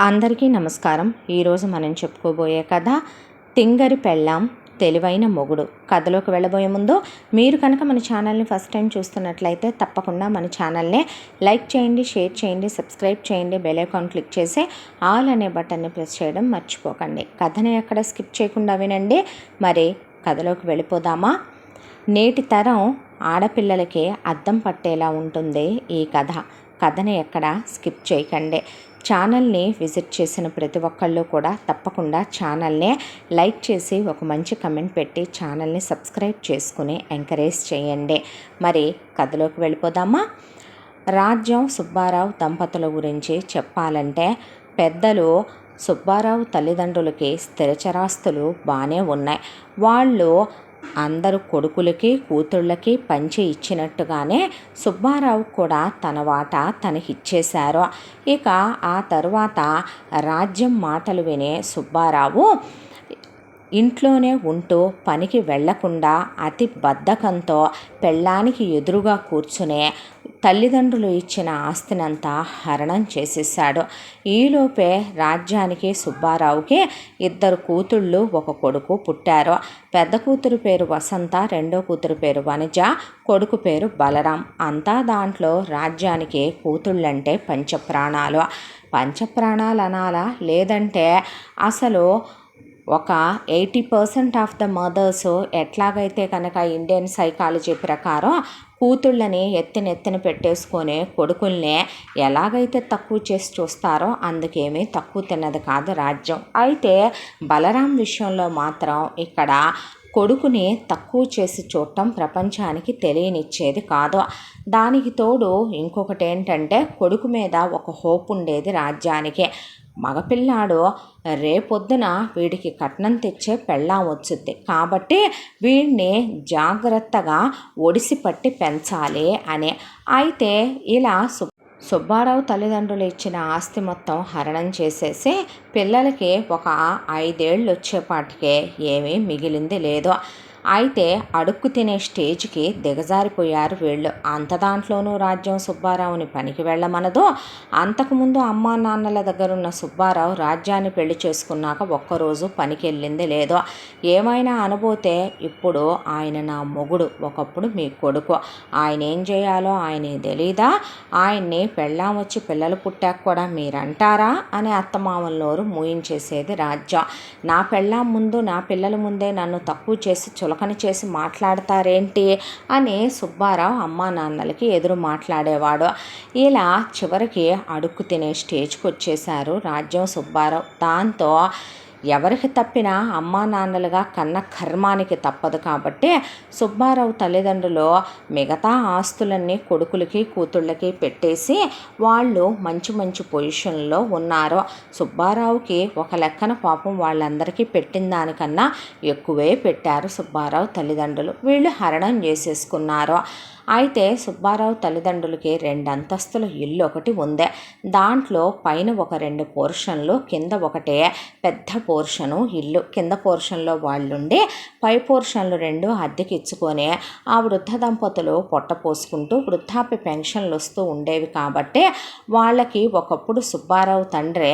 అందరికీ నమస్కారం. ఈరోజు మనం చెప్పుకోబోయే కథ తింగరి పెళ్ళాం తెలివైన మొగుడు. కథలోకి వెళ్ళబోయే ముందు మీరు కనుక మన ఛానల్ని ఫస్ట్ టైం చూస్తున్నట్లయితే తప్పకుండా మన ఛానల్ని లైక్ చేయండి, షేర్ చేయండి, సబ్స్క్రైబ్ చేయండి, బెల్ ఐకాన్ క్లిక్ చేసి ఆల్ అనే బటన్ని ప్రెస్ చేయడం మర్చిపోకండి. కథని ఎక్కడ స్కిప్ చేయకుండా వినండి. మరి కథలోకి వెళ్ళిపోదామా? నేటి తరం ఆడపిల్లలకి అద్దం పట్టేలా ఉంటుంది ఈ కథని ఎక్కడ స్కిప్ చేయకండి. ఛానల్ని విజిట్ చేసిన ప్రతి ఒక్కళ్ళు కూడా తప్పకుండా ఛానల్ని లైక్ చేసి ఒక మంచి కమెంట్ పెట్టి ఛానల్ని సబ్స్క్రైబ్ చేసుకుని ఎంకరేజ్ చేయండి. మరి కథలోకి వెళ్ళిపోదామా? రాజ్యం సుబ్బారావు దంపతుల గురించి చెప్పాలంటే పెద్దలు సుబ్బారావు తల్లిదండ్రులకి స్థిరచరాస్తులు బాగానే ఉన్నాయి. వాళ్ళు అందరూ కొడుకులకి కూతుళ్ళకి పంచి ఇచ్చినట్టుగానే సుబ్బారావు కూడా తన వాటా తనకిచ్చేశారు. ఇక ఆ తరువాత రాజ్యం మాటలు వినే సుబ్బారావు ఇంట్లోనే ఉంటూ పనికి వెళ్లకుండా అతి బద్ధకంతో పెళ్ళానికి ఎదురుగా కూర్చునే తల్లిదండ్రులు ఇచ్చిన ఆస్తినంతా హరణం చేసేసాడు. ఈలోపే రాజ్యానికి సుబ్బారావుకి 2 కూతుళ్ళు 1 కొడుకు పుట్టారు. పెద్ద కూతురు పేరు వసంత, రెండో కూతురు పేరు వనజ, కొడుకు పేరు బలరాం. అంతా దాంట్లో రాజ్యానికి కూతుళ్ళంటే పంచప్రాణాలు. పంచప్రాణాలు అనాలా, లేదంటే అసలు ఒక 80% ఆఫ్ ద మదర్స్ ఎట్లాగైతే కనుక ఇండియన్ సైకాలజీ ప్రకారం కూతుళ్ళని ఎత్తిన పెట్టేసుకొని కొడుకుల్ని ఎలాగైతే తక్కువ చేసి చూస్తారో అందుకేమీ తక్కువ తిన్నది కాదు రాజ్యం. అయితే బలరాం విషయంలో మాత్రం ఇక్కడ కొడుకుని తక్కువ చేసి చూడటం ప్రపంచానికి తెలియనిచ్చేది కాదు. దానికి తోడు ఇంకొకటి ఏంటంటే కొడుకు మీద ఒక హోప్ ఉండేది రాజ్యానికి. మగపిల్లాడు రేపొద్దున వీడికి కట్నం తెచ్చే పెళ్ళాం వచ్చుద్ది కాబట్టి వీడిని జాగ్రత్తగా ఒడిసి పట్టి పెంచాలి అని. అయితే ఇలా సుబ్బారావు తల్లిదండ్రులు ఇచ్చిన ఆస్తి మొత్తం హరణం చేసేసి పిల్లలకి ఒక 5 ఏళ్ళు వచ్చేపాటికే ఏమీ మిగిలింది లేదు. అయితే అడుక్కు తినే స్టేజ్కి దిగజారిపోయారు వీళ్ళు. అంత దాంట్లోనూ రాజ్యం సుబ్బారావుని పనికి వెళ్ళమనదు. అంతకుముందు అమ్మా నాన్నల దగ్గరున్న సుబ్బారావు రాజ్యాన్ని పెళ్లి చేసుకున్నాక ఒక్కరోజు పనికి వెళ్ళింది లేదు. ఏమైనా అనబోతే ఇప్పుడు ఆయన నా మొగుడు, ఒకప్పుడు మీ కొడుకు, ఆయన ఏం చేయాలో ఆయనే తెలీదా? ఆయన్ని పెళ్ళాం వచ్చి పిల్లలు పుట్టాక కూడా మీరంటారా అని అత్తమామల మూయించేసేది రాజ్యం. నా పెళ్ళాం ముందు నా పిల్లల ముందే నన్ను తక్కువ చేసి చులకన చేసి మాట్లాడతారేంటి అని సుబ్బారావు అమ్మా నాన్నలకి ఎదురు మాట్లాడేవాడు. ఇలా చివరికి అడుక్కు తినే స్టేజ్కి వచ్చేశారు రాజ్యం సుబ్బారావు. దాంతో ఎవరికి తప్పినా అమ్మా నాన్నలుగా కన్న కర్మానికి తప్పదు కాబట్టి సుబ్బారావు తల్లిదండ్రులు మిగతా ఆస్తులన్నీ కొడుకులకి కూతుళ్ళకి పెట్టేసి వాళ్ళు మంచి మంచి పొజిషన్లో ఉన్నారు. సుబ్బారావుకి ఒక లెక్కన పాపం వాళ్ళందరికీ పెట్టిన దానికన్నా ఎక్కువే పెట్టారు సుబ్బారావు తల్లిదండ్రులు. వీళ్ళు హరణం చేసేసుకున్నారు. అయితే సుబ్బారావు తల్లిదండ్రులకి 2 అంతస్తుల ఇల్లు ఒకటి ఉంది. దాంట్లో పైన ఒక 2 పోర్షన్లు, కింద ఒకటే పెద్ద పోర్షను ఇల్లు. కింద పోర్షన్లో వాళ్ళుండి పై పోర్షన్లు 2 అద్దెకి ఇచ్చుకొని ఆ వృద్ధ దంపతులు పొట్ట పోసుకుంటూ వృద్ధాప్య పెన్షన్లు వస్తూ ఉండేవి కాబట్టి వాళ్ళకి ఒకప్పుడు సుబ్బారావు తండ్రి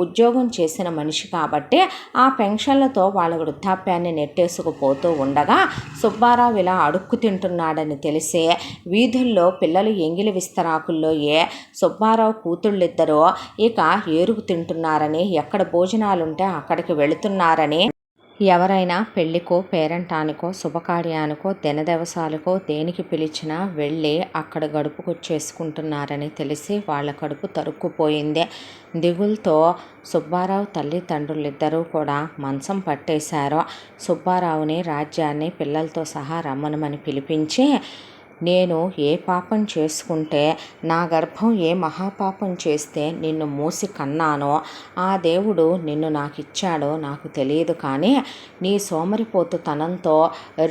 ఉద్యోగం చేసిన మనిషి కాబట్టి ఆ పెన్షన్లతో వాళ్ళ వృద్ధాప్యాన్ని నెట్టేసుకుపోతూ ఉండగా సుబ్బారావు ఇలా అడుక్కు తింటున్నాడని తెలిసి వీధుల్లో పిల్లలు ఎంగిలి విస్తరాకుల్లో సుబ్బారావు కూతుళ్ళిద్దరూ ఇక ఏరుకు తింటున్నారని, ఎక్కడ భోజనాలుంటే అక్కడికి వెళుతున్నారని, ఎవరైనా పెళ్ళికో పేరంటానికో శుభకార్యానికో దినదివసాలకో దేనికి పిలిచినా వెళ్ళి అక్కడ గడుపుకొచ్చేసుకుంటున్నారని తెలిసి వాళ్ళ కడుపు తరుక్కుపోయింది. దిగులతో సుబ్బారావు తల్లిదండ్రులిద్దరూ కూడా మంచం పట్టేశారు. సుబ్బారావుని రాజ్యాన్ని పిల్లలతో సహా రమ్మనమని పిలిపించి, నేను ఏ పాపం చేసుకుంటే, నా గర్భం ఏ మహాపాపం చేస్తే నిన్ను మూసి కన్నానో ఆ దేవుడు నిన్ను నాకు ఇచ్చాడో నాకు తెలియదు, కానీ నీ సోమరిపోతుతనంతో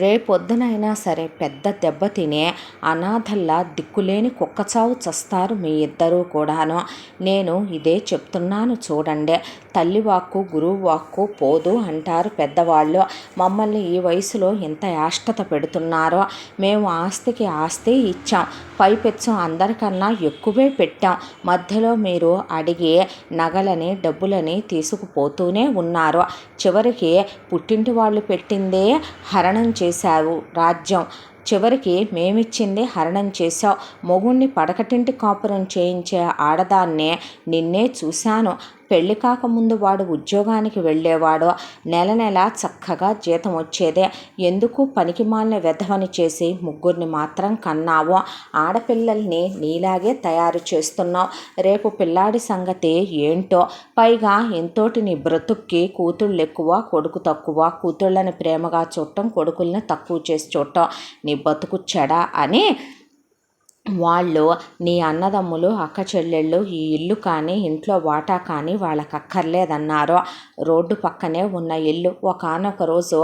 రేపొద్దునైనా సరే పెద్ద దెబ్బ తినే అనాథల్లా దిక్కులేని కుక్కచావు చస్తారు మీ ఇద్దరూ కూడాను. నేను ఇదే చెప్తున్నాను చూడండి. తల్లి వాక్కు గురువు వాక్కు పోదు అంటారు పెద్దవాళ్ళు. మమ్మల్ని ఈ వయసులో ఇంత యాష్టత పెడుతున్నారో, మేము ఆస్తికి ఆస్తి ఇచ్చాం, పైపెచ్చం అందరికన్నా ఎక్కువే పెట్టాం, మధ్యలో మీరు అడిగే నగలని డబ్బులని తీసుకుపోతూనే ఉన్నారు. చివరికి పుట్టింటి వాళ్ళు పెట్టిందే హరణం చేశావు రాజ్యం, చివరికి మేమిచ్చింది హరణం చేశావు. మొగుణ్ణి పడకటింటి కాపురం చేయించే ఆడదాన్నే నిన్నే చూశాను. పెళ్లి కాకముందు వాడు ఉద్యోగానికి వెళ్ళేవాడు, నెల నెల చక్కగా జీతం వచ్చేదే. ఎందుకు పనికిమాలిన వెధవని చేసి ముగ్గురిని మాత్రం కన్నావు. ఆడపిల్లల్ని నీలాగే తయారు చేస్తున్నావు. రేపు పిల్లాడి సంగతి ఏంటో. పైగా ఎంతోటి నీ బ్రతుక్కి కూతుళ్ళు ఎక్కువ కొడుకు తక్కువ, కూతుళ్ళని ప్రేమగా చూడటం, కొడుకుల్ని తక్కువ చేసి చూడటం నీ బతుకు చెడా అని వాళ్ళు, నీ అన్నదమ్ములు అక్క చెల్లెళ్ళు ఈ ఇల్లు కానీ ఇంట్లో వాటా కానీ వాళ్ళకి అక్కర్లేదన్నారు. రోడ్డు పక్కనే ఉన్న ఇల్లు, ఒకానొక రోజు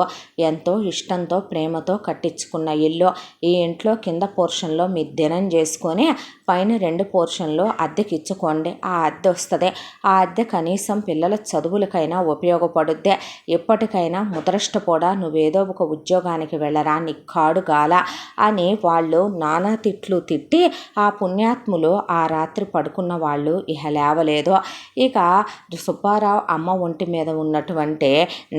ఎంతో ఇష్టంతో ప్రేమతో కట్టించుకున్న ఇల్లు. ఈ ఇంట్లో కింద పోర్షన్లో మీరు దినం చేసుకొని పైన 2 పోర్షన్లు అద్దెకిచ్చుకోండి, ఆ అద్దె వస్తుంది. ఆ అద్దె కనీసం పిల్లల చదువులకైనా ఉపయోగపడుద్దే. ఎప్పటికైనా ముదరష్టపోడా నువ్వేదో ఒక ఉద్యోగానికి వెళ్ళరా, నీ కాడుగాల అని వాళ్ళు నానా తిట్లు తిట్టి ఆ పుణ్యాత్ములు ఆ రాత్రి పడుకున్న వాళ్ళు ఇహ లేవలేదు. ఇక సుబ్బారావు అమ్మ ఒంటి మీద ఉన్నటువంటి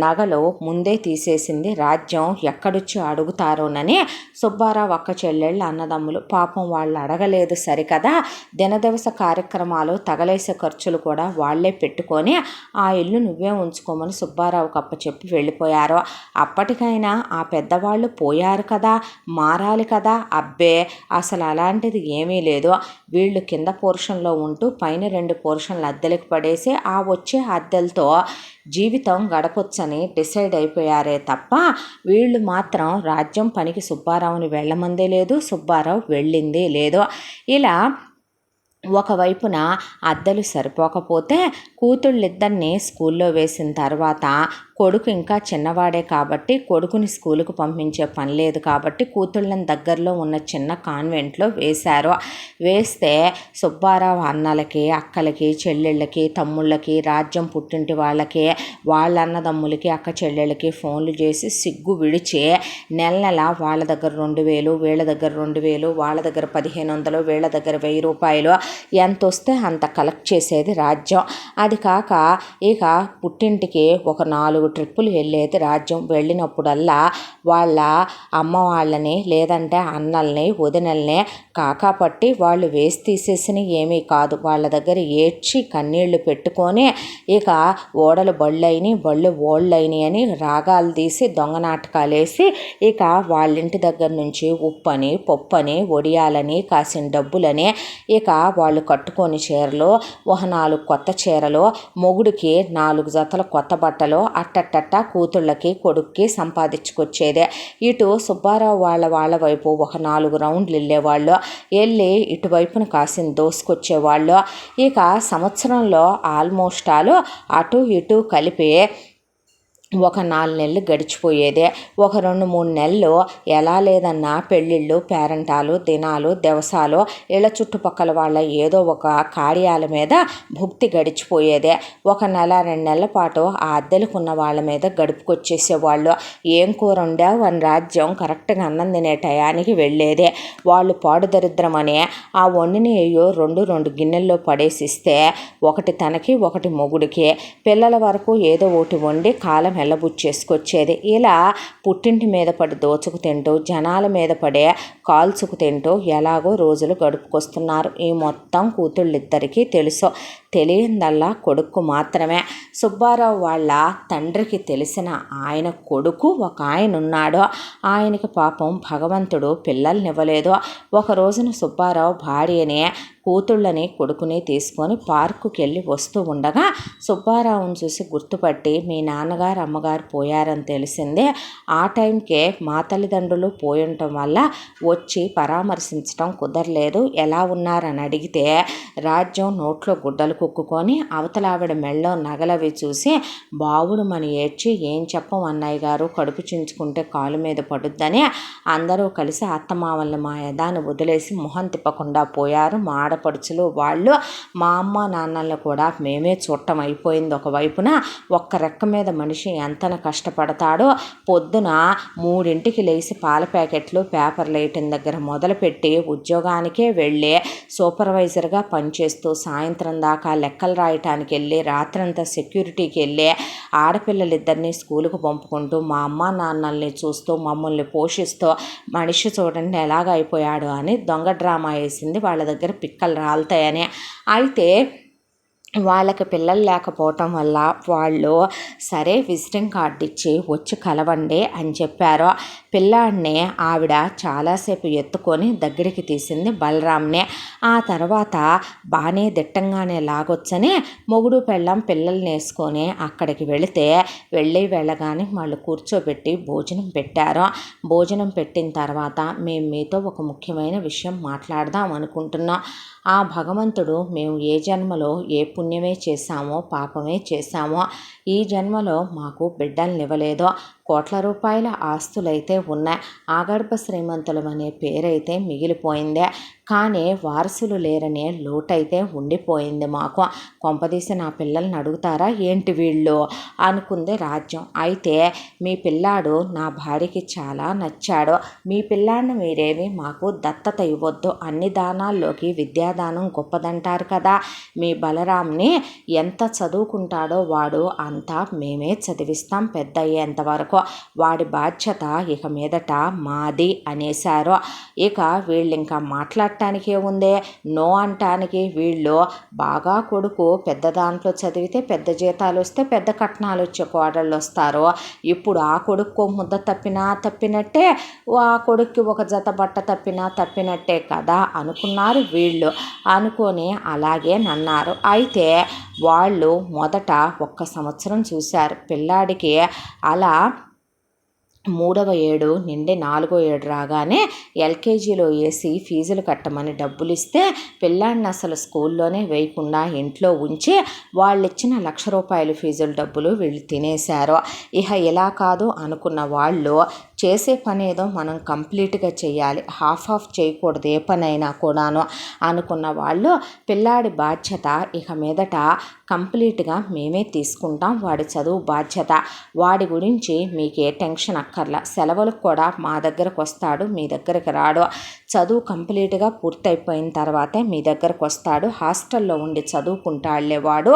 నగలు ముందే తీసేసింది రాజ్యం. ఎక్కడొచ్చి అడుగుతారోనని సుబ్బారావు అక్క చెల్లెళ్ళు అన్నదమ్ములు పాపం వాళ్ళు అడగలేదు సరికదా. దినదివస కార్యక్రమాలు తగలేసే ఖర్చులు కూడా వాళ్లే పెట్టుకొని ఆ ఇల్లు నువ్వే ఉంచుకోమని సుబ్బారావుకి అప్పచెప్పి వెళ్ళిపోయారు. అప్పటికైనా ఆ పెద్దవాళ్ళు పోయారు కదా, మారాలి కదా. అబ్బే అసలు అలాంటిది ఏమీ లేదు. వీళ్ళు కింద పోర్షన్లో ఉంటూ పైన 2 పోర్షన్లు అద్దెలకు పడేసి ఆ వచ్చే అద్దెలతో జీవితం గడపొచ్చని డిసైడ్ అయిపోయారే తప్ప వీళ్ళు మాత్రం రాజ్యం పనికి సుబ్బారావుని వెళ్ళమందే లేదు, సుబ్బారావు వెళ్ళిందే లేదు. ఇలా ఒకవైపున అద్దెలు సరిపోకపోతే కూతుళ్ళిద్దరిని స్కూల్లో వేసిన తర్వాత కొడుకు ఇంకా చిన్నవాడే కాబట్టి కొడుకుని స్కూలుకు పంపించే పని లేదు కాబట్టి కూతుళ్ళని దగ్గరలో ఉన్న చిన్న కాన్వెంట్లో వేశారు. వేస్తే సుబ్బారావు అన్నలకి అక్కలకి చెల్లెళ్ళకి తమ్ముళ్ళకి రాజ్యం పుట్టింటి వాళ్ళకి వాళ్ళ అన్నదమ్ములకి అక్క చెల్లెళ్ళకి ఫోన్లు చేసి సిగ్గు విడిచి నెల నెల వాళ్ళ దగ్గర 2000, వీళ్ళ దగ్గర 2000, వాళ్ళ దగ్గర 1500, వీళ్ళ దగ్గర 1000 రూపాయలు ఎంత వస్తే అంత కలెక్ట్ చేసేది రాజ్యం. అది కాక ఇక పుట్టింటికి ఒక 4 ట్రిప్పులు వెళ్ళేది రాజ్యం. వెళ్ళినప్పుడల్లా వాళ్ళ అమ్మ వాళ్ళని లేదంటే అన్నల్ని వదినల్ని కాకాపట్టి వాళ్ళు వేసి తీసేసిన ఏమీ కాదు, వాళ్ళ దగ్గర ఏడ్చి కన్నీళ్లు పెట్టుకొని ఇక ఓడలు బళ్ళైని బళ్ళు ఓళ్ళైని అని రాగాలు తీసి దొంగ నాటకాలు వేసి ఇక వాళ్ళింటి దగ్గర నుంచి ఉప్పని పప్పని ఒడియాలని కాసిన డబ్బులని ఇక వాళ్ళు కట్టుకొని చీరలు, ఒక 4 కొత్త చీరలు, మొగుడికి 4 జతల కొత్త బట్టలు అట్టట్టట్ట కూతుళ్ళకి కొడుక్కి సంపాదించుకొచ్చేదే. ఇటు సుబ్బారావు వాళ్ళ వైపు ఒక 4 రౌండ్లు వెళ్ళేవాళ్ళు, వెళ్ళి ఇటువైపున కాసిన దోసుకొచ్చేవాళ్ళు. ఇక సంవత్సరంలో ఆల్మోస్ట్ అటు ఇటు కలిపి ఒక 4 నెలలు గడిచిపోయేదే. ఒక 2-3 నెలలు ఎలా లేదన్నా పెళ్ళిళ్ళు, పేరంటాలు, దినాలు, దివసాలు ఇళ్ళ చుట్టుపక్కల వాళ్ళ ఏదో ఒక కార్యాల మీద భుక్తి గడిచిపోయేదే. ఒక 1-2 నెలల పాటు ఆ అద్దెలకున్న వాళ్ళ మీద గడుపుకొచ్చేసేవాళ్ళు. ఏం కూర వండావు అని రాజ్యం కరెక్ట్గా అన్నం తినే టయానికి వెళ్ళేదే. వాళ్ళు పాడు దరిద్రమని ఆ వండిన అయ్యో 2 గిన్నెల్లో పడేసిస్తే ఒకటి తనకి ఒకటి మొగుడికి, పిల్లల వరకు ఏదో ఒకటి వండి కాలం వెళ్ళబుచ్చేసుకొచ్చేది. ఇలా పుట్టింటి మీద పడి దోచుకు తింటూ జనాల మీద పడే కాల్చుకు తింటూ ఎలాగో రోజులు గడుపుకొస్తున్నారు. ఈ మొత్తం కూతుళ్ళిద్దరికీ తెలుసు. తెలియందల్లా కొడుకు మాత్రమే. సుబ్బారావు వాళ్ళ తండ్రికి తెలిసిన ఆయన కొడుకు ఒక ఆయన ఉన్నాడు. ఆయనకి పాపం భగవంతుడు పిల్లల్నివ్వలేదు. ఒక రోజున సుబ్బారావు భార్యని కూతుళ్ళని కొడుకుని తీసుకొని పార్కుకి వెళ్ళి వస్తూ ఉండగా సుబ్బారావుని చూసి గుర్తుపట్టి మీ నాన్నగారు అమ్మగారు పోయారని తెలిసిందే. ఆ టైంకే మా తల్లిదండ్రులు పోయి ఉండటం వల్ల వచ్చి పరామర్శించడం కుదరలేదు, ఎలా ఉన్నారని అడిగితే రాజ్యం నోట్లో గుడ్డలు కుక్కుకొని అవతల ఆవిడ మెళ్ళో నగలవి చూసి బావుడు మన ఏడ్చి ఏం చెప్పం అన్నయ్య గారు, కడుపు చించుకుంటే కాలు మీద పడుద్దని అందరూ కలిసి అత్తమామల్ని మా యదాన్ని వదిలేసి మొహం తిప్పకుండా పోయారు. మా ఆడపడుచులు వాళ్ళు, మా అమ్మ నాన్నలను కూడా మేమే చూడటం అయిపోయింది. ఒకవైపున ఒక్క రెక్క మీద మనిషి ఎంతన కష్టపడతాడో. పొద్దున 3ంటికి లేచి పాల ప్యాకెట్లు పేపర్లు వేయటం దగ్గర మొదలుపెట్టి ఉద్యోగానికే వెళ్ళి సూపర్వైజర్గా పనిచేస్తూ సాయంత్రం దాకా లెక్కలు రాయటానికి వెళ్ళి రాత్రంతా సెక్యూరిటీకి వెళ్ళి ఆడపిల్లలిద్దరినీ స్కూలుకు పంపుకుంటూ మా అమ్మ నాన్నల్ని చూస్తూ మమ్మల్ని పోషిస్తూ మనిషి చూడండి ఎలాగ అయిపోయాడు అని దొంగ డ్రామా వేసింది. వాళ్ళ దగ్గర పిక్కలు రాలుతాయని. అయితే వాళ్ళకి పిల్లలు లేకపోవటం వల్ల వాళ్ళు సరే విజిటింగ్ కార్డు ఇచ్చి వచ్చి కలవండి అని చెప్పారు. పిల్లాడిని ఆవిడ చాలాసేపు ఎత్తుకొని దగ్గరికి తీసింది బలరాంని. ఆ తర్వాత బాగానే దిట్టంగానే లాగొచ్చని మొగుడు పెళ్ళాం పిల్లల్ని వేసుకొని అక్కడికి వెళ్ళగానే వాళ్ళు కూర్చోబెట్టి భోజనం పెట్టారు. భోజనం పెట్టిన తర్వాత మేము మీతో ఒక ముఖ్యమైన విషయం మాట్లాడదాం అనుకుంటున్నాం. ఆ భగవంతుడు మేము ఏ జన్మలో ఏ పుణ్యమే చేశామో పాపమే చేశామో ఈ జన్మలో మాకు బిడ్డలనివ్వలేదో, కోట్ల రూపాయల ఆస్తులైతే ఉన్నాయి, ఆగర్భ శ్రీమంతులం అనే పేరైతే మిగిలిపోయిందే, కానీ వారసులు లేరనే లోటైతే ఉండిపోయింది మాకు. కొంపదీసి నా పిల్లల్ని అడుగుతారా ఏంటి వీళ్ళు అనుకుంది రాజ్యం. అయితే మీ పిల్లాడు నా భార్యకి చాలా నచ్చాడు. మీ పిల్లాడిని మీరేమి మాకు దత్తత ఇవ్వద్దు, అన్ని దానాల్లోకి విద్యాదానం గొప్పదంటారు కదా. మీ బలరాంని ఎంత చదువుకుంటాడో వాడు అంతా మేమే చదివిస్తాం పెద్ద అయ్యేంత వరకు. వాడి బాధ్యత ఇక మీదట మాది అనేశారు. ఇక వీళ్ళు ఇంకా మాట్లాడటానికే ఉందే, నో అంటానికి వీళ్ళు బాగా కొడుకు పెద్ద దాంట్లో చదివితే పెద్ద జీతాలు వస్తే పెద్ద కట్నాలు వచ్చే కోడళ్ళు వస్తారు. ఇప్పుడు ఆ కొడుకు ముద్ద తప్పినట్టే, ఆ కొడుక్కి ఒక జత బట్ట తప్పినట్టే కదా అనుకున్నారు వీళ్ళు. అనుకొని అలాగే నన్నారు. అయితే వాళ్ళు మొదట 1 సంవత్సరం చూశారు. పిల్లాడికి అలా 3వ ఏడు నిండి 4వ ఏడు రాగానే ఎల్కేజీలో వేసి ఫీజులు కట్టమని డబ్బులు ఇస్తే పిల్లాడిని అసలు స్కూల్లోనే వేయకుండా ఇంట్లో ఉంచి వాళ్ళు ఇచ్చిన ₹1,00,000 ఫీజుల డబ్బులు వీళ్ళు తినేశారు. ఇక ఇలా కాదు అనుకున్న వాళ్ళు చేసే పని ఏదో మనం కంప్లీట్గా చేయాలి, హాఫ్ చేయకూడదు ఏ పనైనా కూడాను అనుకున్న వాళ్ళు పిల్లాడి బాధ్యత ఇక మీదట కంప్లీట్గా మేమే తీసుకుంటాం, వాడి చదువు బాధ్యత, వాడి గురించి మీకే టెన్షన్ అక్కర్లా, సెలవులకు కూడా మా దగ్గరకు వస్తాడు మీ దగ్గరకు రాడు, చదువు కంప్లీట్గా పూర్తయిపోయిన తర్వాతే మీ దగ్గరకు వస్తాడు, హాస్టల్లో ఉండి చదువుకుంటాడులే వాడు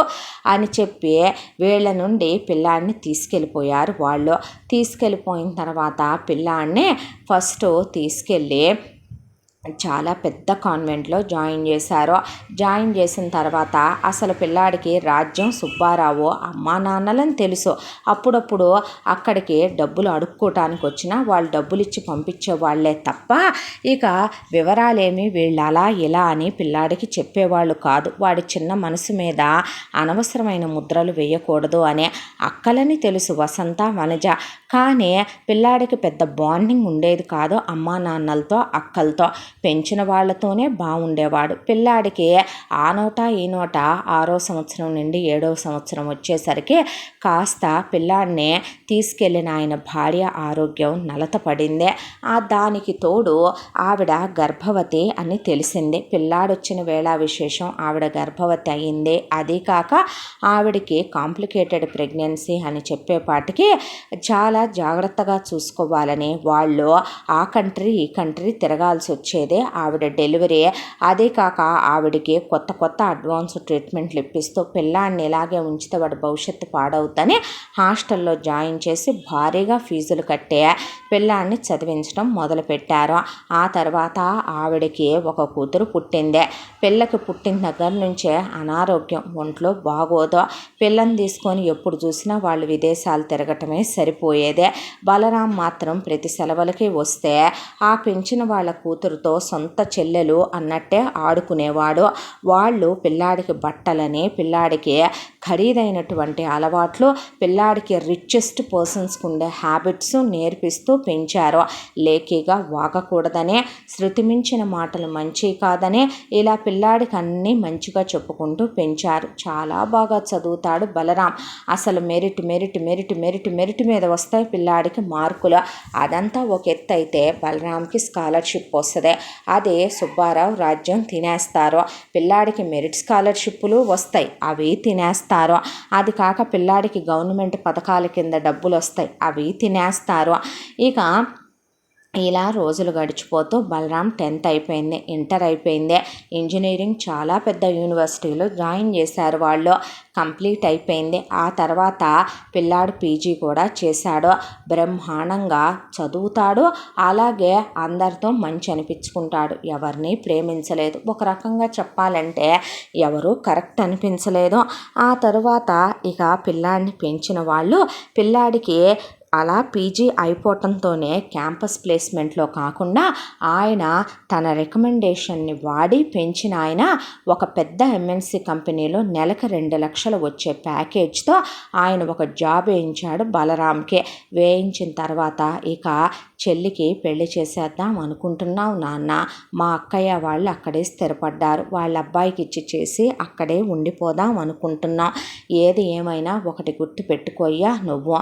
అని చెప్పి వీళ్ళ నుండి పిల్లాడిని తీసుకెళ్ళిపోయారు. వాళ్ళు తీసుకెళ్ళిపోయిన తర్వాత పిల్లాడిని ఫస్ట్ తీసుకెళ్ళి చాలా పెద్ద కాన్వెంట్లో జాయిన్ చేశారు. జాయిన్ చేసిన తర్వాత అసలు పిల్లాడికి రాజ్యం సుబ్బారావు అమ్మా నాన్నలని తెలుసు. అప్పుడప్పుడు అక్కడికి డబ్బులు అడుక్కోవటానికి వచ్చినా వాళ్ళు డబ్బులు ఇచ్చి పంపించే వాళ్ళే తప్ప ఇక వివరాలేమి వీళ్ళు అలా ఇలా అని పిల్లాడికి చెప్పేవాళ్ళు కాదు. వాడి చిన్న మనసు మీద అనవసరమైన ముద్రలు వేయకూడదు అనే అక్కలని తెలుసు వసంత వనజ. కానీ పిల్లాడికి పెద్ద బాండింగ్ ఉండేది కాదు అమ్మా నాన్నలతో అక్కలతో. పెంచిన వాళ్ళతోనే బాగుండేవాడు. పిల్లాడికి ఆ నోట ఈ నోట 6వ సంవత్సరం నుండి 7వ సంవత్సరం వచ్చేసరికి కాస్త పిల్లాడిని తీసుకెళ్ళిన ఆయన భార్య ఆరోగ్యం నలతపడింది. దానికి తోడు ఆవిడ గర్భవతి అని తెలిసింది. పిల్లాడొచ్చిన వేళ విశేషం ఆవిడ గర్భవతి అయింది. అది కాక ఆవిడికి కాంప్లికేటెడ్ ప్రెగ్నెన్సీ అని చెప్పేపాటికి చాలా జాగ్రత్తగా చూసుకోవాలని వాళ్ళు ఆ కంట్రీ ఈ కంట్రీ తిరగాల్సి వచ్చేది ఆవిడ డెలివరీ. అదే కాక ఆవిడికి కొత్త అడ్వాన్స్ ట్రీట్మెంట్లు ఇప్పిస్తూ పిల్లాడిని ఇలాగే ఉంచితే వాడి భవిష్యత్తు పాడవుతుందని హాస్టల్లో జాయిన్ చేసి భారీగా ఫీజులు కట్టే పిల్లాడిని చదివించడం మొదలుపెట్టారు. ఆ తర్వాత ఆవిడకి ఒక కూతురు పుట్టింది. పిల్లకి పుట్టిన దగ్గర నుంచే అనారోగ్యం, ఒంట్లో బాగోదు. పిల్లని తీసుకొని ఎప్పుడు చూసినా వాళ్ళు విదేశాలు తిరగటమే సరిపోయేదే. బలరాం మాత్రం ప్రతి సెలవులకి వస్తే ఆ పెంచిన వాళ్ళ కూతురుతో సొంత చెల్లెలు అన్నట్టే ఆడుకునేవాడు. వాళ్ళు పిల్లాడికి బట్టలని, పిల్లాడికి ఖరీదైనటువంటి అలవాట్లు, పిల్లాడికి రిచెస్ట్ పర్సన్స్కి ఉండే హ్యాబిట్స్ నేర్పిస్తూ పెంచారు. లేకీగా వాగకూడదనే, శృతిమించిన మాటలు మంచి కాదనే ఇలా పిల్లాడికి అన్నీ మంచిగా చెప్పుకుంటూ పెంచారు. చాలా బాగా చదువుతాడు బలరాం. అసలు merit merit merit merit merit మీద వస్తాయి పిల్లాడికి మార్కులు. అదంతా ఒక ఎత్తు అయితే బలరాంకి స్కాలర్షిప్ వస్తుంది. అదే సుబ్బారావు రాజ్యం తినేస్తారు. పిల్లాడికి మెరిట్ స్కాలర్షిప్లు వస్తాయి, అవి తినేస్తారు. అది కాక పిల్లాడికి గవర్నమెంట్ పథకాల కింద డబ్బులు వస్తాయి, అవి తినేస్తారు. ఇక ఇలా రోజులు గడిచిపోతూ బలరాం 10th అయిపోయింది, ఇంటర్ అయిపోయింది, ఇంజనీరింగ్ చాలా పెద్ద యూనివర్సిటీలో జాయిన్ చేశారు వాళ్ళు. కంప్లీట్ అయిపోయింది. ఆ తర్వాత పిల్లాడు పీజీ కూడా చేశాడు. బ్రహ్మాండంగా చదువుతాడు, అలాగే అందరితో మంచి అనిపించుకుంటాడు. ఎవరిని ప్రేమించలేదు. ఒక రకంగా చెప్పాలంటే ఎవరు కరెక్ట్ అనిపించలేదు. ఆ తరువాత ఇక పిల్లాడిని పెంచిన వాళ్ళు పిల్లాడికి అలా పీజీ అయిపోవటంతోనే క్యాంపస్ ప్లేస్మెంట్లో కాకుండా ఆయన తన రికమెండేషన్ని వాడి పెంచిన ఆయన ఒక పెద్ద ఎంఎన్సీ కంపెనీలో నెలకు 2 లక్షలు వచ్చే ప్యాకేజ్తో ఆయన ఒక జాబ్ వేయించాడు బలరాంకి. వేయించిన తర్వాత ఇక చెల్లికి పెళ్లి చేసేద్దాం అనుకుంటున్నావు నాన్న, మా అక్కయ్య వాళ్ళు అక్కడే స్థిరపడ్డారు, వాళ్ళ అబ్బాయికి ఇచ్చి చేసి అక్కడే ఉండిపోదాం అనుకుంటున్నాం. ఏది ఏమైనా ఒకటి గుర్తు పెట్టుకోయ్యా, నువ్వు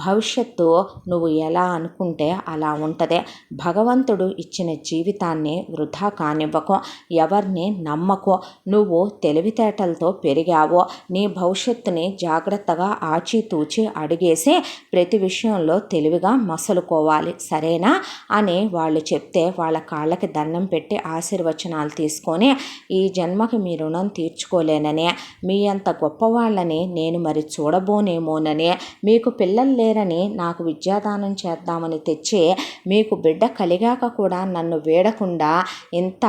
భవిష్యత్తు నువ్వు ఎలా అనుకుంటే అలా ఉంటుంది. భగవంతుడు ఇచ్చిన జీవితాన్ని వృధా కానివ్వకు, ఎవరిని నమ్మకు. నువ్వు తెలివితేటలతో పెరిగావో, నీ భవిష్యత్తుని జాగ్రత్తగా ఆచితూచి అడిగేసి ప్రతి విషయంలో తెలివిగా మసలుకోవాలి, సరేనా అని వాళ్ళు చెప్తే వాళ్ళ కాళ్ళకి దండం పెట్టి ఆశీర్వచనాలు తీసుకొని, ఈ జన్మకి మీ రుణం తీర్చుకోలేనని, మీ అంత గొప్పవాళ్ళని నేను మరి చూడబోనేమోనని, మీకు పిల్లలు లేరని నాకు విద్యాదానం చేద్దామని తెచ్చి మీకు బిడ్డ కలిగాక కూడా నన్ను వేడకుండా ఇంత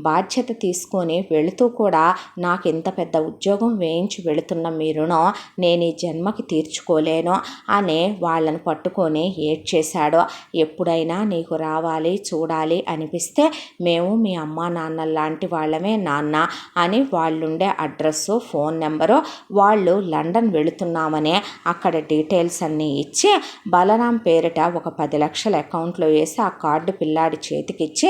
బాధ్యత తీసుకొని వెళుతూ కూడా నాకు ఇంత పెద్ద ఉద్యోగం వేయించి వెళుతున్న మీ రుణం నేను ఈ జన్మకి తీర్చుకోలేను అని వాళ్ళని పట్టుకొని ఏడ్చేశాడు. ఎప్పుడైనా నీకు రావాలి చూడాలి అనిపిస్తే మేము మీ అమ్మా నాన్న లాంటి వాళ్ళమే నాన్న అని వాళ్ళుండే అడ్రస్సు, ఫోన్ నెంబరు, వాళ్ళు లండన్ వెళుతున్నామని అక్కడ డీటెయిల్స్ అన్నీ ఇచ్చి బలరాం పేరిట ఒక 10 లక్షల అకౌంట్లో వేసి ఆ కార్డు పిల్లాడి చేతికిచ్చి,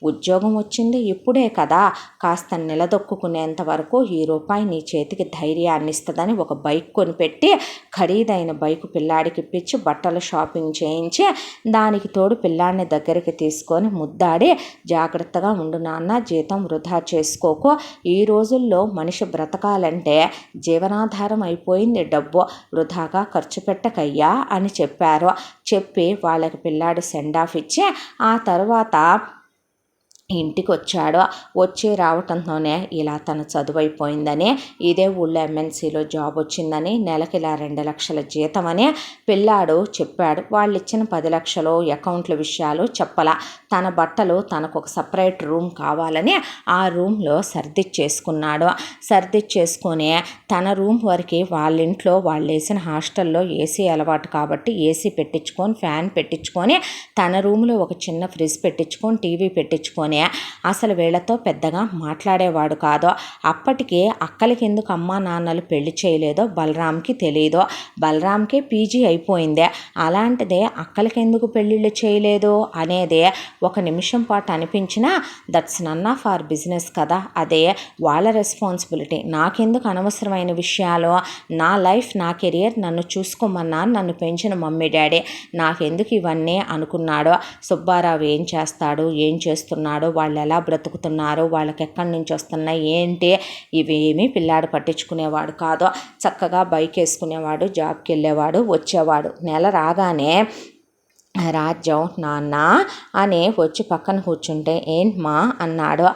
ఉద్యోగం వచ్చింది ఇప్పుడే కదా, కాస్త నిలదొక్కునేంత వరకు ఈ రూపాయి నీ చేతికి ధైర్యాన్ని ఇస్తుందని ఒక బైక్ కొనిపెట్టి ఖరీదైన బైక్ పిల్లాడికి ఇప్పించి బట్టల షాపింగ్ చేయించి దానికి తోడు పిల్లాడిని దగ్గరికి తీసుకొని ముద్దాడి, జాగ్రత్తగా ఉండు నాన్న, జీతం వృధా చేసుకోకు, ఈ రోజుల్లో మనిషి బ్రతకాలంటే జీవనాధారం అయిపోయింది డబ్బు, వృధాగా ఖర్చు పెట్టకయ్యా అని చెప్పారు. చెప్పి వాళ్ళకి పిల్లాడు సెండ్ ఆఫ్ ఇచ్చి ఆ తర్వాత ఇంటికి వచ్చాడు. వచ్చి రావటంతోనే ఇలా తన చదువు అయిపోయిందని, ఇదే ఊళ్ళో ఎంఎన్సీలో జాబ్ వచ్చిందని, నెలకి ఇలా 2 లక్షల జీతం అని పిల్లాడు చెప్పాడు. వాళ్ళు ఇచ్చిన 10 లక్షలు అకౌంట్ల విషయాలు చెప్పలా. తన బట్టలు తనకు ఒక సపరేట్ రూమ్ కావాలని ఆ రూమ్లో సర్దిచ్చేసుకున్నాడు. సర్దిచ్చేసుకొని తన రూమ్ వరకు వాళ్ళ ఇంట్లో వాళ్ళు వేసిన హాస్టల్లో ఏసీ అలవాటు కాబట్టి ఏసీ పెట్టించుకొని ఫ్యాన్ పెట్టించుకొని తన రూమ్లో ఒక చిన్న ఫ్రిడ్జ్ పెట్టించుకొని టీవీ పెట్టించుకొని అసలు వీళ్ళతో పెద్దగా మాట్లాడేవాడు కాదు. అప్పటికే అక్కలకి ఎందుకు అమ్మా నాన్నలు పెళ్లి చేయలేదో బలరాంకి తెలియదు. బలరాంకే పీజీ అయిపోయిందే, అలాంటిదే అక్కలకి ఎందుకు పెళ్ళిళ్ళు చేయలేదు అనేది ఒక నిమిషం పాటు అనిపించినా that's none of our business కదా, అదే వాళ్ళ రెస్పాన్సిబిలిటీ, నాకెందుకు అనవసరమైన విషయాలు, నా లైఫ్ నా కెరియర్ నన్ను చూసుకోమన్నా నన్ను పెంచిన మమ్మీ డాడీ, నాకెందుకు ఇవన్నీ అనుకున్నాడు. సుబ్బారావు ఏం చేస్తాడు, ఏం చేస్తున్నాడు, వాళ్ళు ఎలా బ్రతుకుతున్నారు, వాళ్ళకి ఎక్కడి నుంచి వస్తున్నాయి ఏంటి, ఇవేమీ పిల్లాడు పట్టించుకునేవాడు కాదు. చక్కగా బైక్ వేసుకునేవాడు, జాబ్కి వెళ్ళేవాడు, వచ్చేవాడు. నెల రాగానే రాజ్యం నాన్న అని వచ్చి పక్కన కూర్చుంటే ఏంటమ్మా అన్నాడు.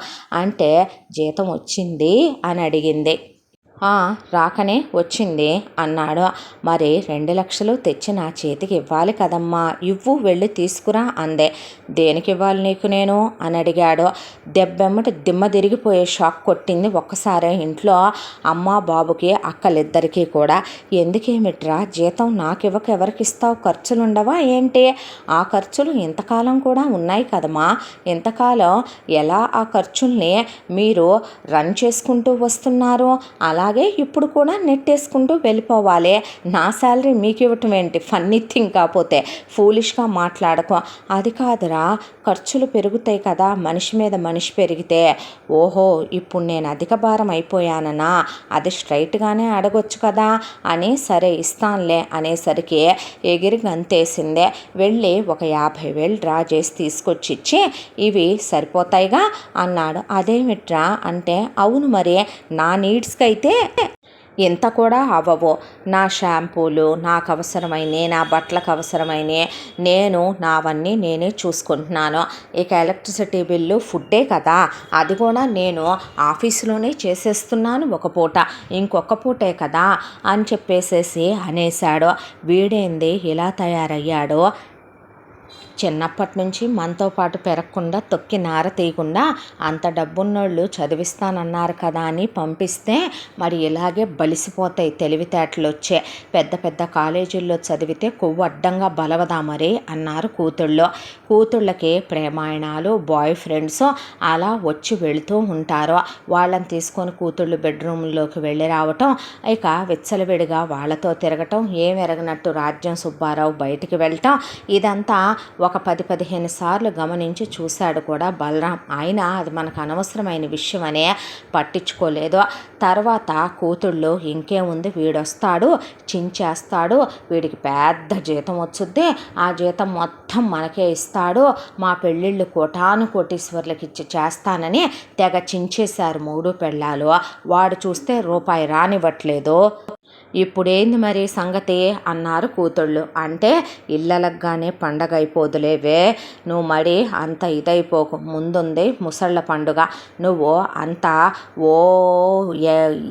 అంటే జీతం వచ్చింది అని అడిగింది. రాకనే వచ్చింది అన్నాడు. మరి 2 లక్షలు తెచ్చి నా చేతికి ఇవ్వాలి కదమ్మా, ఇవ్వు వెళ్ళి తీసుకురా అందే. దేనికి ఇవ్వాలి నీకు నేను అని అడిగాడు. దెబ్బెమ్మటి దిమ్మ తిరిగిపోయే షాక్ కొట్టింది ఒక్కసారే ఇంట్లో అమ్మ బాబుకి, అక్కలిద్దరికీ కూడా. ఎందుకేమిట్రా జీతం నాకు ఇవ్వక ఎవరికి ఇస్తావు, ఖర్చులు ఉండవా ఏంటి, ఆ ఖర్చులు ఇంతకాలం కూడా ఉన్నాయి కదమ్మా, ఇంతకాలం ఎలా ఆ ఖర్చుల్ని మీరు రన్ చేసుకుంటూ వస్తున్నారు, అలా అలాగే ఇప్పుడు కూడా నెట్టేసుకుంటూ వెళ్ళిపోవాలి. నా శాలరీ మీకు ఇవ్వటం ఏంటి? ఫన్నీ థింగ్ కాకపోతే ఫూలిష్గా మాట్లాడకు. అది కాదురా, ఖర్చులు పెరుగుతాయి కదా మనిషి మీద మనిషి పెరిగితే. ఓహో, ఇప్పుడు నేను అధిక భారం అయిపోయానన్నా? అది స్ట్రైట్గానే అడగొచ్చు కదా అని సరే ఇస్తానులే అనేసరికి ఎగిరి గంతేసిందే. వెళ్ళి ఒక 50,000 డ్రా చేసి తీసుకొచ్చి ఇచ్చి ఇవి సరిపోతాయిగా అన్నాడు. అదేమిట్రా అంటే, అవును మరి నా నీడ్స్కి అయితే ఎంత కూడా అవ్వవు. నా షాంపూలు నాకు అవసరమైనవి, నా బట్టలకు అవసరమైనవి, నేను నావన్నీ నేనే చూసుకుంటున్నాను. ఇక ఎలక్ట్రిసిటీ బిల్లు, ఫుడ్డే కదా, అది కూడా నేను ఆఫీసులోనే చేసేస్తున్నాను ఒక పూట, ఇంకొక పూటే కదా అని చెప్పేసేసి అనేశాడు. వీడేంది ఇలా తయారయ్యాడో, చిన్నప్పటి నుంచి మనతో పాటు పెరగకుండా తొక్కి నార తీయకుండా అంత డబ్బున్నోళ్ళు చదివిస్తానన్నారు కదా అని పంపిస్తే మరి ఇలాగే బలిసిపోతాయి తెలివితేటలు వచ్చే. పెద్ద పెద్ద కాలేజీల్లో చదివితే కొవ్వు అడ్డంగా బలవదా మరి అన్నారు కూతుళ్ళకి ప్రేమాయణాలు, బాయ్ ఫ్రెండ్స్ అలా వచ్చి వెళుతూ ఉంటారు. వాళ్ళని తీసుకొని కూతుళ్ళు బెడ్రూమ్లోకి వెళ్ళి రావటం, ఇక విచ్చలవిడిగా వాళ్ళతో తిరగటం, ఏమెరగనట్టు రాజ్యం సుబ్బారావు బయటికి వెళ్ళటం, ఇదంతా ఒక 10-15 సార్లు గమనించి చూశాడు కూడా బలరాం. అయినా అది మనకు అనవసరమైన విషయం అనే పట్టించుకోలేదు. తర్వాత కూతుళ్ళు ఇంకేముంది, వీడొస్తాడు, చించేస్తాడు, వీడికి పెద్ద జీతం వచ్చుద్ది, ఆ జీతం మొత్తం మనకే ఇస్తాడు, మా పెళ్ళిళ్ళు కోటీశ్వర్లకి ఇచ్చి చేస్తానని తెగ చించేశారు మూడు పెళ్ళాలు. వాడు చూస్తే రూపాయి రానివ్వట్లేదు. ఇప్పుడేంది మరి సంగతి అన్నారు కూతుళ్ళు. అంటే ఇళ్ళలగ్గానే పండగ అయిపోదులేవే, నువ్వు మరి అంత ఇదైపోకు, ముందుంది ముసళ్ళ పండుగ, నువ్వు అంతా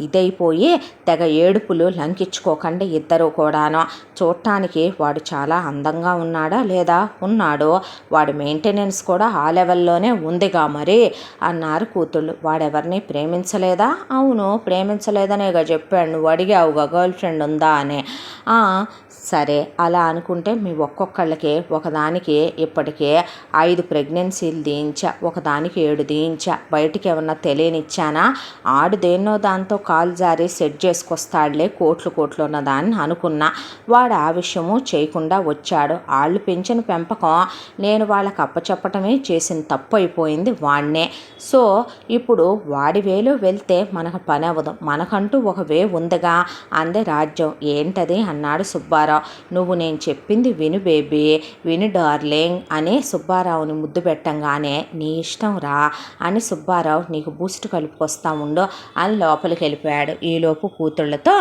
ఇదైపోయి తెగ ఏడుపులు లంకించుకోకండి ఇద్దరు కూడాను. చూడటానికి వాడు చాలా అందంగా ఉన్నాడా లేదా? ఉన్నాడు. వాడి మెయింటెనెన్స్ కూడా ఆ లెవెల్లోనే ఉందిగా మరి అన్నారు కూతుళ్ళు. వాడెవరిని ప్రేమించలేదా? అవును, ప్రేమించలేదనేగా చెప్పాడు, నువ్వు అడిగావుగా గర్ల్ ఫ్రెండ్ ఉందా అని. సరే, అలా అనుకుంటే మీ ఒక్కొక్కళ్ళకి ఒకదానికి ఇప్పటికే 5 ప్రెగ్నెన్సీలు తీయించా, ఒకదానికి 7 తీయించా, బయటికి ఏమన్నా తెలియనిచ్చానా? ఆడు దేన్నో దాంతో కాలు జారి సెట్ చేసుకొస్తాడులే కోట్లు ఉన్నదాన్ని అనుకున్నా. వాడు ఆ విషయము చేయకుండా వచ్చాడు. వాళ్ళు పెంచిన పెంపకం నేను వాళ్ళకి అప్పచెప్పటమే చేసిన తప్పు అయిపోయింది వాడినే. సో ఇప్పుడు వాడి వేలో వెళ్తే మనకు పని అవ్వదు, మనకంటూ ఒక వే ఉందిగా అందే రాజ్యం. ఏంటది అన్నాడు సుబ్బారావు. నువ్వు నేను చెప్పింది విను బేబీ, విను డార్లింగ్ అని సుబ్బారావుని ముద్దు పెట్టంగానే నీ ఇష్టం రా అని సుబ్బారావు నీకు బూస్ట్ కలుపుకొస్తా ఉండు అని లోపలికి వెళ్ళిపోయాడు. ఈలోపు కూతుళ్ళతో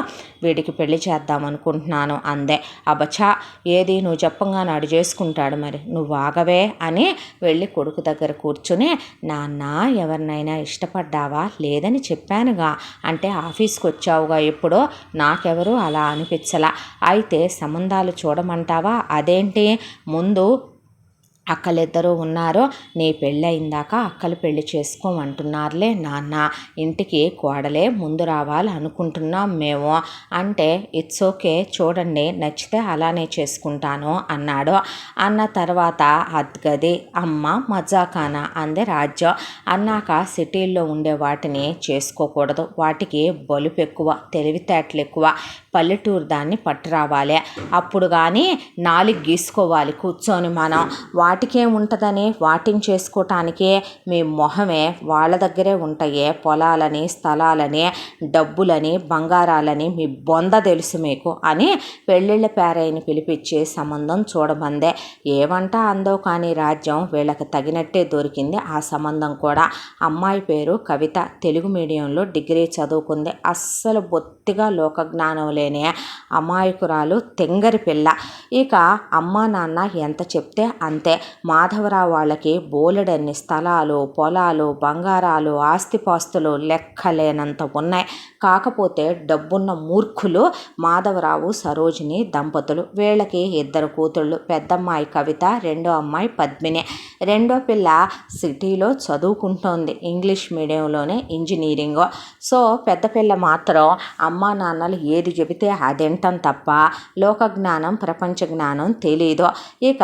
వీడికి పెళ్లి చేద్దాం అనుకుంటున్నాను అందే. అబ్బచా, ఏది నువ్వు చెప్పంగా నాడు చేసుకుంటాడు, మరి నువ్వు ఆగవే అని వెళ్ళి కొడుకు దగ్గర కూర్చుని, నాన్న ఎవరినైనా ఇష్టపడ్డావా? లేదని చెప్పానుగా. అంటే ఆఫీస్కి వచ్చావుగా ఎప్పుడో, నాకెవరు అలా అనిపించలా. అయితే సంబంధాలు చూడమంటావా? అదేంటి, ముందు అక్కలిద్దరూ ఉన్నారు, నీ పెళ్ళయిందాక అక్కలు పెళ్లి చేసుకోమంటున్నారులే నాన్న, ఇంటికి కోడలే ముందు రావాలి అనుకుంటున్నాం మేము. అంటే ఇట్స్ ఓకే, చూడండి నచ్చితే అలానే చేసుకుంటాను అన్నాడు. అన్న తర్వాత అద్గది అమ్మ మజాకానా అంది రాజ్యం. అన్నాక సిటీల్లో ఉండే వాటిని చేసుకోకూడదు, వాటికి బలుపు ఎక్కువ, తెలివితేటలు ఎక్కువ, పల్లెటూరు దాన్ని పట్టురావాలి, అప్పుడు కానీ నాలుగు గీసుకోవాలి కూర్చొని మనం. వాటికేముంటుందని వాటిని చేసుకోవటానికే మీ మొహమే వాళ్ళ దగ్గరే ఉంటాయే పొలాలని, స్థలాలని, డబ్బులని, బంగారాలని, మీ బొంద తెలుసు మీకు అని పెళ్ళిళ్ళ పేరైని పిలిపించి సంబంధం చూడమందే. ఏమంట అందో కానీ రాజ్యం వీళ్ళకి తగినట్టే దొరికింది ఆ సంబంధం కూడా. అమ్మాయి పేరు కవిత, తెలుగు మీడియంలో డిగ్రీ చదువుకుంది, అస్సలు బొత్తిగా లోకజ్ఞానం లేని అమాయకురాలు, తెంగరి పిల్ల. ఇక అమ్మా నాన్న ఎంత చెప్తే అంతే. మాధవరావు వాళ్ళకి బోలెడన్ని స్థలాలు, పొలాలు, బంగారాలు, ఆస్తిపాస్తులు లెక్కలేనంత ఉన్నాయి. కాకపోతే డబ్బున్న మూర్ఖులు మాధవరావు సరోజిని దంపతులు. వీళ్ళకి 2 కూతుళ్ళు, పెద్దమ్మాయి కవిత, రెండో అమ్మాయి పద్మిని. రెండో పిల్ల సిటీలో చదువుకుంటోంది, ఇంగ్లీష్ మీడియంలోనే ఇంజనీరింగ్. సో పెద్ద పిల్ల మాత్రం అమ్మా నాన్నలు ఏది చెబితే అదేంటం తప్ప లోకజ్ఞానం, ప్రపంచ జ్ఞానం తెలీదు. ఇక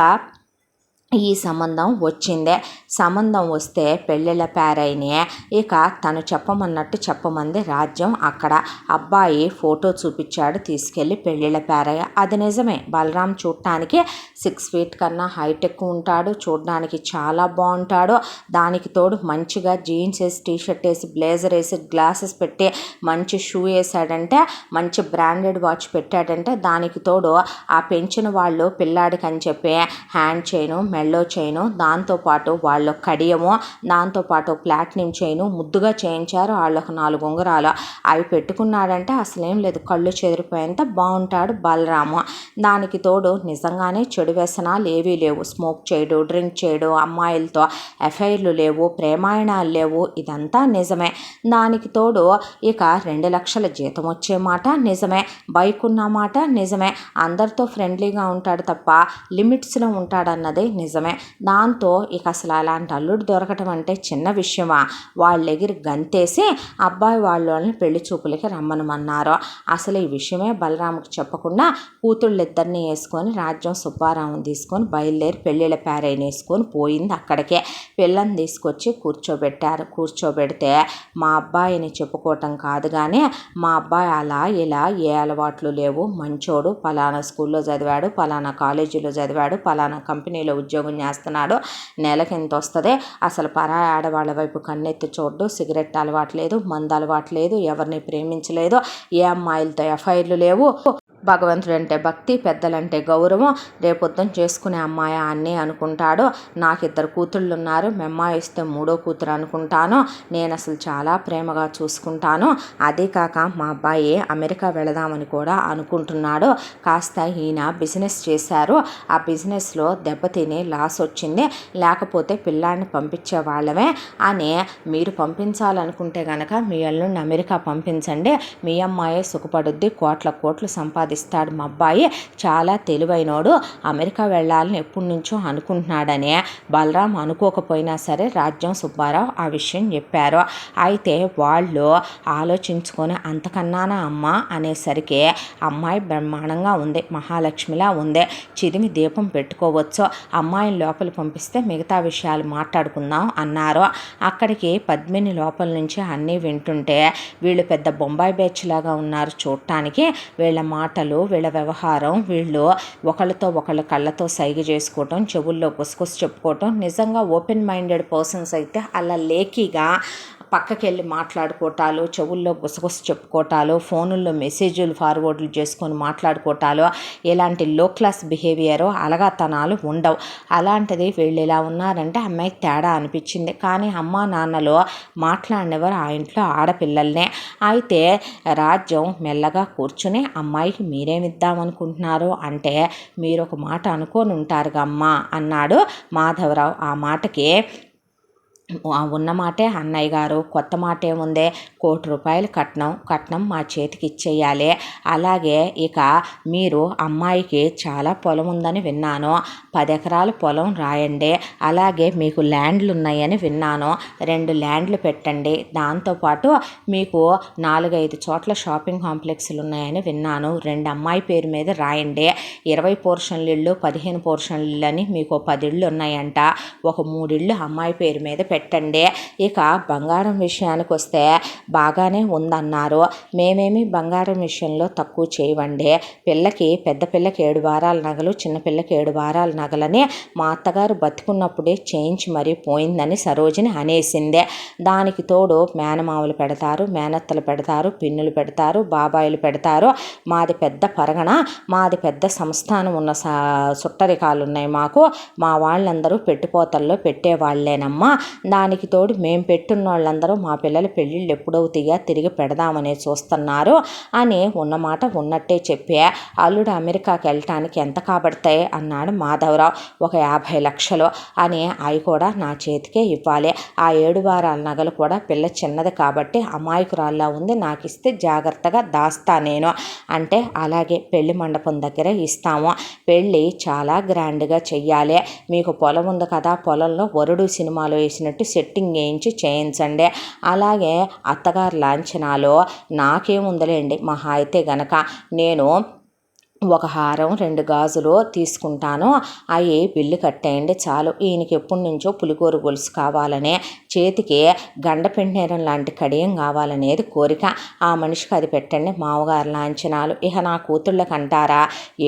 ఈ సంబంధం వచ్చిందే. సంబంధం వస్తే పెళ్ళిళ్ళ పేరైనే. ఇక తను చెప్పమన్నట్టు చెప్పమంది రాజ్యం. అక్కడ అబ్బాయి ఫోటో చూపించాడు, తీసుకెళ్ళి పెళ్ళిళ్ళ పేరయ్య. అది నిజమే, బలరాం చూడటానికి 6 feet కన్నా హైట్ ఎక్కువ ఉంటాడు, చూడడానికి చాలా బాగుంటాడు. దానికి తోడు మంచిగా జీన్స్ వేసి, టీషర్ట్ వేసి, బ్లేజర్ వేసి, గ్లాసెస్ పెట్టి, మంచి షూ వేసాడంటే, మంచి బ్రాండెడ్ వాచ్ పెట్టాడంటే, దానికి తోడు ఆ పెంచిన వాళ్ళు పిల్లాడికి అని చెప్పి హ్యాండ్ చైను, మెల్లో చైను, దాంతోపాటు వాళ్ళు కడియము, దాంతోపాటు ప్లాటినం చైను ముద్దుగా చేయించారు. వాళ్ళకు 4 ఉంగరాలు అవి పెట్టుకున్నాడంటే అసలేం లేదు, కళ్ళు చెదిరిపోయేంత బాగుంటాడు బలరాము. దానికి తోడు నిజంగానే చెడు వ్యసనాలు ఏవీ లేవు. స్మోక్ చేయడు, డ్రింక్ చేయడు, అమ్మాయిలతో ఎఫ్ఐఆర్లు లేవు, ప్రేమాయణాలు లేవు. ఇదంతా నిజమే. దానికి తోడు ఇక 2 లక్షల జీతం వచ్చే మాట నిజమే, బైక్ ఉన్న మాట నిజమే, అందరితో ఫ్రెండ్లీగా ఉంటాడు తప్ప లిమిట్స్లో ఉంటాడన్నది నిజమే. దాంతో ఇక అసలు అలాంటి అల్లుడు దొరకటం అంటే చిన్న విషయమా? వాళ్ళ ఎగిరి గంతేసి అబ్బాయి వాళ్ళని పెళ్లి చూపులకి రమ్మనమన్నారు. అసలు ఈ విషయమే బలరాముకి చెప్పకుండా కూతుళ్ళిద్దరిని వేసుకొని రాజ్యం సుబ్బారావుని తీసుకొని బయలుదేరి పెళ్ళిళ్ళ పేరైన వేసుకొని పోయింది. అక్కడికే పిల్లని తీసుకొచ్చి కూర్చోబెడితే మా అబ్బాయిని చెప్పుకోవటం కాదు కానీ, మా అబ్బాయి అలా ఇలా ఏ అలవాట్లు లేవు, మంచోడు, పలానా స్కూల్లో చదివాడు, పలానా కాలేజీలో చదివాడు, పలానా కంపెనీలో ఉద్యోగం చేస్తున్నాడు, నెలకి ఇంత వస్తుంది, అసలు పరాయి ఆడవాళ్ళ వైపు కన్నెత్తి చూడ్డు, సిగరెట్ అలవాట్లేదు, మందు అలవాట్లేదు, ఎవరిని ప్రేమించలేదు, ఏ అమ్మాయిలతో ఎఫ్ఐఆర్లు లేవు, భగవంతుడంటే భక్తి, పెద్దలంటే గౌరవం, రేపొద్దున చేసుకునే అమ్మాయి అన్నీ అనుకుంటాడు. నాకు 2 కూతుళ్ళు ఉన్నారు, మెమ్మాయి ఇస్తే 3వ కూతురు అనుకుంటాను, నేను అసలు చాలా ప్రేమగా చూసుకుంటాను. అదే కాక మా అబ్బాయి అమెరికా వెళదామని కూడా అనుకుంటున్నాడు. కాస్త ఈయన బిజినెస్ చేశారు, ఆ బిజినెస్లో దెబ్బతిని లాస్ వచ్చింది, లేకపోతే పిల్లాడిని పంపించే వాళ్ళమే అని, మీరు పంపించాలనుకుంటే కనుక మీ అల్లుడిని అమెరికా పంపించండి, మీ అమ్మాయి సుఖపడుద్ది, కోట్లు సంపాదిస్తాడు. మా అబ్బాయి చాలా తెలివైనోడు, అమెరికా వెళ్ళాలని ఎప్పటి నుంచో అనుకుంటున్నాడని బలరాం అనుకోకపోయినా సరే రాజ్యం సుబ్బారావు ఆ విషయం చెప్పారు. అయితే వాళ్ళు ఆలోచించుకొని అంతకన్నానా అమ్మ అనేసరికి అమ్మాయి బ్రహ్మాండంగా ఉంది, మహాలక్ష్మిలా ఉంది, చిదిమి దీపం పెట్టుకోవచ్చు, అమ్మాయిని లోపల పంపిస్తే మిగతా విషయాలు మాట్లాడుకుందాం అన్నారు. అక్కడికి పద్మిని లోపల నుంచి అన్నీ వింటుంటే వీళ్ళు పెద్ద బొంబాయి బ్యాచ్ లాగా ఉన్నారు చూడటానికి. వీళ్ళ మాటలు, వీళ్ళ వ్యవహారం, వీళ్ళు ఒకళ్ళతో ఒకళ్ళు కళ్ళతో సైగ చేసుకోవటం, చెవుల్లో గుసగుస చెప్పుకోవటం, నిజంగా ఓపెన్ మైండెడ్ పర్సన్స్ అయితే అలా లేకీగా పక్కకెళ్ళి మాట్లాడుకోవటాలు, చెవుల్లో గుసగుస చెప్పుకోవటాలు, ఫోనుల్లో మెసేజ్లు ఫార్వర్డ్లు చేసుకొని మాట్లాడుకోవటాలు, ఇలాంటి లో క్లాస్ బిహేవియరు, అలగాతనాలు ఉండవు. అలాంటిది వీళ్ళు ఇలా ఉన్నారంటే అమ్మాయికి తేడా అనిపించింది. కానీ అమ్మా నాన్నలో మాట్లాడినవారు ఆ ఇంట్లో ఆడపిల్లల్నే. అయితే రాజ్యం మెల్లగా కూర్చుని అమ్మాయికి మీరేమిద్దామనుకుంటున్నారు అంటే, మీరు ఒక మాట అనుకొని ఉంటారుగా అమ్మా అన్నాడు మాధవరావు. ఆ మాటకి ఉన్న మాటే అన్నయ్య గారు, కొత్త మాట ఏముందే, ₹1,00,00,000 కట్నం మా చేతికి ఇచ్చేయాలి. అలాగే ఇక మీరు అమ్మాయికి చాలా పొలం ఉందని విన్నాను, 10 ఎకరాల పొలం రాయండి. అలాగే మీకు ల్యాండ్లు ఉన్నాయని విన్నాను, 2 ల్యాండ్లు పెట్టండి. దాంతోపాటు మీకు 4-5 చోట్ల షాపింగ్ కాంప్లెక్స్లు ఉన్నాయని విన్నాను, 2 అమ్మాయి పేరు మీద రాయండి. 20 పోర్షన్లు ఇళ్ళు, 15 పోర్షన్లు ఇళ్ళు అని మీకు 10 ఇళ్ళు ఉన్నాయంట, ఒక 3 ఇళ్ళు అమ్మాయి పేరు మీద పెట్టండి. ఇక బంగారం విషయానికి వస్తే బాగానే ఉందన్నారు, మేమేమి బంగారం విషయంలో తక్కువ చేయవండి. పెద్ద పిల్లకి 7 వారాల నగలు, చిన్న పిల్లకి 7 వారాల నగలని మా అత్తగారు బతుకున్నప్పుడే చేయించి మరీ పోయిందని సరోజిని అనేసిందే. దానికి తోడు మేనమావులు పెడతారు, మేనత్తలు పెడతారు, పిన్నులు పెడతారు, బాబాయిలు పెడతారు. మాది పెద్ద పరగణ, మాది పెద్ద సంస్థానం ఉన్న సుట్టరికాలు ఉన్నాయి మాకు, మా వాళ్ళందరూ పెట్టిపోతల్లో పెట్టేవాళ్ళేనమ్మా. దానికి తోడు మేము పెట్టున్న వాళ్ళందరూ మా పిల్లల పెళ్ళిళ్ళు ఎప్పుడవుతాయా తిరిగి పెడదామనే చూస్తున్నారు అని ఉన్నమాట ఉన్నట్టే చెప్పి, అల్లుడు అమెరికాకి వెళ్ళటానికి ఎంత కాబడతాయి అన్నాడు మాధవరావు. ఒక 50 లక్షలు అని, అవి కూడా నా చేతికే ఇవ్వాలి. ఆ 7 వారాల నగలు కూడా పిల్ల చిన్నది కాబట్టి అమాయకురాల్లా ఉంది, నాకు ఇస్తే జాగ్రత్తగా దాస్తా నేను అంటే, అలాగే పెళ్లి మండపం దగ్గర ఇస్తాము, పెళ్ళి చాలా గ్రాండ్గా చెయ్యాలి, మీకు పొలం ఉంది కదా, పొలంలో వరుడు సినిమాలో వేసినట్టు సెట్టింగ్ వేయించి చేయించండి. అలాగే అత్తగారు లాంఛనాలు నాకేముందలేండి, మహా అయితే గనక నేను ఒక హారం 2 గాజులు తీసుకుంటాను, అవి బిల్లు కట్టేయండి చాలు. ఈయనకి ఎప్పటి నుంచో పులిగోరు గొలుసు కావాలనే, చేతికి గండ పెండేరం లాంటి కడియం కావాలనేది కోరిక. ఆ మనిషికి అది పెట్టండి. మామగారు లాంఛనాలు ఇక నా కూతుళ్ళకి అంటారా,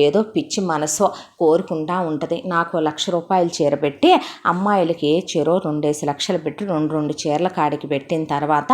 ఏదో పిచ్చి మనసు కోరుకుంటా ఉంటుంది. నాకు ₹1,00,000 చీర పెట్టి అమ్మాయిలకి చెరో 2 లక్షలు పెట్టి 2 చీరల కాడికి పెట్టిన తర్వాత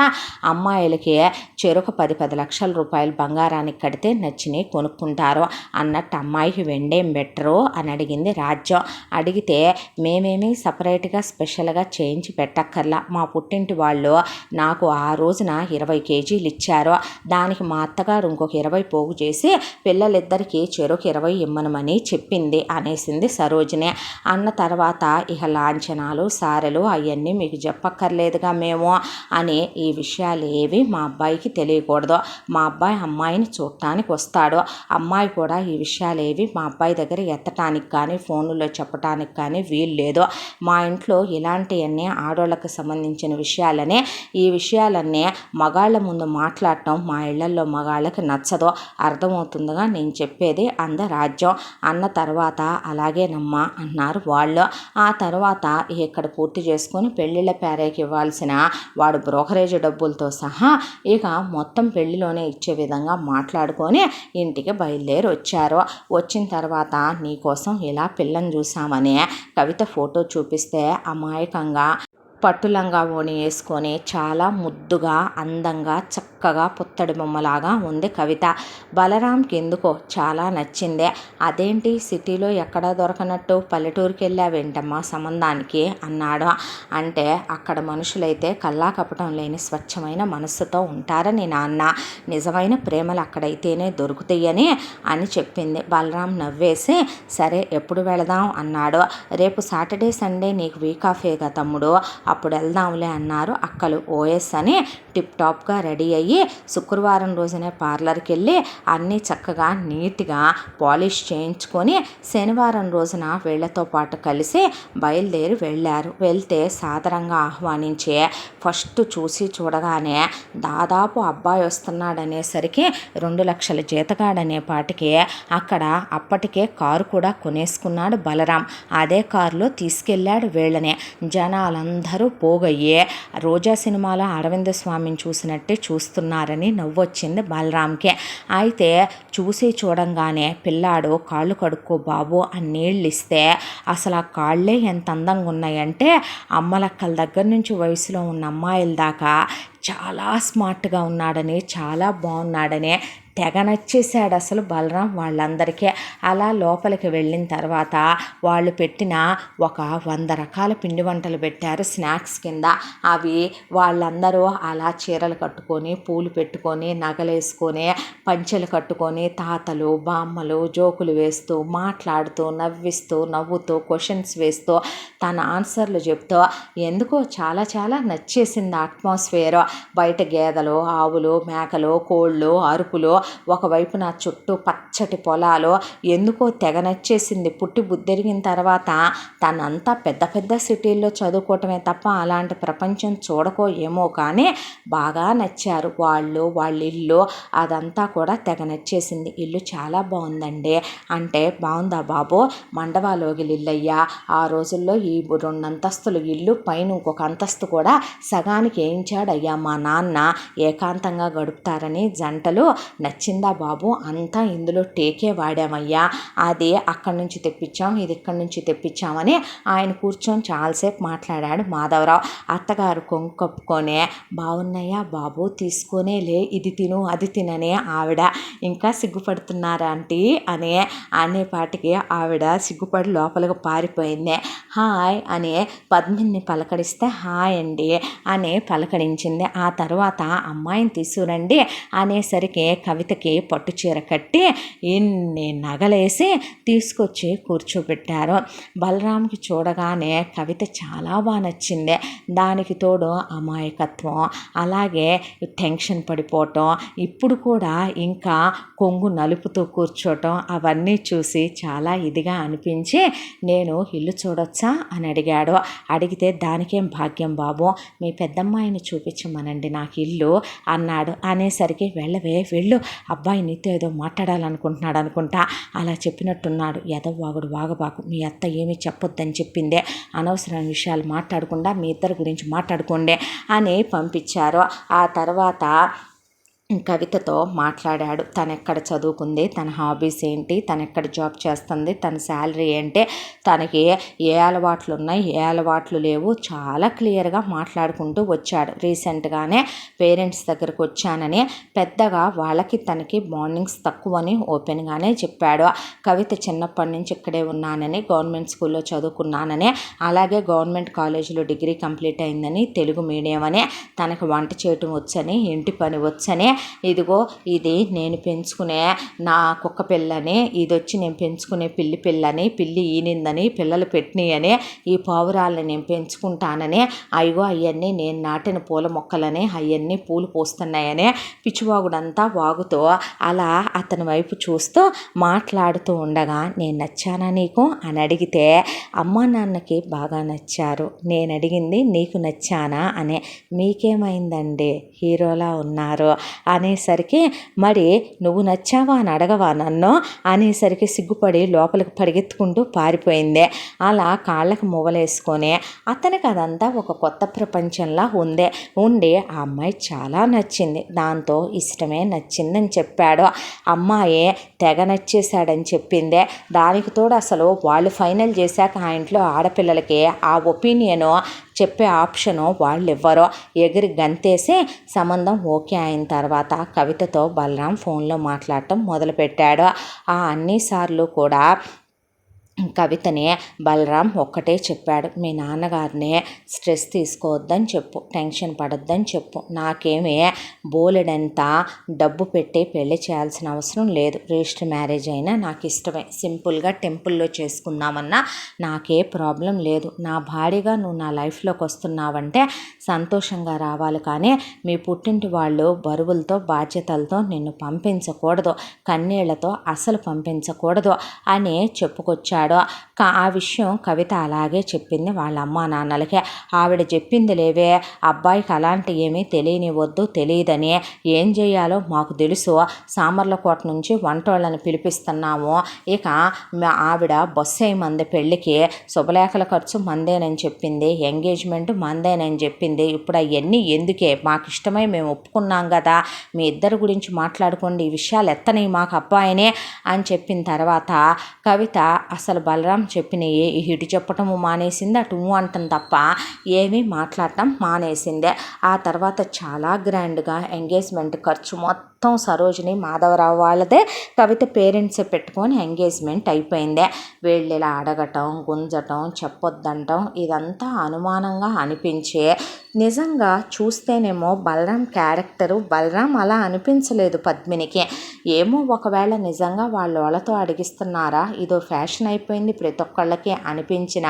అమ్మాయిలకి చెరొక 10 లక్షల రూపాయలు బంగారానికి కడితే నచ్చినవి కొనుక్కుంటారు అన్నట్టు అమ్మాయికి వెండేం బెటరు అని అడిగింది రాజ్యం. అడిగితే మేమేమి సపరేట్గా స్పెషల్గా చేయించి పెట్టక్కర్లా, మా పుట్టింటి వాళ్ళు నాకు ఆ రోజున 20 కేజీలు ఇచ్చారు, దానికి మా అత్తగారు ఇంకొక 20 పోగు చేసి పిల్లలిద్దరికీ చెరొక 20 ఇమ్మనమని చెప్పింది అనేసింది సరోజిని. అన్న తర్వాత ఇక లాంఛనాలు సారెలు అవన్నీ మీకు చెప్పక్కర్లేదుగా మేము అని, ఈ విషయాలు ఏవి మా అబ్బాయికి తెలియకూడదు, మా అబ్బాయి అమ్మాయిని చూడటానికి వస్తాడు, అమ్మాయి కూడా ఈ విషయాలు ఏవి మా అబ్బాయి దగ్గర ఎత్తటానికి కానీ ఫోన్లో చెప్పటానికి కానీ వీలు లేదు. మా ఇంట్లో ఇలాంటివన్నీ ఆడోళ్ళకి సంబంధించిన విషయాలనే, ఈ విషయాలన్నీ మగాళ్ళ ముందు మాట్లాడటం మా ఇళ్లల్లో మగాళ్ళకి నచ్చదు, అర్థమవుతుందిగా నేను చెప్పేది అంద రాజ్యం. అన్న తర్వాత అలాగేనమ్మా అన్నారు వాళ్ళు. ఆ తర్వాత ఇక్కడ పూర్తి చేసుకొని పెళ్ళిళ్ళ పేరేకి ఇవ్వాల్సిన వాడు బ్రోకరేజ్ డబ్బులతో సహా ఇక మొత్తం పెళ్లిలోనే ఇచ్చే విధంగా మాట్లాడుకొని ఇంటికి బయలుదేరి వచ్చారు. వచ్చిన తర్వాత నీకోసం ఇలా పిల్లని చూసామని కవిత ఫోటో చూపిస్తే అమాయకంగా పట్టులంగా ఓణి వేసుకొని చాలా ముద్దుగా అందంగా చక్కగా పుత్తడి బొమ్మలాగా ఉంది కవిత. బలరాంకి ఎందుకో చాలా నచ్చింది. అదేంటి సిటీలో ఎక్కడా దొరకనట్టు పల్లెటూరుకి వెళ్ళావేంటమ్మా సంబంధానికి అన్నాడు. అంటే అక్కడ మనుషులైతే కల్లా కపటం లేని స్వచ్ఛమైన మనస్సుతో ఉంటారని నాన్న, నిజమైన ప్రేమలు అక్కడైతేనే దొరుకుతాయని అని చెప్పింది. బలరాం నవ్వేసి సరే ఎప్పుడు వెళదాం అన్నాడు. రేపు సాటర్డే సండే నీకు వీక్ ఆఫేగా తమ్ముడు, అప్పుడు వెళ్దాంలే అన్నారు అక్కలు. ఓఎస్ అని టిప్ టాప్గా రెడీ అయ్యి శుక్రవారం రోజునే పార్లర్కి వెళ్ళి అన్నీ చక్కగా నీట్గా పాలిష్ చేయించుకొని శనివారం రోజున వీళ్లతో పాటు కలిసి బయలుదేరి వెళ్ళారు. వెళ్తే సాదరంగా ఆహ్వానించే ఫస్ట్ చూసి చూడగానే దాదాపు అబ్బాయి వస్తున్నాడనేసరికి 2 లక్షల జీతగాడనే పాటికి అక్కడ అప్పటికే కారు కూడా కొనేసుకున్నాడు బలరాం. అదే కారులో తీసుకెళ్ళాడు వీళ్ళని. జనాలందరూ పోగయ్యే రోజా సినిమాలో అరవింద స్వామిని చూసినట్టే చూస్తున్నారని నవ్వొచ్చింది బలరాంకి. అయితే చూసి చూడంగానే పిల్లాడు కాళ్ళు కడుక్కో బాబు అని నీళ్ళు ఇస్తే అసలు ఆ కాళ్ళే ఎంత అందంగా ఉన్నాయంటే అమ్మలక్కల దగ్గర నుంచి వయసులో ఉన్న అమ్మాయిల దాకా చాలా స్మార్ట్గా ఉన్నాడని, చాలా బాగున్నాడని తెగ నచ్చేసాడు అసలు బలరాం వాళ్ళందరికీ. అలా లోపలికి వెళ్ళిన తర్వాత వాళ్ళు పెట్టిన ఒక 100 రకాల పిండి వంటలు పెట్టారు స్నాక్స్ కింద. అవి వాళ్ళందరూ అలా చీరలు కట్టుకొని పూలు పెట్టుకొని నగలేసుకొని పంచెలు కట్టుకొని తాతలు బామ్మలు జోకులు వేస్తూ మాట్లాడుతూ నవ్విస్తూ నవ్వుతూ క్వశ్చన్స్ వేస్తూ తన ఆన్సర్లు చెప్తూ ఎందుకో చాలా చాలా నచ్చేసింది అట్మాస్ఫియర్. బయట గేదెలు ఆవులు మేకలు కోళ్ళు అరుపులు, ఒకవైపు నా చుట్టూ పచ్చటి పొలాలు, ఎందుకో తెగ నచ్చేసింది. పుట్టి బుద్ధెరిగిన తర్వాత తనంతా పెద్ద పెద్ద సిటీల్లో చదువుకోవటమే తప్ప అలాంటి ప్రపంచం చూడకో ఏమో కానీ బాగా నచ్చారు వాళ్ళు, వాళ్ళ ఇల్లు అదంతా కూడా తెగ నచ్చేసింది. ఇల్లు చాలా బాగుందండి అంటే బాగుందా బాబు, మండవాలోగిలి ఇల్లయ్యా, ఆ రోజుల్లో ఈ 2 అంతస్తుల ఇల్లు పైన ఇంకొక అంతస్తు కూడా సగానికి వేయించాడయ్యా మా నాన్న, ఏకాంతంగా గడుపుతారని జంటలు. నచ్చిందా బాబు, అంతా ఇందులో టేకే వాడామయ్యా, అది అక్కడి నుంచి తెప్పించాం ఇది ఇక్కడి నుంచి తెప్పించామని ఆయన కూర్చొని చాలాసేపు మాట్లాడాడు మాధవరావు. అత్తగారు కొంగు కప్పుకొనే బాగున్నాయా బాబు తీసుకొనే లే, ఇది తిను అది తిననే ఆవిడ ఇంకా సిగ్గుపడుతున్నారా ఆంటీ అనేపాటికి ఆవిడ సిగ్గుపడి లోపలికి పారిపోయింది. హాయ్ అని పద్మిని పలకరిస్తే హాయ్ అండి అని పలకరించింది. ఆ తర్వాత అమ్మాయిని తీసుకురండి అనేసరికి కవితకి పట్టు చీర కట్టి ఇన్ని నగలేసి తీసుకొచ్చి కూర్చోబెట్టారు. బలరాంకి చూడగానే కవిత చాలా బాగా నచ్చింది. దానికి తోడు అమాయకత్వం, అలాగే టెన్షన్ పడిపోవటం, ఇప్పుడు కూడా ఇంకా కొంగు నలుపుతూ కూర్చోవటం అవన్నీ చూసి చాలా ఇదిగా అనిపించి నేను ఇల్లు చూడొచ్చా అని అడిగాడు. అడిగితే దానికేం భాగ్యం బాబు, మీ పెద్దమ్మాయిని చూపించమనండి నాకు ఇల్లు అన్నాడు. అనేసరికి వెళ్ళవే వెళ్ళు అబ్బాయి నీతో ఏదో మాట్లాడాలనుకుంటున్నాడు అనుకుంటా, అలా చెప్పినట్టున్నాడు, వాగుడు వాగబాకు, మీ అత్త ఏమీ చెప్పొద్దని చెప్పిందే, అనవసరమైన విషయాలు మాట్లాడకుండా మీ ఇద్దరి గురించి మాట్లాడుకోండి అని పంపించారు. ఆ తర్వాత కవితతో మాట్లాడాడు. తను ఎక్కడ చదువుకుంది, తన హాబీస్ ఏంటి, తను ఎక్కడ జాబ్ చేస్తుంది, తన శాలరీ ఏంటి, తనకి ఏ అలవాట్లు ఉన్నాయి, ఏ అలవాట్లు లేవు, చాలా క్లియర్గా మాట్లాడుకుంటూ వచ్చాడు. రీసెంట్గానే పేరెంట్స్ దగ్గరకు వచ్చానని, పెద్దగా వాళ్ళకి తనకి బాండింగ్స్ తక్కువని ఓపెన్గానే చెప్పాడు. కవిత చిన్నప్పటి నుంచి ఇక్కడే ఉన్నానని, గవర్నమెంట్ స్కూల్లో చదువుకున్నానని, అలాగే గవర్నమెంట్ కాలేజీలో డిగ్రీ కంప్లీట్ అయిందని, తెలుగు మీడియం అని, తనకు వంట చేయటం వచ్చని, ఇంటి పని వచ్చని, ఇదిగో ఇది నేను పెంచుకునే నా కుక్క పిల్లని, ఇది వచ్చి నేను పెంచుకునే పిల్లి పిల్లని, పిల్లి ఈనిందని, పిల్లలు పెట్టినాయని, ఈ పావురాలని నేను పెంచుకుంటానని, అయ్యో అవన్నీ నేను నాటిన పూల మొక్కలని, అవన్నీ పూలు పూస్తున్నాయని పిచ్చివాగుడంతా వాగుతూ అలా అతని వైపు చూస్తూ మాట్లాడుతూ ఉండగా, నేను నచ్చానా నీకు అని అడిగితే, అమ్మ నాన్నకి బాగా నచ్చారు, నేను అడిగింది నీకు నచ్చానా అనే, మీకేమైందండి హీరోలా ఉన్నారు అనేసరికి, మరి నువ్వు నచ్చావా అని అడగవా నన్ను అనేసరికి సిగ్గుపడి లోపలికి పరిగెత్తుకుంటూ పారిపోయింది. అలా కాళ్ళకు మువ్వలేసుకొని అతనికి అదంతా ఒక కొత్త ప్రపంచంలా ఉండి ఆ అమ్మాయి చాలా నచ్చింది, దాంతో ఇష్టమే నచ్చిందని చెప్పాడు. అమ్మాయి తెగ నచ్చేశాడని చెప్పిందే. దానికి తోడు అసలు వాళ్ళు ఫైనల్ చేశాక ఆ ఇంట్లో ఆడపిల్లలకి ఆ ఒపీనియను చెప్పే ఆప్షను వాళ్ళు ఇవ్వరు. ఎగిరి గంతేసి సంబంధం ఓకే అయిన తర్వాత కవితతో బలరాం ఫోన్లో మాట్లాడటం మొదలుపెట్టాడు. ఆ అన్నిసార్లు కూడా కవితని బలరాం ఒక్కటే చెప్పాడు, మీ నాన్నగారిని స్ట్రెస్ తీసుకోవద్దని చెప్పు, టెన్షన్ పడొద్దని చెప్పు, నాకేమీ బోలెడంత డబ్బు పెట్టి పెళ్లి చేయాల్సిన అవసరం లేదు, రిజిస్టర్ మ్యారేజ్ అయినా నాకు ఇష్టమే, సింపుల్గా టెంపుల్లో చేసుకుందామన్నా నాకే ప్రాబ్లం లేదు, నా భార్యగా నువ్వు నా లైఫ్లోకి వస్తున్నావంటే సంతోషంగా రావాలి, కానీ మీ పుట్టింటి వాళ్ళు బరువులతో బాధ్యతలతో నిన్ను పంపించకూడదు, కన్నీళ్లతో అసలు పంపించకూడదు అని చెప్పుకొచ్చాడు. ఆ విషయం కవిత అలాగే చెప్పింది వాళ్ళ అమ్మా నాన్నలకి. ఆవిడ చెప్పింది లేవే, అబ్బాయికి అలాంటి ఏమీ తెలియనివద్దు, తెలియదని, ఏం చేయాలో మాకు తెలుసు, సామర్లకోట నుంచి వంటోళ్ళని పిలిపిస్తున్నాము, ఇక ఆవిడ బస్సు వేయమంది పెళ్ళికి, శుభలేఖల ఖర్చు మందేనని చెప్పింది, ఎంగేజ్మెంట్ మందేనని చెప్పింది, ఇప్పుడు అవన్నీ ఎందుకే, మాకు ఇష్టమై మేము ఒప్పుకున్నాం కదా, మీ ఇద్దరి గురించి మాట్లాడుకోండి, ఈ విషయాలు ఎత్తని మాకు అబ్బాయినే అని చెప్పిన తర్వాత కవిత అసలు బలరాం చెప్పిన ఇటు చెప్పటము మానేసింది, అటు అంటం తప్ప ఏమీ మాట్లాడటం మానేసిందే. ఆ తర్వాత చాలా గ్రాండ్గా ఎంగేజ్మెంట్ ఖర్చు మొత్తం సరోజిని మాధవరావు వాళ్ళదే, కవిత పేరెంట్స్ పెట్టుకొని ఎంగేజ్మెంట్ అయిపోయిందే. వీళ్ళు ఇలా అడగటం, గుంజటం, చెప్పొద్దంటం ఇదంతా అనుమానంగా అనిపించే, నిజంగా చూస్తేనేమో బలరాం క్యారెక్టరు బలరాం అలా అనిపించలేదు పద్మినికి. ఏమో ఒకవేళ నిజంగా వాళ్ళతో అడిగిస్తున్నారా, ఇదో ఫ్యాషన్ అయిపోయింది ప్రతి ఒక్కళ్ళకి అనిపించిన,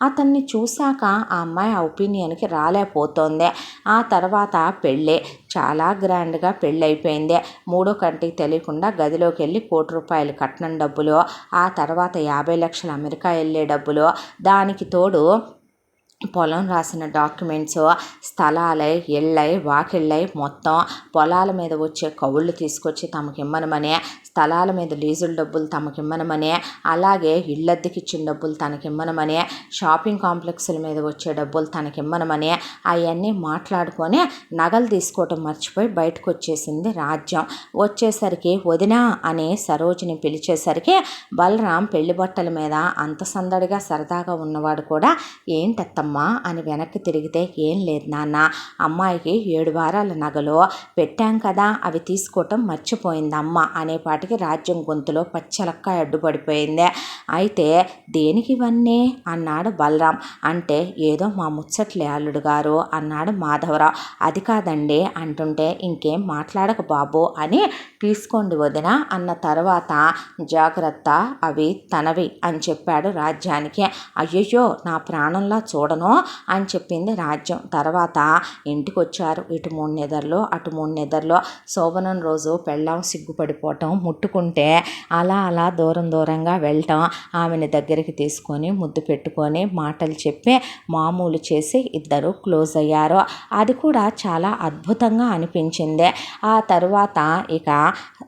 అతన్ని చూశాక ఆ అమ్మాయి ఆ ఒపీనియన్కి రాలేకపోతుంది. ఆ తర్వాత పెళ్ళి చాలా గ్రాండ్గా పెళ్ళి అయిపోయింది. మూడో కంటికి తెలియకుండా గదిలోకి వెళ్ళి ₹1,00,00,000 కట్నం డబ్బులు, ఆ తర్వాత 50 లక్షలు అమెరికా వెళ్ళే డబ్బులు, దానికి తోడు పొలం రాసిన డాక్యుమెంట్స్, స్థలాలై, ఇళ్ళై, వాకిళ్ళై, మొత్తం పొలాల మీద వచ్చే కవుళ్ళు తీసుకొచ్చి తమకిమ్మనమనే, స్థలాల మీద లీజుల డబ్బులు తమకిమ్మనమనే, అలాగే ఇళ్ళద్దెకిచ్చిన డబ్బులు తనకిమ్మనమనే, షాపింగ్ కాంప్లెక్స్ల మీద వచ్చే డబ్బులు తనకిమ్మనమనే, అవన్నీ మాట్లాడుకొని నగలు తీసుకోవటం మర్చిపోయి బయటకు వచ్చేసింది రాజ్యం. వచ్చేసరికి వదినా అని సరోజిని పిలిచేసరికి బలరాం పెళ్లి బట్టల మీద అంత సందడిగా సరదాగా ఉన్నవాడు కూడా, ఏంటత్తమ్మ అని వెనక్కి తిరిగితే, ఏం లేదు నాన్న, అమ్మాయికి 7 వారాల నగలు పెట్టాం కదా, అవి తీసుకోవటం మర్చిపోయింది అమ్మ అనేపాటికి రాజ్యం గొంతులో పచ్చలక్కాయ అడ్డుపడిపోయింది. అయితే దేనికి ఇవన్నీ అన్నాడు బలరాం. అంటే ఏదో మా ముచ్చట్లే అల్లుడు గారు అన్నాడు మాధవరావు. అది కాదండి అంటుంటే, ఇంకేం మాట్లాడక బాబు అని, తీసుకోండి వదిన అన్న తర్వాత, జాగ్రత్త అవి తనవి అని చెప్పాడు రాజ్యానికి. అయ్యయ్యో నా ప్రాణంలా చూడను అని చెప్పింది రాజ్యం. తర్వాత ఇంటికి వచ్చారు. ఇటు 3 నిద్రలో అటు 3 నిద్రలో. శోభనం రోజు పెళ్ళాం సిగ్గుపడిపోవటం, కొట్టుకుంటే అలా అలా దూరంగా వెళ్ళటం, ఆమెను దగ్గరికి తీసుకొని ముద్దు పెట్టుకొని మాటలు చెప్పి మామూలు చేసి ఇద్దరు క్లోజ్ అయ్యారు. అది కూడా చాలా అద్భుతంగా అనిపించింది. ఆ తరువాత ఇక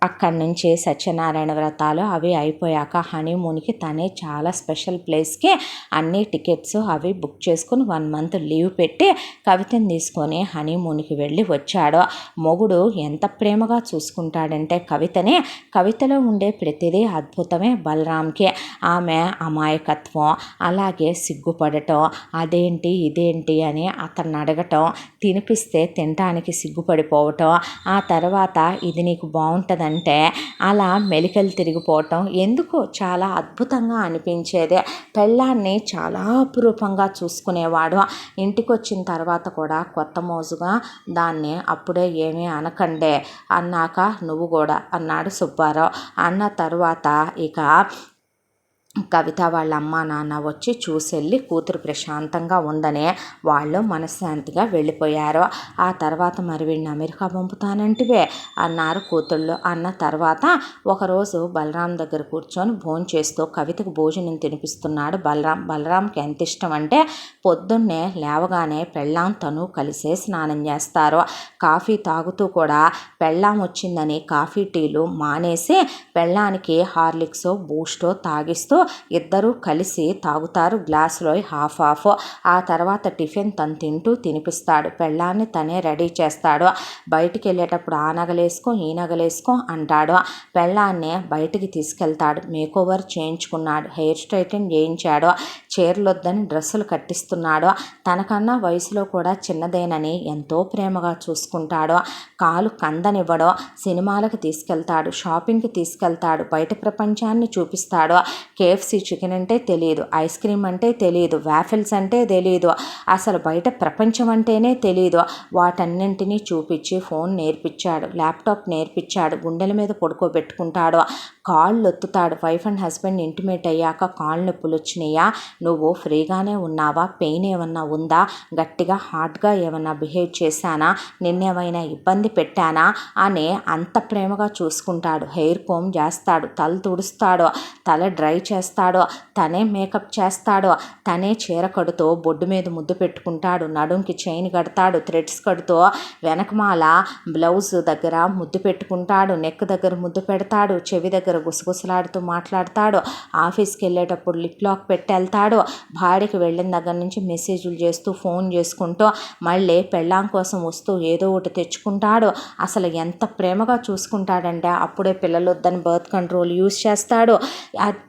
అక్కడి నుంచి సత్యనారాయణ వ్రతాలు అవి అయిపోయాక హనీమూన్కి తనే చాలా స్పెషల్ ప్లేస్కి అన్ని టికెట్స్ అవి బుక్ చేసుకుని 1 మంత్ లీవ్ పెట్టి కవితని తీసుకొని హనీమూన్కి వెళ్ళి వచ్చాడు. మొగుడు ఎంత ప్రేమగా చూసుకుంటాడంటే కవితలో ఉండే ప్రతిదీ అద్భుతమే బలరాంకి. ఆమె అమాయకత్వం, అలాగే సిగ్గుపడటం, అదేంటి ఇదేంటి అని అతన్ని అడగటం, తినిపిస్తే తినటానికి సిగ్గుపడిపోవటం, ఆ తర్వాత ఇది నీకు బాగుంటుందంటే అలా మెలికలు తిరిగిపోవటం ఎందుకో చాలా అద్భుతంగా అనిపించేది. పెళ్ళాన్ని చాలా అపురూపంగా చూసుకునేవాడు. ఇంటికి వచ్చిన తర్వాత కూడా కొత్త మోజుగా దాన్ని అప్పుడే ఏమీ అనకండే అన్నాక నువ్వు కూడా అన్నాడు సుబ్బారావు. అన్న తర్వాత ఇక కవిత వాళ్ళ అమ్మ నాన్న వచ్చి చూసెళ్ళి కూతురు ప్రశాంతంగా ఉందనే వాళ్ళు మనశ్శాంతిగా వెళ్ళిపోయారు. ఆ తర్వాత మరి వీడిని అమెరికా పంపుతానంటివే అన్నారు కూతుళ్ళు. అన్న తర్వాత ఒకరోజు బలరాం దగ్గర కూర్చొని భోంచేస్తూ కవితకు భోజనం తినిపిస్తున్నాడు బలరాంకి ఎంత ఇష్టం అంటే పొద్దున్నే లేవగానే పెళ్ళాం తను కలిసే స్నానం చేస్తారు. కాఫీ తాగుతూ కూడా పెళ్ళాం వచ్చిందని కాఫీ టీలు మానేసి పెళ్ళానికి హార్లిక్సో బూస్టో తాగిస్తూ ఇద్దరూ కలిసి తాగుతారు. గ్లాసులో హాఫ్. ఆ తర్వాత టిఫిన్ తను తింటూ తినిపిస్తాడు. పెళ్ళాన్ని తనే రెడీ చేస్తాడు. బయటికి వెళ్ళేటప్పుడు ఆ నగలేసుకో ఈ నగలేసుకో అంటాడు. పెళ్ళాన్నే బయటికి తీసుకెళ్తాడు. మేకోవర్ చేయించుకున్నాడు, హెయిర్ స్ట్రైటన్ చేయించాడు, చీరలొద్దని డ్రెస్సులు కట్టిస్తున్నాడు. తనకన్నా వయసులో కూడా చిన్నదేనని ఎంతో ప్రేమగా చూసుకుంటాడు. కాలు కందనివ్వడు. సినిమాలకు తీసుకెళ్తాడు, షాపింగ్కి తీసుకెళ్తాడు, బయట ప్రపంచాన్ని చూపిస్తాడు. కేఎఫ్సి చికెన్ అంటే తెలియదు, ఐస్ క్రీమ్ అంటే తెలియదు, వాఫిల్స్ అంటే తెలియదు, అసలు బయట ప్రపంచం అంటేనే తెలియదు. వాటన్నింటినీ చూపించి ఫోన్ నేర్పించాడు, ల్యాప్టాప్ నేర్పించాడు, గుండెల మీద పడుకోబెట్టుకుంటాడు, కాళ్ళు ఒత్తుతాడు. వైఫ్ అండ్ హస్బెండ్ ఇంటిమేట్ అయ్యాక కాళ్ళు నొప్పులు వచ్చినాయా, నువ్వు ఫ్రీగానే ఉన్నావా, పెయిన్ ఏమన్నా ఉందా, గట్టిగా హార్డ్గా ఏమన్నా బిహేవ్ చేశానా, నిన్నేమైనా ఇబ్బంది పెట్టానా అని అంత ప్రేమగా చూసుకుంటాడు. హెయిర్ కోమ్ చేస్తాడు, తల తుడుస్తాడు, తల డ్రై చేస్తాడు, తనే మేకప్ చేస్తాడు, తనే చీర కడుతూ బొడ్డు మీద ముద్దు పెట్టుకుంటాడు, నడుంకి చైన్ కడతాడు, థ్రెడ్స్ కడుతూ వెనకమాల బ్లౌజ్ దగ్గర ముద్దు పెట్టుకుంటాడు, నెక్ దగ్గర ముద్దు పెడతాడు, చెవి దగ్గర గుసగుసలాడుతూ మాట్లాడతాడు, ఆఫీస్కి వెళ్ళేటప్పుడు లిప్ లాక్ పెట్టి వెళ్తాడు, భార్యకి వెళ్ళిన దగ్గర నుంచి మెసేజ్లు చేస్తూ ఫోన్ చేసుకుంటూ మళ్ళీ పెళ్ళాం కోసం వస్తూ ఏదో ఒకటి తెచ్చుకుంటాడు. అసలు ఎంత ప్రేమగా చూసుకుంటాడంటే అప్పుడే పిల్లలు వద్దని బర్త్ కంట్రోల్ యూజ్ చేస్తాడు.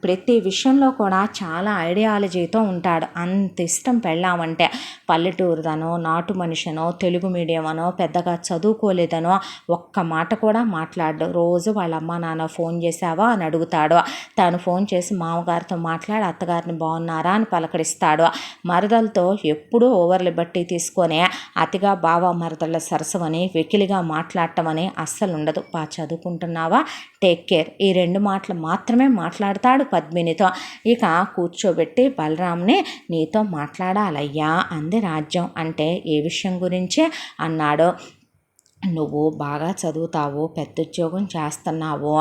ప్రతి విషయంలో కూడా చాలా ఐడియాలజీతో ఉంటాడు. అంత ఇష్టం పెళ్ళామంటే. పల్లెటూరుదనో నాటు మనిషినో తెలుగు మీడియం అనో పెద్దగా చదువుకోలేదనో ఒక్క మాట కూడా మాట్లాడు. రోజు వాళ్ళ అమ్మ నాన్న ఫోన్ చేసావా అని అడుగుతాడు. తను ఫోన్ చేసి మామగారితో మాట్లాడి అత్తగారిని బాగున్నారా అని పలకరిస్తాడు. మరదలతో ఎప్పుడూ ఓవర్ లిబర్టీ తీసుకొని అతిగా బావ మరదళ్ళ సరసమని వెకిలిగా మాట్లాడటం అని అస్సలు ఉండదు. చదువుకుంటున్నావా, టేక్ కేర్, ఈ 2 మాటలు మాత్రమే మాట్లాడతాడు పద్మినితో. ఇక కూర్చోబెట్టి బలరాంని నీతో మాట్లాడాలయ్యా అంది రాజ్యం. అంటే ఏ విషయం గురించి అన్నాడు. నువ్వు బాగా చదువుతావు, పెద్ద ఉద్యోగం చేస్తున్నావు,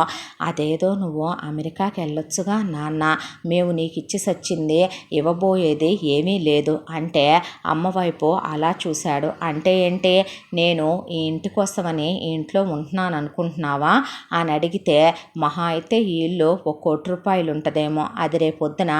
అదేదో నువ్వు అమెరికాకి వెళ్ళొచ్చుగా నాన్న, మేము నీకు ఇచ్చి సచ్చింది ఇవ్వబోయేది ఏమీ లేదు అంటే అమ్మ వైపు అలా చూశాడు. అంటే ఏంటి, నేను ఈ ఇంటి కోసమని ఈ ఇంట్లో ఉంటున్నాను అనుకుంటున్నావా అని అడిగితే మహా అయితే ఈ ఇల్లు ₹1,00,00,000 ఉంటుందేమో, అది రేపొద్దున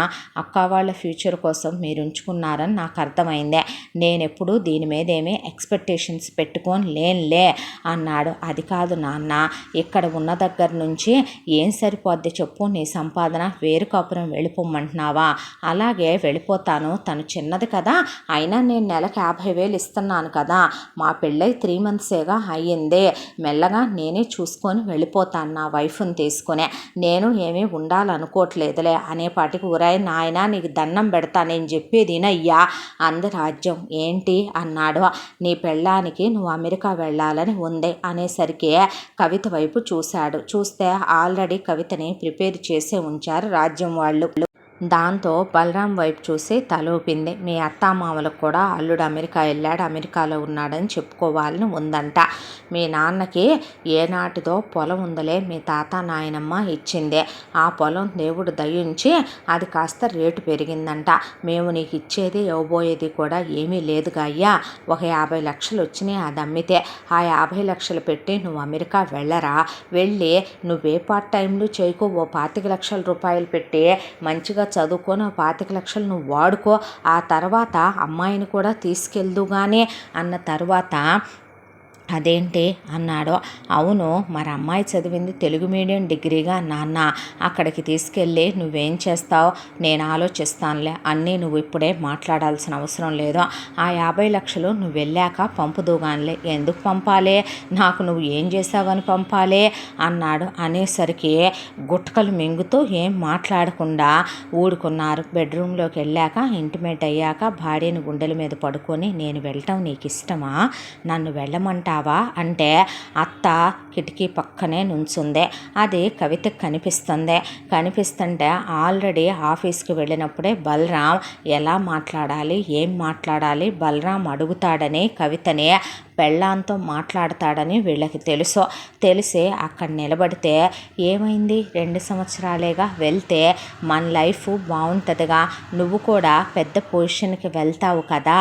అక్క వాళ్ళ ఫ్యూచర్ కోసం మీరు ఉంచుకున్నారని నాకు అర్థమైందే. నేనెప్పుడు దీని మీద ఏమీ ఎక్స్పెక్టేషన్స్ పెట్టుకొని లేనులే అన్నాడు. అది కాదు నాన్న, ఇక్కడ ఉన్న దగ్గర నుంచి ఏం సరిపోద్ది చెప్పు, నీ సంపాదన వేరు కాపురం వెళ్ళిపోమంటున్నావా? అలాగే వెళ్ళిపోతాను, తను చిన్నది కదా, అయినా నేను నెలకు 50,000 ఇస్తున్నాను కదా, మా పెళ్ళై 3 monthsేగా అయ్యింది, మెల్లగా నేనే చూసుకొని వెళ్ళిపోతాను నా వైఫ్ని తీసుకునే, నేను ఏమీ ఉండాలనుకోవట్లేదులే అనేపాటికి ఉరాయి నాయన నీకు దండం పెడతా, నేను చెప్పేది నయ్యా అంది రాజ్యం. ఏంటి అన్నాడు. నీ పెళ్ళానికి నువ్వు అమెరికా వెళ్ళాలని ఉంది అనేసరికి కవిత వైపు చూశాడు. చూస్తే ఆల్రెడీ కవితని ప్రిపేర్ చేసే ఉంచారు రాజ్యం వాళ్ళు. దాంతో బలరాం వైపు చూసి తలూపింది. మీ అత్తామామలకు కూడా అల్లుడు అమెరికా వెళ్ళాడు, అమెరికాలో ఉన్నాడని చెప్పుకోవాలని ఉందంట. మీ నాన్నకి ఏనాటిదో పొలం ఉందలే, మీ తాత నాయనమ్మ ఇచ్చిందే. ఆ పొలం దేవుడు దయించి అది కాస్త రేటు పెరిగిందంట. మేము నీకు ఇచ్చేది ఇవ్వబోయేది కూడా ఏమీ లేదుగా అయ్యా. ఒక 50 లక్షలు వచ్చినాయి అది అమ్మితే. ఆ 50 లక్షలు పెట్టి నువ్వు అమెరికా వెళ్ళరా, వెళ్ళి నువ్వే పార్ట్ టైంలు చేయకు, ఓ 25 లక్షల రూపాయలు పెట్టి మంచిగా చదువుకొని 25 లక్షలు నువ్వు వాడుకో, ఆ తర్వాత అమ్మాయిని కూడా తీసుకెళ్దుగానే అన్న తర్వాత అదేంటి అన్నాడు. అవును, మరి అమ్మాయి చదివింది తెలుగు మీడియం డిగ్రీగా నాన్న. అక్కడికి తీసుకెళ్ళి నువ్వేం చేస్తావు నేను ఆలోచిస్తానులే, అన్నీ నువ్వు ఇప్పుడే మాట్లాడాల్సిన అవసరం లేదు. ఆ 50 లక్షలు నువ్వు వెళ్ళాక పంపుదుగానిలే. ఎందుకు పంపాలి, నాకు నువ్వు ఏం చేసావని పంపాలి అన్నాడు. అనేసరికి గుట్కలు మింగుతూ ఏం మాట్లాడకుండా ఊడుకున్నారు. బెడ్రూమ్లోకి వెళ్ళాక ఇంటిమేట్ అయ్యాక భార్యను గుండెల మీద పడుకొని, నేను వెళ్ళటం నీకు ఇష్టమా, నన్ను వెళ్ళమంటావా అంటే అత్త కిటికీ పక్కనే నుంచుందే. అది కవితకు కనిపిస్తుంటే ఆల్రెడీ ఆఫీస్కి వెళ్ళినప్పుడే బలరాం ఎలా మాట్లాడాలి ఏం మాట్లాడాలి బలరాం అడుగుతాడని, కవితని పెళ్ళాంతో మాట్లాడతాడని వీళ్ళకి తెలిసి అక్కడ నిలబడితే ఏమైంది, 2 సంవత్సరాలేగా, వెళ్తే మన లైఫ్ బాగుంటుందిగా, నువ్వు కూడా పెద్ద పొజిషన్కి వెళ్తావు కదా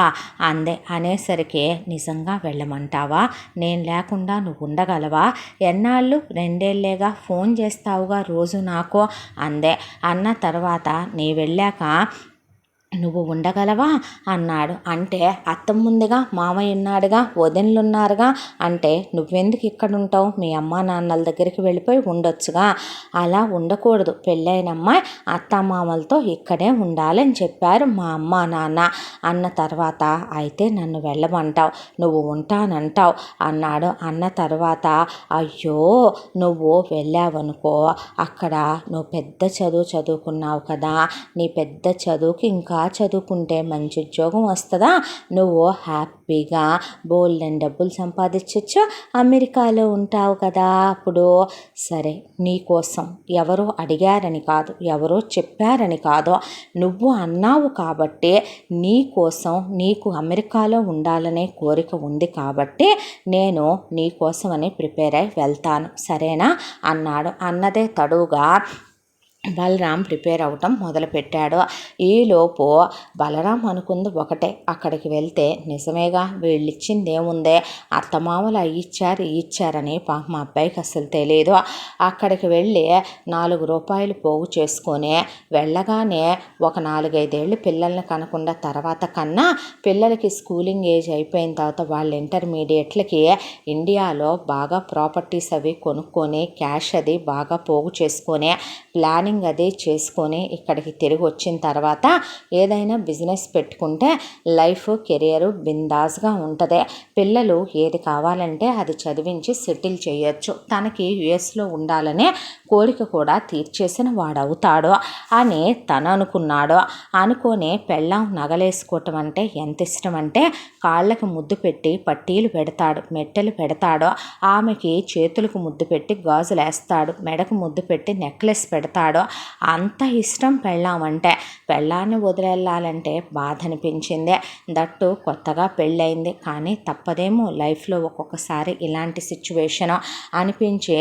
అందే. అనేసరికి నిజంగా వెళ్ళమంటావా, నేను లేకుండా నువ్వు ఉండగలవా, ఎన్నాళ్ళు 2 ఏళ్ళేగా, ఫోన్ చేస్తావుగా రోజు నాకు అందే. అన్న తర్వాత నీ వెళ్ళాక నువ్వు ఉండగలవా అన్నాడు. అంటే అత్తమ్మ ఉందిగా, మామయ్య ఉన్నాడుగా, వదినలున్నారుగా, అంటే నువ్వెందుకు ఇక్కడ ఉంటావు, మీ అమ్మా నాన్నల దగ్గరికి వెళ్ళిపోయి ఉండొచ్చుగా. అలా ఉండకూడదు, పెళ్ళైన అమ్మాయి అత్తమామలతో ఇక్కడే ఉండాలని చెప్పారు మా అమ్మా నాన్న అన్న తర్వాత అయితే నన్ను వెళ్ళమంటావు, నువ్వు ఉంటానంటావు అన్నాడు. అన్న తర్వాత అయ్యో నువ్వు వెళ్ళావనుకో, అక్కడ నువ్వు పెద్ద చదువుకున్నావు కదా, నీ పెద్ద చదువుకి ఇంకా చదువుకుంటే మంచి ఉద్యోగం వస్తుందా, నువ్వు హ్యాపీగా బోల్డెన్ డబ్బులు సంపాదించవచ్చు, అమెరికాలో ఉంటావు కదా అప్పుడు. సరే, నీకోసం ఎవరో అడిగారని కాదు, ఎవరో చెప్పారని కాదు, నువ్వు అన్నావు కాబట్టి నీకోసం, నీకు అమెరికాలో ఉండాలనే కోరిక ఉంది కాబట్టి నేను నీకోసమని ప్రిపేర్ అయి వెళ్తాను, సరేనా అన్నాడు. అన్నదే తడువుగా బలరాం ప్రిపేర్ అవ్వటం మొదలుపెట్టాడు. ఈలోపు బలరాం అనుకుంది ఒకటే, అక్కడికి వెళ్తే నిజమేగా, వీళ్ళు ఇచ్చింది ఏముందే, అత్తమామలు ఇచ్చారని మా అబ్బాయికి అసలు తెలియదు. అక్కడికి వెళ్ళి 4 రూపాయలు పోగు చేసుకొని వెళ్ళగానే ఒక 4-5 ఏళ్ళు పిల్లల్ని కనకుండా తర్వాత కన్నా పిల్లలకి స్కూలింగ్ ఏజ్ అయిపోయిన తర్వాత వాళ్ళ ఇంటర్మీడియట్లకి ఇండియాలో బాగా ప్రాపర్టీస్ అవి కొనుక్కొని క్యాష్ అది బాగా పోగు చేసుకొని ప్లానింగ్ అదే చేసుకొని ఇక్కడికి తిరిగి వచ్చిన తర్వాత ఏదైనా బిజినెస్ పెట్టుకుంటే లైఫ్ కెరియర్ బిందాస్గా ఉంటుంది, పిల్లలు ఏది కావాలంటే అది చదివించి సెటిల్ చేయొచ్చు, తనకి యుఎస్లో ఉండాలనే కోరిక కూడా తీర్చేసిన వాడవుతాడు అని తను అనుకున్నాడు. అనుకొని పెళ్ళాం నగలేసుకోవటం అంటే ఎంత ఇష్టం అంటే కాళ్ళకు ముద్దు పెట్టి పట్టీలు పెడతాడు, మెట్టెలు పెడతాడు, ఆమెకి చేతులకు ముద్దు పెట్టి గాజులు వేస్తాడు, మెడకు ముద్దు పెట్టి నెక్లెస్ పెడతాడు. అంత ఇష్టం పెళ్ళామంటే. పెళ్ళాన్ని వదిలేళ్ళాలంటే బాధ అనిపించింది, దట్టు కొత్తగా పెళ్ళయింది, కానీ తప్పదేమో లైఫ్లో ఒక్కొక్కసారి ఇలాంటి సిచ్యువేషన్ అనిపించే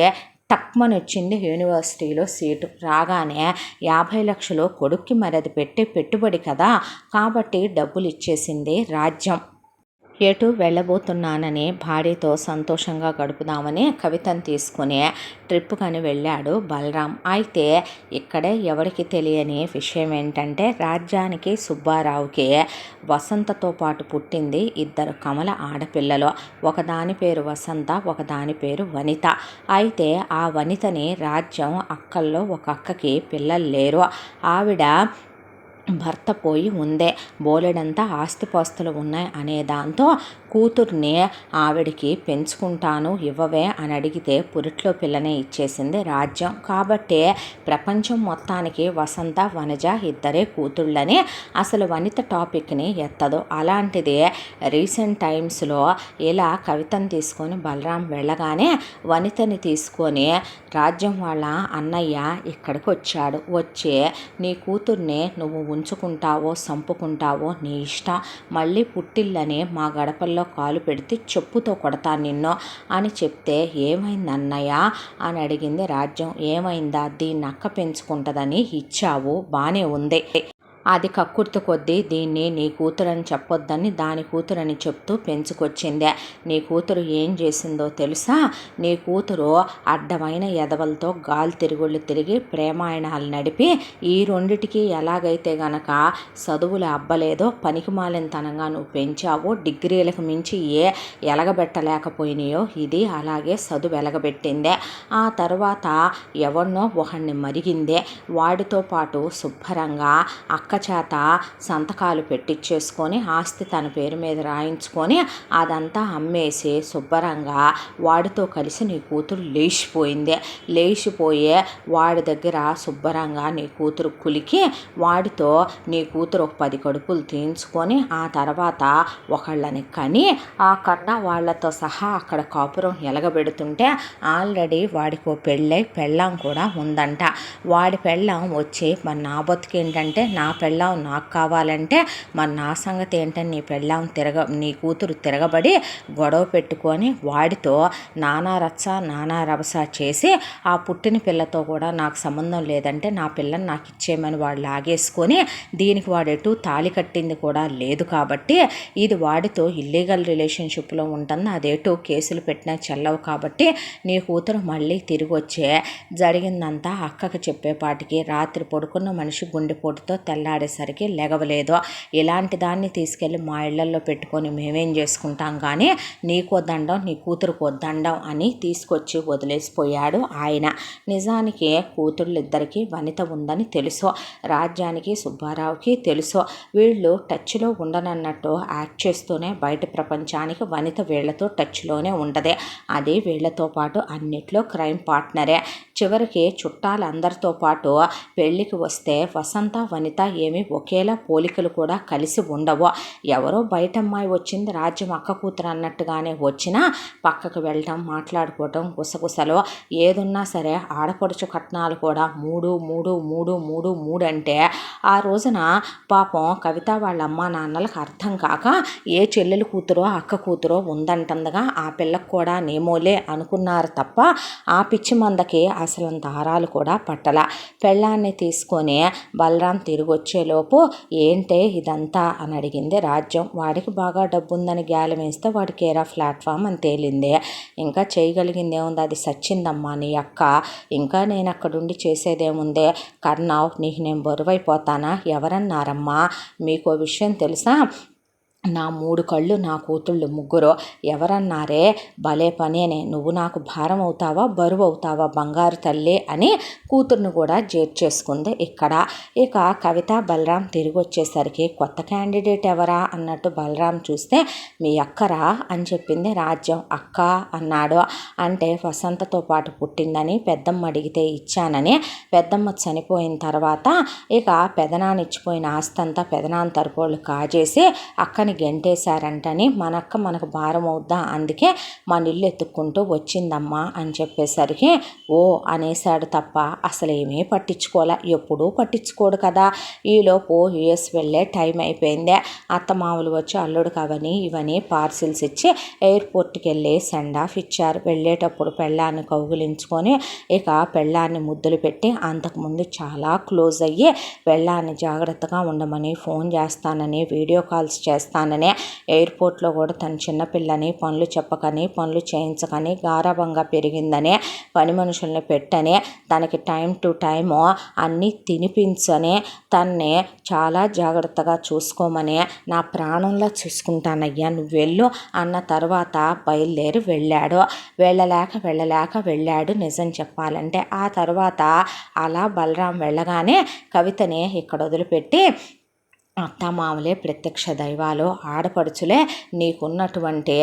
టక్మని వచ్చింది. యూనివర్సిటీలో సీటు రాగానే 50 లక్షలు కొడుక్కి మరది పెట్టుబడి కదా, కాబట్టి డబ్బులు ఇచ్చేసింది రాజ్యం. ఎటు వెళ్ళబోతున్నానని భార్యతో సంతోషంగా గడుపుదామని కవితను తీసుకుని ట్రిప్ కని వెళ్ళాడు బలరాం. అయితే ఇక్కడే ఎవరికి తెలియని విషయం ఏంటంటే రాజ్యానికి సుబ్బారావుకి వసంతతో పాటు పుట్టింది 2 కమల ఆడపిల్లలు. ఒకదాని పేరు వసంత, ఒకదాని పేరు వనిత. అయితే ఆ వనితని రాజ్యం అక్కల్లో ఒక అక్కకి పిల్లలు లేరు. ఆవిడ భర్త పోయి ఉందే, బోలెడంతా ఆస్తిపాస్తులు ఉన్నాయి అనే దాంతో కూతుర్ని ఆవిడికి పెంచుకుంటాను ఇవ్వవే అని అడిగితే పురిట్లో పిల్లనే ఇచ్చేసింది రాజ్యం. కాబట్టి ప్రపంచం మొత్తానికి వసంత వనజ ఇద్దరే కూతుళ్ళని అసలు వనిత టాపిక్ని ఎత్తదు. అలాంటిది రీసెంట్ టైమ్స్లో ఇలా కవితను తీసుకొని బలరాం వెళ్ళగానే వనితని తీసుకొని రాజ్యం వాళ్ళ అన్నయ్య ఇక్కడికి వచ్చాడు. వచ్చి నీ కూతుర్ని నువ్వు ఉంచుకుంటావో సంపుకుంటావో నీ ఇష్టం, మళ్ళీ పుట్టిల్లని మా గడపల్లో కాలు పెడితే చెప్పుతో కొడతాను నిన్ను అని చెప్తే ఏమైంది అన్నయ్య అని అడిగింది రాజ్యం. ఏమైందా, దీన్ని అక్క పెంచుకుంటుందని ఇచ్చావు, బాగానే ఉంది, అది కక్కుర్తి కొద్దీ దీన్ని నీ కూతురని చెప్పొద్దని దాని కూతురని చెప్తూ పెంచుకొచ్చిందే. నీ కూతురు ఏం చేసిందో తెలుసా? నీ కూతురు అడ్డమైన ఎదవలతో గాలి తిరుగుళ్ళు తిరిగి ప్రేమాయణాలు నడిపి ఈ రెండిటికి ఎలాగైతే గనక చదువులు అబ్బలేదో పనికిమాలినతనంగా నువ్వు పెంచావో, డిగ్రీలకు మించి ఎలగబెట్టలేకపోయినాయో ఇది అలాగే చదువు ఎలగబెట్టిందే. ఆ తర్వాత ఎవరినో ఒకడిని మరిగిందే. వాడితో పాటు శుభ్రంగా అక్క చేత సంతకాలు పెట్టించేసుకొని ఆస్తి తన పేరు మీద రాయించుకొని అదంతా అమ్మేసి శుభ్రంగా వాడితో కలిసి నీ కూతురు లేచిపోయింది. లేచిపోయే వాడి దగ్గర శుభ్రంగా నీ కూతురు కులికి వాడితో నీ కూతురు ఒక 10 కడుపులు తీయించుకొని ఆ తర్వాత ఒకళ్ళని కని ఆ కన్నా వాళ్లతో సహా అక్కడ కాపురం ఎలగబెడుతుంటే ఆల్రెడీ వాడికి పెళ్ళాం కూడా ఉందంట. వాడి పెళ్ళాం వచ్చి మరి నా బతుకేంటంటే నా పెళ్ళాం నాకు కావాలంటే మరి నా సంగతి ఏంటని నీ కూతురు తిరగబడి గొడవ పెట్టుకొని వాడితో నానా రచ్చ నానా రభస చేసి ఆ పుట్టిన పిల్లతో కూడా నాకు సంబంధం లేదంటే నా పిల్లని నాకు ఇచ్చేయమని వాడు లాగేసుకొని దీనికి వాడెటు తాళి కట్టింది కూడా లేదు కాబట్టి ఇది వాడితో ఇల్లీగల్ రిలేషన్షిప్లో ఉంటుంది, అదేటో కేసులు పెట్టినా చెల్లవు కాబట్టి నీ కూతురు మళ్ళీ తిరిగి వచ్చే జరిగిందంతా అక్కకి చెప్పేపాటికి రాత్రి పడుకున్న మనిషి గుండెపోటుతో తెల్లాడేసరికి లెగవలేదు. ఇలాంటి దాన్ని తీసుకెళ్ళి మా ఇళ్లల్లో పెట్టుకొని మేమేం చేసుకుంటాం కానీ నీకో దండం నీ కూతురుకో దండం అని తీసుకొచ్చి వదిలేసిపోయాడు ఆయన. నిజానికి కూతుళ్ళిద్దరికీ వనిత ఉందని తెలుసు, రాజ్యానికి సుబ్బారావుకి తెలుసు. వీళ్ళు టచ్లో ఉండనన్నట్టు యాక్ట్ చేస్తూనే బయట ప్రపంచానికి వనిత వీళ్లతో టచ్లోనే ఉండదే. అది వీళ్లతో పాటు అన్నిట్లో క్రైమ్ పార్ట్నరే. చివరికి చుట్టాలందరితో పాటు పెళ్ళికి వస్తే వసంత వనిత ఏమీ ఒకేలా పోలికలు కూడా కలిసి ఉండవు. ఎవరో బయట అమ్మాయి వచ్చింది రాజ్యం అక్క కూతురు అన్నట్టుగానే వచ్చినా పక్కకు వెళ్ళటం మాట్లాడుకోవటం గుసగుసలో ఏదున్నా సరే ఆడపడుచు కట్నాలు కూడా 3 అంటే ఆ రోజున పాపం కవిత వాళ్ళ అమ్మా నాన్నలకు అర్థం కాక ఏ చెల్లెలు కూతురో అక్క కూతురో ఉందంటుండగా ఆ పిల్లకు కూడా నేమోలే అనుకున్నారు తప్ప ఆ పిచ్చి మందకి అసలు దారాలు కూడా పట్టల. పెళ్ళాన్ని తీసుకొని బలరాం తిరిగి వచ్చేలోపు ఏంటే ఇదంతా అని అడిగింది రాజ్యం. వాడికి బాగా డబ్బు ఉందని గ్యాలం వేస్తే వాడి కేరా ప్లాట్ఫామ్ అని తేలింది. ఇంకా చేయగలిగింది ఏముంది, అది సచ్చిందమ్మా నీ అక్క, ఇంకా నేను అక్కడుండి చేసేదేముందే, కర్ణావ్ నీకు నేను బరువైపోతానా, ఎవరన్నారమ్మా, మీకు విషయం తెలుసా, నా 3 కళ్ళు నా కూతుళ్ళు 3 ఎవరన్నారే, భలే పనేనే, నువ్వు నాకు భారం అవుతావా బరువు అవుతావా బంగారు తల్లి అని కూతుర్ని కూడా చేర్చేసుకుంది ఇక్కడ. ఇక కవిత బలరాం తిరిగి వచ్చేసరికి కొత్త క్యాండిడేట్ ఎవరా అన్నట్టు బలరాం చూస్తే మీ అక్కరా అని చెప్పింది రాజ్యం. అక్క అన్నాడు. అంటే వసంతతో పాటు పుట్టిందని పెద్దమ్మ అడిగితే ఇచ్చానని, పెద్దమ్మ చనిపోయిన తర్వాత ఇక పెదనాన్న ఇచ్చిపోయిన ఆస్తంతా పెదనాన్న తరపోళ్ళు కాజేసి అక్కని గెంటేశారంటని మనక్క మనకు భారం అవుద్దా, అందుకే మన ఇల్లు ఎత్తుక్కుంటూ వచ్చిందమ్మా అని చెప్పేసరికి ఓ అనేశాడు తప్ప అసలు ఏమీ పట్టించుకోలే. ఎప్పుడూ పట్టించుకోడు కదా. ఈలోపు యుఎస్ వెళ్ళే టైం అయిపోయింది. అత్తమామలు వచ్చి అల్లుడికి అవని ఇవని పార్సిల్స్ ఇచ్చి ఎయిర్పోర్ట్కి వెళ్ళి సెండ్ ఆఫ్ ఇచ్చారు. వెళ్ళేటప్పుడు పెళ్ళాన్ని కౌగులించుకొని ఇక పెళ్ళాన్ని ముద్దులు పెట్టి అంతకుముందు చాలా క్లోజ్ అయ్యి పెళ్ళాన్ని జాగ్రత్తగా ఉండమని ఫోన్ చేస్తానని వీడియో కాల్స్ చేస్తానని ఎయిర్పోర్ట్లో కూడా తన చిన్నపిల్లని పనులు చెప్పకని పనులు చేయించకని గారాబంగా పెరిగిందని పని మనుషుల్ని పెట్టని తనకి టైం టు టైము అన్నీ తినిపించని తన్ని చాలా జాగ్రత్తగా చూసుకోమని నా ప్రాణంలో చూసుకుంటానయ్యా నువ్వు వెళ్ళు అన్న తర్వాత బయలుదేరి వెళ్ళాడు. వెళ్ళాడు నిజం చెప్పాలంటే. ఆ తర్వాత అలా బలరాం వెళ్ళగానే కవితని ఇక్కడ వదిలిపెట్టి అత్తమామలే ప్రత్యక్ష దైవాలు, ఆడపడుచులే నీకున్నటువంటి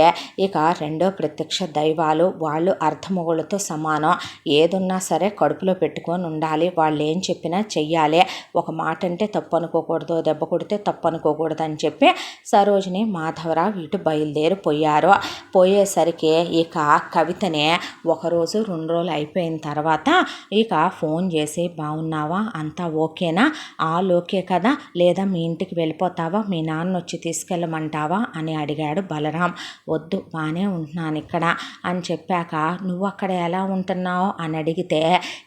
ఇక రెండో ప్రత్యక్ష దైవాలు. వాళ్ళు అర్ధమొగుళ్ళతో సమానం. ఏదున్నా సరే కడుపులో పెట్టుకొని ఉండాలి. వాళ్ళు ఏం చెప్పినా చెయ్యాలి. ఒక మాట అంటే తప్పు అనుకోకూడదు, దెబ్బ కొడితే తప్పు అనుకోకూడదు అని చెప్పి సరోజిని, మాధవరావు ఇటు బయలుదేరిపోయారు. పోయేసరికి ఇక కవితనే ఒకరోజు 2 రోజులు అయిపోయిన తర్వాత ఇక ఫోన్ చేసి, బాగున్నావా, అంతా ఓకేనా, ఓకే కదా, లేదా మీ ఇంటికి వెళ్ళిపోతావా, మీ నాన్న వచ్చి తీసుకెళ్ళమంటావా అని అడిగాడు బలరాం. వద్దు, బాగానే ఉంటున్నాను ఇక్కడ అని చెప్పాక, నువ్వు అక్కడ ఎలా ఉంటున్నావు అని అడిగితే,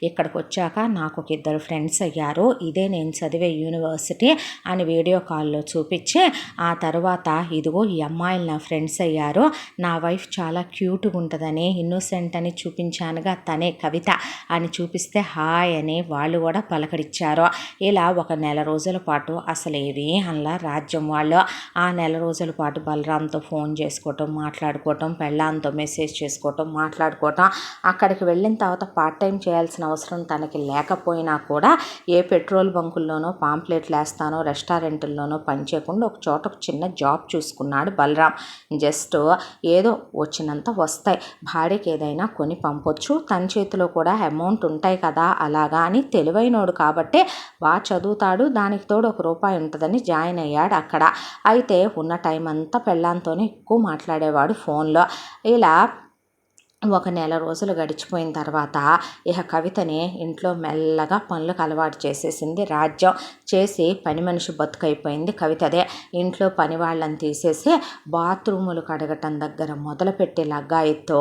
ఇక్కడికి వచ్చాక నాకు ఒక 2 ఫ్రెండ్స్ అయ్యారు, ఇదే నేను చదివే యూనివర్సిటీ అని వీడియో కాల్లో చూపించి, ఆ తర్వాత ఇదిగో ఈ అమ్మాయిలు నా ఫ్రెండ్స్ అయ్యారు, నా వైఫ్ చాలా క్యూట్గా ఉంటుందని, ఇన్నోసెంట్ అని చూపించానుగా, తనే కవిత అని చూపిస్తే హాయ్ అని వాళ్ళు కూడా పలకరించారు. ఇలా ఒక నెల రోజుల పాటు అసలు ఏవి అలా రాజ్యం వాళ్ళు ఆ నెల రోజుల పాటు బలరాంతో ఫోన్ చేసుకోవటం, మాట్లాడుకోవటం, పెళ్ళాంతో మెసేజ్ చేసుకోవటం, మాట్లాడుకోవటం. అక్కడికి వెళ్ళిన తర్వాత పార్ట్ టైం చేయాల్సిన అవసరం తనకి లేకపోయినా కూడా ఏ పెట్రోల్ బంకుల్లోనో పాంప్లెట్లు వేస్తానో రెస్టారెంట్ల్లోనో పనిచేయకుండా ఒక చోట ఒక చిన్న జాబ్ చూసుకున్నాడు బలరాం. జస్ట్ ఏదో వచ్చినంత వస్తాయి, భార్యకి ఏదైనా కొని పంపొచ్చు, తన చేతిలో కూడా అమౌంట్ ఉంటాయి కదా, అలాగా అని తెలివైనోడు కాబట్టి బాగా చదువుతాడు, దానికి తోడు ₹1 ఉంటుందని జాయిన్ అయ్యాడు అక్కడ. అయితే ఉన్న టైం అంతా పెళ్ళాంతోనే ఎక్కువ మాట్లాడేవాడు ఫోన్లో. ఇలా ఒక నెల రోజులు గడిచిపోయిన తర్వాత ఇక కవితని ఇంట్లో మెల్లగా పనులకు అలవాటు చేసేసింది రాజ్యం. చేసి పని మనిషి బతుకైపోయింది కవితదే. ఇంట్లో పని వాళ్ళని తీసేసి బాత్రూములు కడగటం దగ్గర మొదలుపెట్టి లగ్గాయితో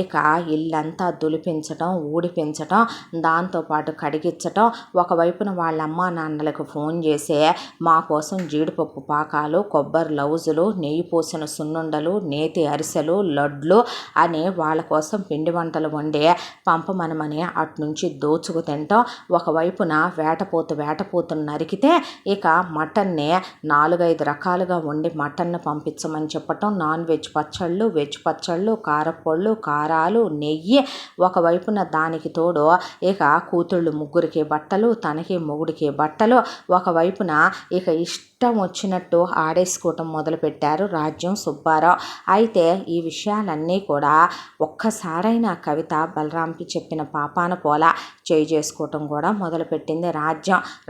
ఇక ఇల్లంతా దులిపించటం, ఊడిపించటం, దాంతోపాటు కడిగించటం. ఒకవైపున వాళ్ళ అమ్మా నాన్నలకు ఫోన్ చేసి మా కోసం జీడిపప్పు పాకాలు, కొబ్బరి లౌజులు, నెయ్యి పోసిన సున్నుండలు, నేతి అరిసెలు, లడ్లు అని వాళ్ళ కోసం పిండి వంటలు వండి పంపమనమని అట్నుంచి దోచుకు తింటాం. ఒకవైపున వేటపోతును నరికితే ఇక మటన్ని 4-5 రకాలుగా వండి మటన్ను పంపించమని చెప్పటం. నాన్ వెజ్ పచ్చళ్ళు, వెజ్ పచ్చళ్ళు, కారపొళ్ళు, కారాలు, నెయ్యి. ఒకవైపున దానికి తోడు ఇక కూతుళ్ళు 3కి బట్టలు, తనకి మొగుడికి బట్టలు. ఒకవైపున ఇక ఇష్టం వచ్చినట్టు ఆడేసుకోవటం మొదలుపెట్టారు రాజ్యం, సుబ్బారావు. అయితే ఈ విషయాలన్నీ కూడా ఒక్కసారైనా కవిత బలరాంకి చెప్పిన పాపాన పోలా చేసుకోవటం కూడా మొదలుపెట్టింది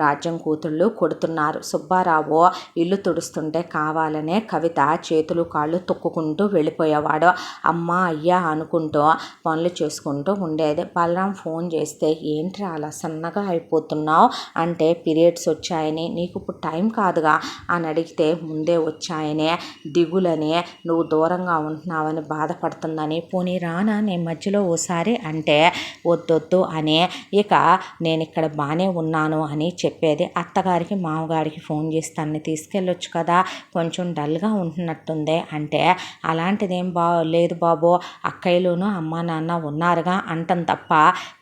రాజ్యం కూతుళ్ళు కొడుతున్నారు. సుబ్బారావు ఇల్లు తుడుస్తుంటే కావాలనే కవిత చేతులు కాళ్ళు తొక్కుకుంటూ వెళ్ళిపోయేవాడు. అమ్మ అయ్యా అనుకుంటూ పనులు చేసుకుంటూ ఉండేది. బలరాం ఫోన్ చేస్తే, ఏంటి అలా సన్నగా అయిపోతున్నావు అంటే, పీరియడ్స్ వచ్చాయని, నీకు ఇప్పుడు టైం కాదుగా అని అడిగితే, ముందే వచ్చాయని, దిగులని, నువ్వు దూరంగా ఉంటున్నావని బాధపడుతుందని, పోనీ రానా నేను మధ్యలో ఓసారి అంటే, వద్దొద్దు అని ఇక నేను ఇక్కడ బాగానే ఉన్నాను అని చెప్పేది. అత్తగారికి మామగారికి ఫోన్ చేసి తనని తీసుకెళ్ళొచ్చు కదా, కొంచెం డల్గా ఉంటున్నట్టుంది అంటే, అలాంటిదేం లేదు బాబు, అక్కయ్యలోనూ అమ్మా నాన్న ఉన్నారుగా అంటం తప్ప,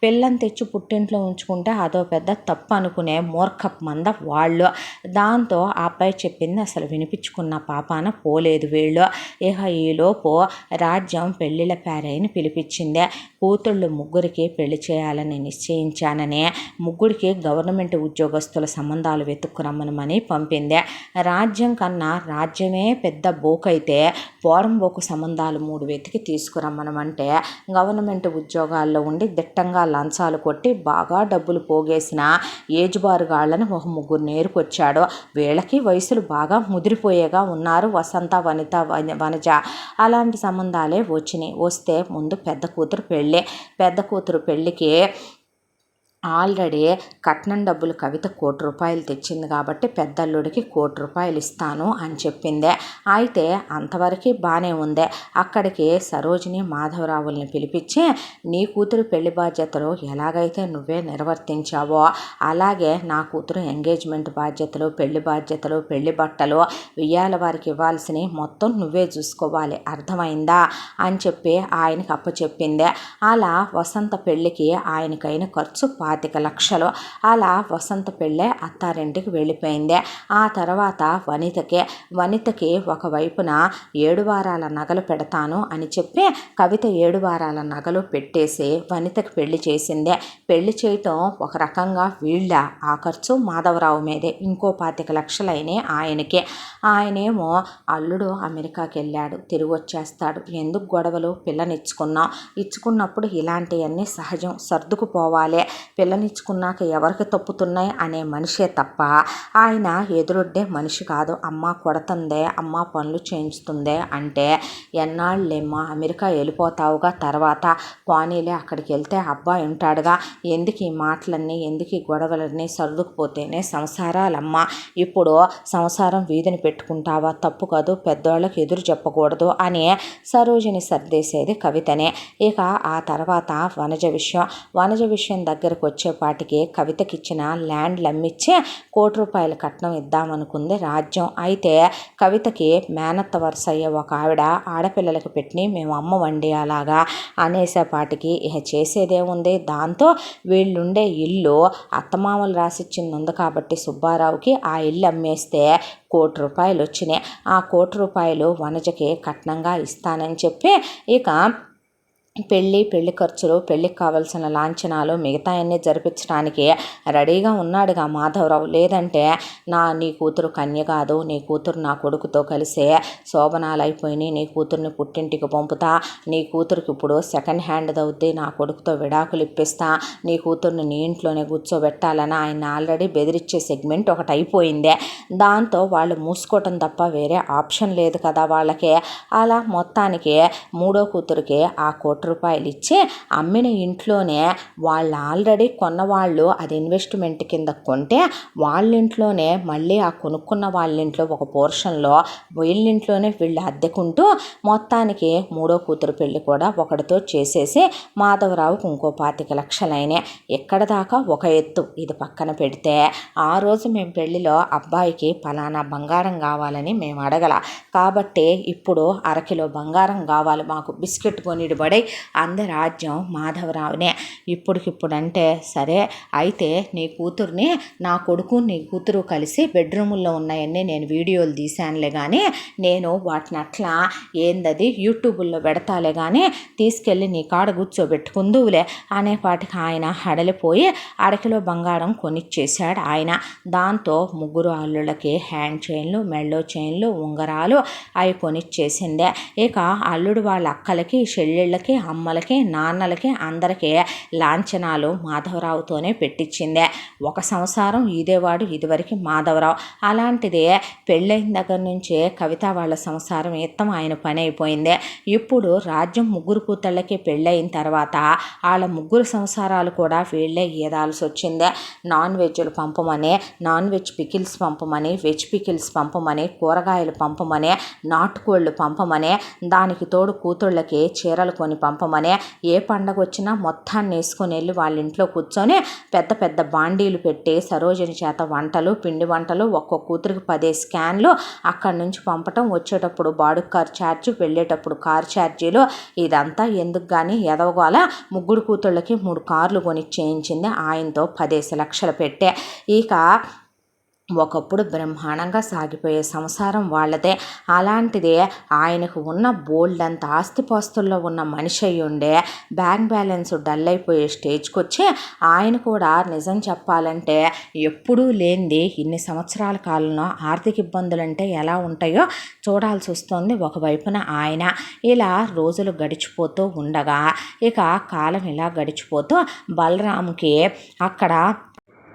పిల్లని తెచ్చి పుట్టింట్లో ఉంచుకుంటే అదో పెద్ద తప్పు అనుకునే మూర్ఖపు మంద వాళ్ళు. దాంతో ఆ అబ్బాయి చెప్పింది అసలు వినిపించుకున్న పాపాన పోలేదు వీళ్ళు. ఇక ఈలోపు రాజ్యం పెళ్ళిళ్ళ పేరైని పిలిపించింది. కూతుళ్ళు 3కి పెళ్లి చేయాలని నిశ్చయించానని, 3కి గవర్నమెంట్ ఉద్యోగస్తుల సంబంధాలు వెతుక్కురమ్మనమని పంపింది. రాజ్యం కన్నా రాజ్యమే పెద్ద బోకైతే పోరంబోకు సంబంధాలు 3 వెతికి తీసుకురమ్మనమంటే, గవర్నమెంట్ ఉద్యోగాల్లో ఉండి దిట్టంగా లంచాలు కొట్టి బాగా డబ్బులు పోగేసిన ఏజ్ బారుగాళ్ళని ఒక 3 నేర్కొచ్చాడు. వీళ్ళకి వయసులు బాగా ముదిరిపోయేగా ఉన్నారు, వసంత, వనిత, వనజ. అలాంటి సంబంధాలే వచ్చినాయి. వస్తే ముందు పెద్ద కూతురు పెళ్ళికి ఆల్రెడీ కట్నం డబ్బులు కవిత ₹1,00,00,000 తెచ్చింది కాబట్టి పెద్దల్లుడికి ₹1,00,00,000 ఇస్తాను అని చెప్పిందే. అయితే అంతవరకు బాగానే ఉంది. అక్కడికి సరోజిని, మాధవరావుల్ని పిలిపించి, నీ కూతురు పెళ్లి బాధ్యతలు ఎలాగైతే నువ్వే నిర్వర్తించావో అలాగే నా కూతురు ఎంగేజ్మెంట్ బాధ్యతలు, పెళ్లి బాధ్యతలు, పెళ్లి బట్టలు, ఉయ్యాల వారికి ఇవ్వాల్సినవి మొత్తం నువ్వే చూసుకోవాలి, అర్థమైందా అని చెప్పి ఆయనకి అప్పచెప్పిందే. అలా వసంత పెళ్ళికి ఆయనకైన ఖర్చు 25,00,000. అలా వసంత పెళ్ళే అత్తారింటికి వెళ్ళిపోయింది. ఆ తర్వాత వనితకి ఒకవైపున 7 వారాల నగలు పెడతాను అని చెప్పి కవిత 7 వారాల నగలు పెట్టేసి వనితకి పెళ్లి చేసిందే. పెళ్లి చేయటం ఒక రకంగా వీళ్ళ ఆ ఖర్చు మాధవరావు మీదే. ఇంకో 25,00,000 అయినాయి ఆయనకి. ఆయనేమో అల్లుడు అమెరికాకి వెళ్ళాడు, తిరిగి వచ్చేస్తాడు, ఎందుకు గొడవలు, ఇచ్చుకున్నప్పుడు ఇలాంటివన్నీ సహజం, సర్దుకుపోవాలి. పిల్లనిచ్చుకున్నాక ఎవరికి తప్పుతున్నాయి అనే మనిషే తప్ప ఆయన ఎదురొడ్డే మనిషి కాదు. అమ్మ కొడుతుందే, అమ్మ పనులు చేయించుతుందే అంటే ఎన్నాళ్ళేమ్మా అమెరికా వెళ్ళిపోతావుగా, తర్వాత పోనీలే అక్కడికి వెళ్తే అబ్బాయి ఉంటాడుగా, ఎందుకు ఈ మాటలన్నీ, ఎందుకు ఈ గొడవలన్నీ, సర్దుకుపోతేనే సంసారాలమ్మ. ఇప్పుడు సంసారం వీధిని పెట్టుకుంటావా, తప్పు కాదు, పెద్దోళ్ళకి ఎదురు చెప్పకూడదు అని సరోజిని సర్దేసేది కవితనే. ఇక ఆ తర్వాత వనజ విషయం దగ్గరకు వచ్చేపాటికి కవితకిచ్చిన ల్యాండ్లు అమ్మిచ్చి ₹1,00,00,000 కట్నం ఇద్దామనుకుంది రాజ్యం. అయితే కవితకి మేనత్త వరుస అయ్యే ఒక ఆవిడ ఆడపిల్లలకి పెట్టి మేము అమ్మవండి అలాగా అనేసేపాటికి ఇక చేసేదేముంది, దాంతో వీళ్ళుండే ఇల్లు అత్తమామలు రాసిచ్చింది ఉంది కాబట్టి సుబ్బారావుకి ఆ ఇల్లు అమ్మేస్తే ₹1,00,00,000 వచ్చినాయి. ఆ ₹1,00,00,000 వనజకి కట్నంగా ఇస్తానని చెప్పి ఇక పెళ్లి ఖర్చులు, పెళ్ళికి కావాల్సిన లాంఛనాలు మిగతా అన్నీ జరిపించడానికి రెడీగా ఉన్నాడుగా మాధవరావు. లేదంటే నీ కూతురు కన్య కాదు, నీ కూతురు నా కొడుకుతో కలిసే శోభనాలు అయిపోయినాయి, నీ కూతుర్ని పుట్టింటికి పంపుతా, నీ కూతురికి ఇప్పుడు సెకండ్ హ్యాండ్ అవుద్ది, నా కొడుకుతో విడాకులు ఇప్పిస్తా, నీ కూతుర్ని నీ ఇంట్లోనే కూర్చోబెట్టాలని ఆయన ఆల్రెడీ బెదిరించే సెగ్మెంట్ ఒకటి అయిపోయిందే. దాంతో వాళ్ళు మూసుకోవటం తప్ప వేరే ఆప్షన్ లేదు కదా వాళ్ళకి. అలా మొత్తానికి మూడో కూతురికి ఆ ₹1,00,00,000 ఇచ్చి అమ్మిన ఇంట్లోనే వాళ్ళు ఆల్రెడీ కొన్నవాళ్ళు అది ఇన్వెస్ట్మెంట్ కింద కొంటే వాళ్ళింట్లోనే మళ్ళీ ఆ కొనుక్కున్న వాళ్ళింట్లో ఒక పోర్షన్లో వీళ్ళింట్లోనే వీళ్ళు అద్దెకుంటూ మొత్తానికి మూడో కూతురు పెళ్లి కూడా ఒకటితో చేసేసి మాధవరావుకు ఇంకో 25,00,000 అయినాయి. ఎక్కడ దాకా ఒక ఎత్తు. ఇది పక్కన పెడితే ఆ రోజు మేము పెళ్లిలో అబ్బాయికి పలానా బంగారం కావాలని మేము అడగల కాబట్టి ఇప్పుడు అరకిలో బంగారం కావాలి మాకు, బిస్కెట్ కొనిడు పడి అంద రాజ్యం మాధవరావునే. ఇప్పుడంటే సరే అయితే నీ కూతుర్ని నా కొడుకు నీ కూతురు కలిసి బెడ్రూముల్లో ఉన్నాయన్నీ నేను వీడియోలు తీశానులే కానీ నేను వాటిని అట్లా ఏందది యూట్యూబుల్లో పెడతాలే కానీ తీసుకెళ్ళి నీ కాడ కూర్చోబెట్టుకుందువులే అనేపాటికి ఆయన హడలిపోయి అరకిలో బంగారం కొనిచ్చేశాడు ఆయన. దాంతో ముగ్గురు అల్లుళ్ళకి హ్యాండ్ చైన్లు, మెళ్ళో చైన్లు, ఉంగరాలు అవి కొనిచ్చేసిందే. ఇక అల్లుడు వాళ్ళ అక్కలకి, చెల్లెళ్ళకి, అమ్మలకి, నాన్నలకి అందరికీ లాంఛనాలు మాధవరావుతోనే పెట్టించిందే. ఒక సంసారం ఇదేవాడు ఇదివరకు మాధవరావు. అలాంటిదే పెళ్ళైన దగ్గర నుంచే కవిత వాళ్ళ సంసారం ఎత్తం ఆయన పని అయిపోయింది. ఇప్పుడు రాజ్యం ముగ్గురు కూతుళ్ళకి పెళ్ళయిన తర్వాత వాళ్ళ ముగ్గురు సంసారాలు కూడా వీళ్ళే ఈదాల్సి వచ్చిందే. నాన్ వెజ్లు పంపమని, నాన్ వెజ్ పికిల్స్ పంపమని, వెజ్ పికిల్స్ పంపమని, కూరగాయలు పంపమని, నాటుకోళ్ళు పంపమని, దానికి తోడు కూతుళ్ళకి చీరలు కొని పంపమని, ఏ పండగ వచ్చినా మొత్తాన్ని వేసుకొని వెళ్ళి వాళ్ళ ఇంట్లో కూర్చొని పెద్ద పెద్ద బాండీలు పెట్టి సరోజిని చేత వంటలు, పిండి వంటలు, ఒక్కొక్క కూతురికి 10 స్కాన్లు అక్కడి నుంచి పంపటం, వచ్చేటప్పుడు బాడుగ కారు ఛార్జీ, వెళ్ళేటప్పుడు కారు ఛార్జీలు. ఇదంతా ఎందుకు కానీ ఎదవగోల ముగ్గురు కూతుళ్ళకి 3 కార్లు కొనిచ్చేయించింది ఆయనతో 10,00,000 పెట్టే. ఇక ఒకప్పుడు బ్రహ్మాండంగా సాగిపోయే సంసారం వాళ్ళదే. అలాంటిదే ఆయనకు ఉన్న బోల్డ్ అంత ఆస్తిపాస్తుల్లో ఉన్న మనిషి అయి ఉండే బ్యాంక్ బ్యాలెన్స్ డల్ అయిపోయే స్టేజ్కి వచ్చి ఆయన కూడా నిజం చెప్పాలంటే ఎప్పుడూ లేనిది ఇన్ని సంవత్సరాల కాలంలో ఆర్థిక ఇబ్బందులు అంటే ఎలా ఉంటాయో చూడాల్సి వస్తుంది ఒకవైపున ఆయన. ఇలా రోజులు గడిచిపోతూ ఉండగా ఇక కాలం ఇలా గడిచిపోతూ బలరాముకి అక్కడ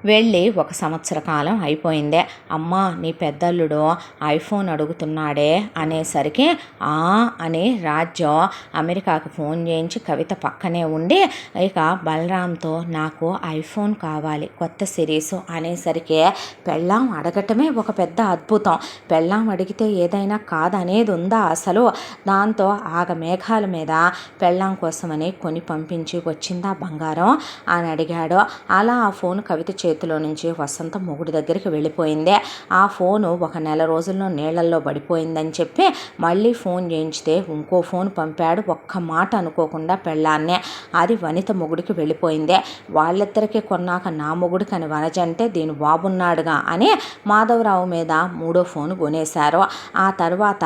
వెళ్ళి 1 సంవత్సర కాలం అయిపోయిందే. అమ్మ నీ పెద్దల్లుడు ఐఫోన్ అడుగుతున్నాడే అనేసరికి అని రాజ్యం అమెరికాకు ఫోన్ చేయించి కవిత పక్కనే ఉండి ఇక బలరాంతో నాకు ఐఫోన్ కావాలి కొత్త సిరీసు అనేసరికి పెళ్ళాం అడగటమే ఒక పెద్ద అద్భుతం. పెళ్ళాం అడిగితే ఏదైనా కాదనేది ఉందా అసలు? దాంతో మేఘాల మీద పెళ్ళాం కోసమని కొని పంపించి వచ్చిందా బంగారం అని అడిగాడు. అలా ఆ ఫోన్ కవిత చేతిలో నుంచి వసంత మొగుడి దగ్గరికి వెళ్ళిపోయింది. ఆ ఫోను ఒక నెల రోజుల్లో నీళ్ళల్లో పడిపోయిందని చెప్పి మళ్ళీ ఫోన్ చేయించితే ఇంకో ఫోన్ పంపాడు. ఒక్క మాట అనుకోకుండా పెళ్ళాన్నే. అది వనిత మొగుడికి వెళ్ళిపోయింది. వాళ్ళిద్దరికీ కొన్నాక నా మొగుడికి అని వనజంటే దీని బాబున్నాడుగా అని మాధవరావు మీద 3వ ఫోను కొనేశారు. ఆ తర్వాత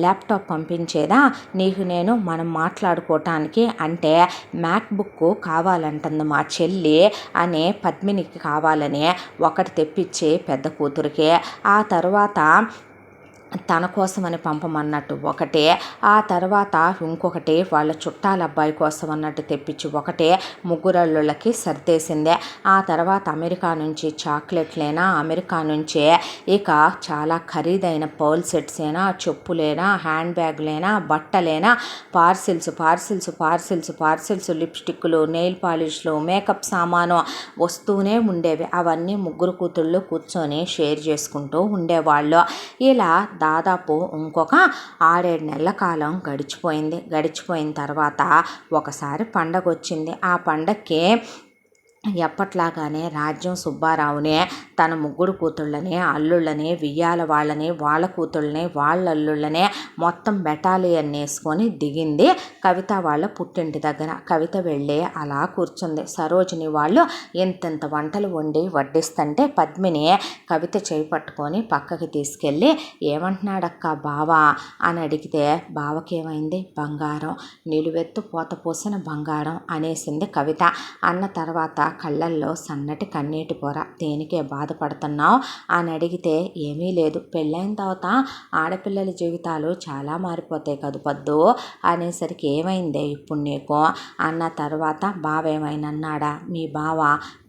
ల్యాప్టాప్ పంపించేదా నీకు నేను మనం మాట్లాడుకోవటానికి అంటే మ్యాక్బుక్ కావాలంటుంది మా చెల్లి అనే పద్మినికి కావాలని ఒకటి తెప్పించి పెద్ద కూతురికి, ఆ తర్వాత తన కోసమని పంపమన్నట్టు ఒకటే, ఆ తర్వాత ఇంకొకటి వాళ్ళ చుట్టాల అబ్బాయి కోసం అన్నట్టు తెప్పించి ఒకటే ముగ్గురళ్ళకి సర్దేసిందే. ఆ తర్వాత అమెరికా నుంచి చాక్లెట్లేనా, అమెరికా నుంచే ఇక చాలా ఖరీదైన పర్ల్ సెట్సేనా, చెప్పులేనా, హ్యాండ్ బ్యాగ్లేనా, బట్టలేనా, పార్సిల్స్ లిప్స్టిక్లు, నెయిల్ పాలిష్లు, మేకప్ సామాను వస్తూనే ఉండేవి. అవన్నీ ముగ్గురు కూతుళ్ళు కూర్చొని షేర్ చేసుకుంటూ ఉండేవాళ్ళు. ఇలా దాదాపు ఇంకొక 6-7 నెలల కాలం గడిచిపోయిన తర్వాత ఒకసారి పండగ వచ్చింది. ఆ పండగకి ఎప్పట్లాగానే రాజ్యం సుబ్బారావునే తన ముగ్గురు కూతుళ్ళని, అల్లుళ్ళని, వియ్యాల వాళ్ళని, వాళ్ళ కూతుళ్ళని, వాళ్ళ అల్లుళ్ళనే మొత్తం బెటాలియన్ వేసుకొని దిగింది కవిత వాళ్ళ పుట్టింటి దగ్గర. కవిత వెళ్ళి అలా కూర్చుంది. సరోజిని వాళ్ళు ఎంతెంత వంటలు వండి వడ్డిస్తుంటే పద్మిని కవిత చేయి పట్టుకొని పక్కకి తీసుకెళ్ళి ఏమంటున్నాడక్క బావా అని అడిగితే, బావకేమైంది? బంగారం, నిలువెత్తు పోత పోసిన బంగారం అనేసింది కవిత. అన్న తర్వాత కళ్ళల్లో సన్నటి కన్నీటి పొర. దేనికే బాధపడుతున్నావు అని అడిగితే, ఏమీ లేదు, పెళ్ళైన తర్వాత ఆడపిల్లల జీవితాలు చాలా మారిపోతాయి కదు పద్దు అనేసరికి ఏమైందే ఇప్పుడు నీకు అన్న తర్వాత, బావేమైనా అన్నాడా? మీ బావ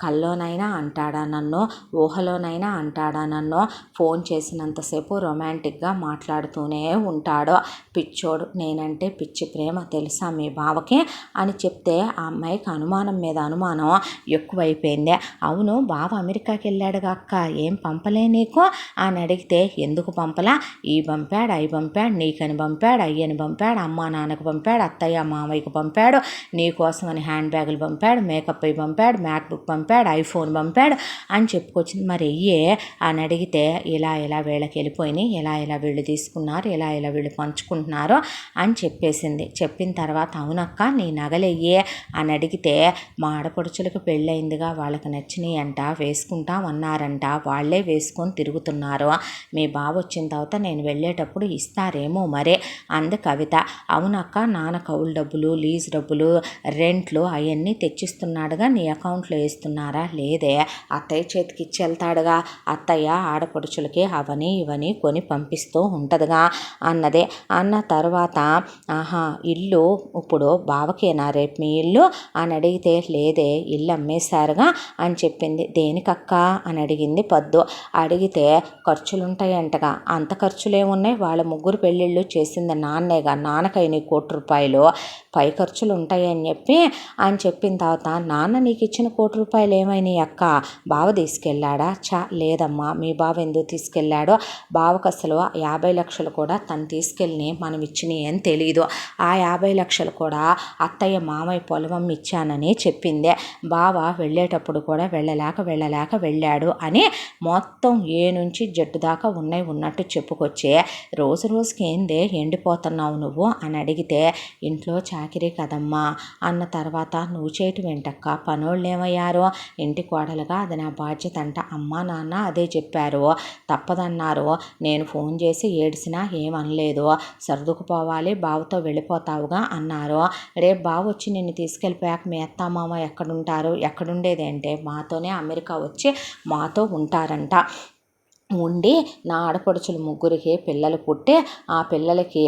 కల్లోనైనా అంటాడా నన్ను, ఊహలోనైనా అంటాడా నన్ను, ఫోన్ చేసినంతసేపు రొమాంటిక్గా మాట్లాడుతూనే ఉంటాడు, పిచ్చోడు, నేనంటే పిచ్చి ప్రేమ తెలుసా మీ బావకి అని చెప్తే ఆ అమ్మాయికి అనుమానం మీద అనుమానం ఎక్కువైపోయింది. అవును, బావ అమెరికాకి వెళ్ళాడుగా అక్క, ఏం పంపలే నీకు అని అడిగితే, ఎందుకు పంపలా, ఈ పంపాడు, అవి పంపాడు, నీకని పంపాడు, అయ్యని పంపాడు, అమ్మా నాన్నకు పంపాడు, అత్తయ్య మామయ్యకు పంపాడు, నీకోసమని హ్యాండ్ బ్యాగులు పంపాడు, మేకప్ అవి పంపాడు, మ్యాక్బుక్ పంపాడు, ఐఫోన్ పంపాడు అని చెప్పుకొచ్చింది. మరి అయ్యే అని అడిగితే, ఇలా వీళ్ళకి వెళ్ళిపోయినాయి, ఇలా వీళ్ళు తీసుకున్నారు, ఇలా వీళ్ళు పంచుకుంటున్నారు అని చెప్పేసింది. చెప్పిన తర్వాత, అవునక్క నీ నగలయ్యే అని అడిగితే, మా ఆడపడుచులకు పెళ్ళయిందిగా, వాళ్ళకి నచ్చినాయి అంట, వేసుకుంటామన్నారంట, వాళ్ళే వేసుకొని తిరుగుతున్నారు, మీ బావ వచ్చిన తర్వాత నేను వెళ్ళేటప్పుడు ఇస్తారేమో మరే అంది కవిత. అవునక్క, నాన్న కౌలు డబ్బులు, లీజ్ డబ్బులు, రెంట్లు అవన్నీ తెచ్చిస్తున్నాడుగా, నీ అకౌంట్లో వేస్తున్నారా? లేదే, అత్తయ్య చేతికి ఇచ్చి వెళ్తాడుగా, అత్తయ్య ఆడపడుచులకి అవని ఇవని కొని పంపిస్తూ ఉంటుందిగా అన్నదే. అన్న తర్వాత, ఆహా, ఇల్లు ఇప్పుడు బావకేనా రేపు మీ ఇల్లు అని అడిగితే, లేదే, ఇల్లు అమ్మేశారుగా అని చెప్పింది. దేనికక్క అని అడిగింది పద్దు. అడిగితే, ఖర్చులుంటాయంటగా. అంత ఖర్చులేమున్నాయి, వాళ్ళ ముగ్గురు పెళ్ళిళ్ళు చేసింది నాన్నేగా, నాన్నకై నీ ₹1,00,00,000 పై ఖర్చులు ఉంటాయని చెప్పిన తర్వాత, నాన్న నీకు ఇచ్చిన ₹1,00,00,000 ఏమైనాయి అక్క, బావ తీసుకెళ్ళాడా? లేదమ్మా, మీ బావ ఎందుకు తీసుకెళ్ళాడో, బావకు అసలు 50 లక్షలు కూడా తను తీసుకెళ్ళి మనం ఇచ్చినాయి అని తెలియదు. ఆ 50 లక్షలు కూడా అత్తయ్య మామయ్య పొలం ఇచ్చానని చెప్పిందే. బావ వెళ్ళేటప్పుడు కూడా వెళ్ళలేక వెళ్ళాడు అని మొత్తం ఏ నుంచి జట్టు దాకా ఉన్నట్టు చెప్పుకొచ్చే, రోజుకి ఏందే ఎండిపోతున్నావు నువ్వు అని అడిగితే, ఇంట్లో చాకిరీ కదమ్మా అన్న తర్వాత, నువ్వు చేయటం ఏంటక్క, పనోళ్ళు ఏమయ్యారో, ఇంటి కోడలుగా అది నా బాధ్యత అంట, అమ్మా నాన్న అదే చెప్పారు, తప్పదన్నారు, నేను ఫోన్ చేసి ఏడ్చినా ఏమనలేదు, సర్దుకుపోవాలి, బావతో వెళ్ళిపోతావుగా అన్నారు. రేపు బావ వచ్చి నిన్ను తీసుకెళ్ళిపోయాక మీ అత్తమామ ఎక్కడుండేది అంటే, మాతోనే అమెరికా వచ్చి మాతో ఉంటారంట. ఉండి నా ఆడపడుచులు ముగ్గురికి పిల్లలు పుట్టి, ఆ పిల్లలకి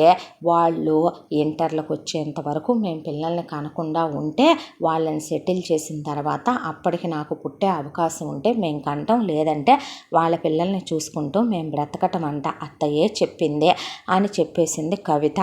వాళ్ళు ఇంటర్లకు వచ్చేంత వరకు మేము పిల్లల్ని కనకుండా ఉంటే, వాళ్ళని సెటిల్ చేసిన తర్వాత అప్పటికి నాకు పుట్టే అవకాశం ఉంటే మేము కంటాం, లేదంటే వాళ్ళ పిల్లల్ని చూసుకుంటూ మేము బ్రతకటం అంట, అత్తయ్యే చెప్పింది అని చెప్పేసింది కవిత.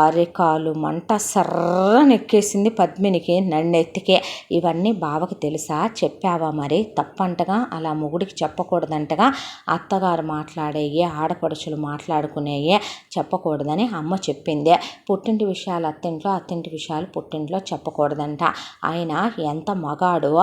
అరికాలు మంట సర్రనెక్కేసింది పద్మినికి నన్నెత్తికే. ఇవన్నీ బావకి తెలుసా, చెప్పావా మరి, తప్పంటగా, అలా మొగుడికి చెప్పకూడదంటగా, అత్తగా అత్తగారు మాట్లాడేవి ఆడపడుచులు మాట్లాడుకునేవి చెప్పకూడదని అమ్మ చెప్పింది. పుట్టింటి విషయాలు అత్తింట్లో, అత్తింటి విషయాలు పుట్టింట్లో చెప్పకూడదంట. ఆయన ఎంత మగాడో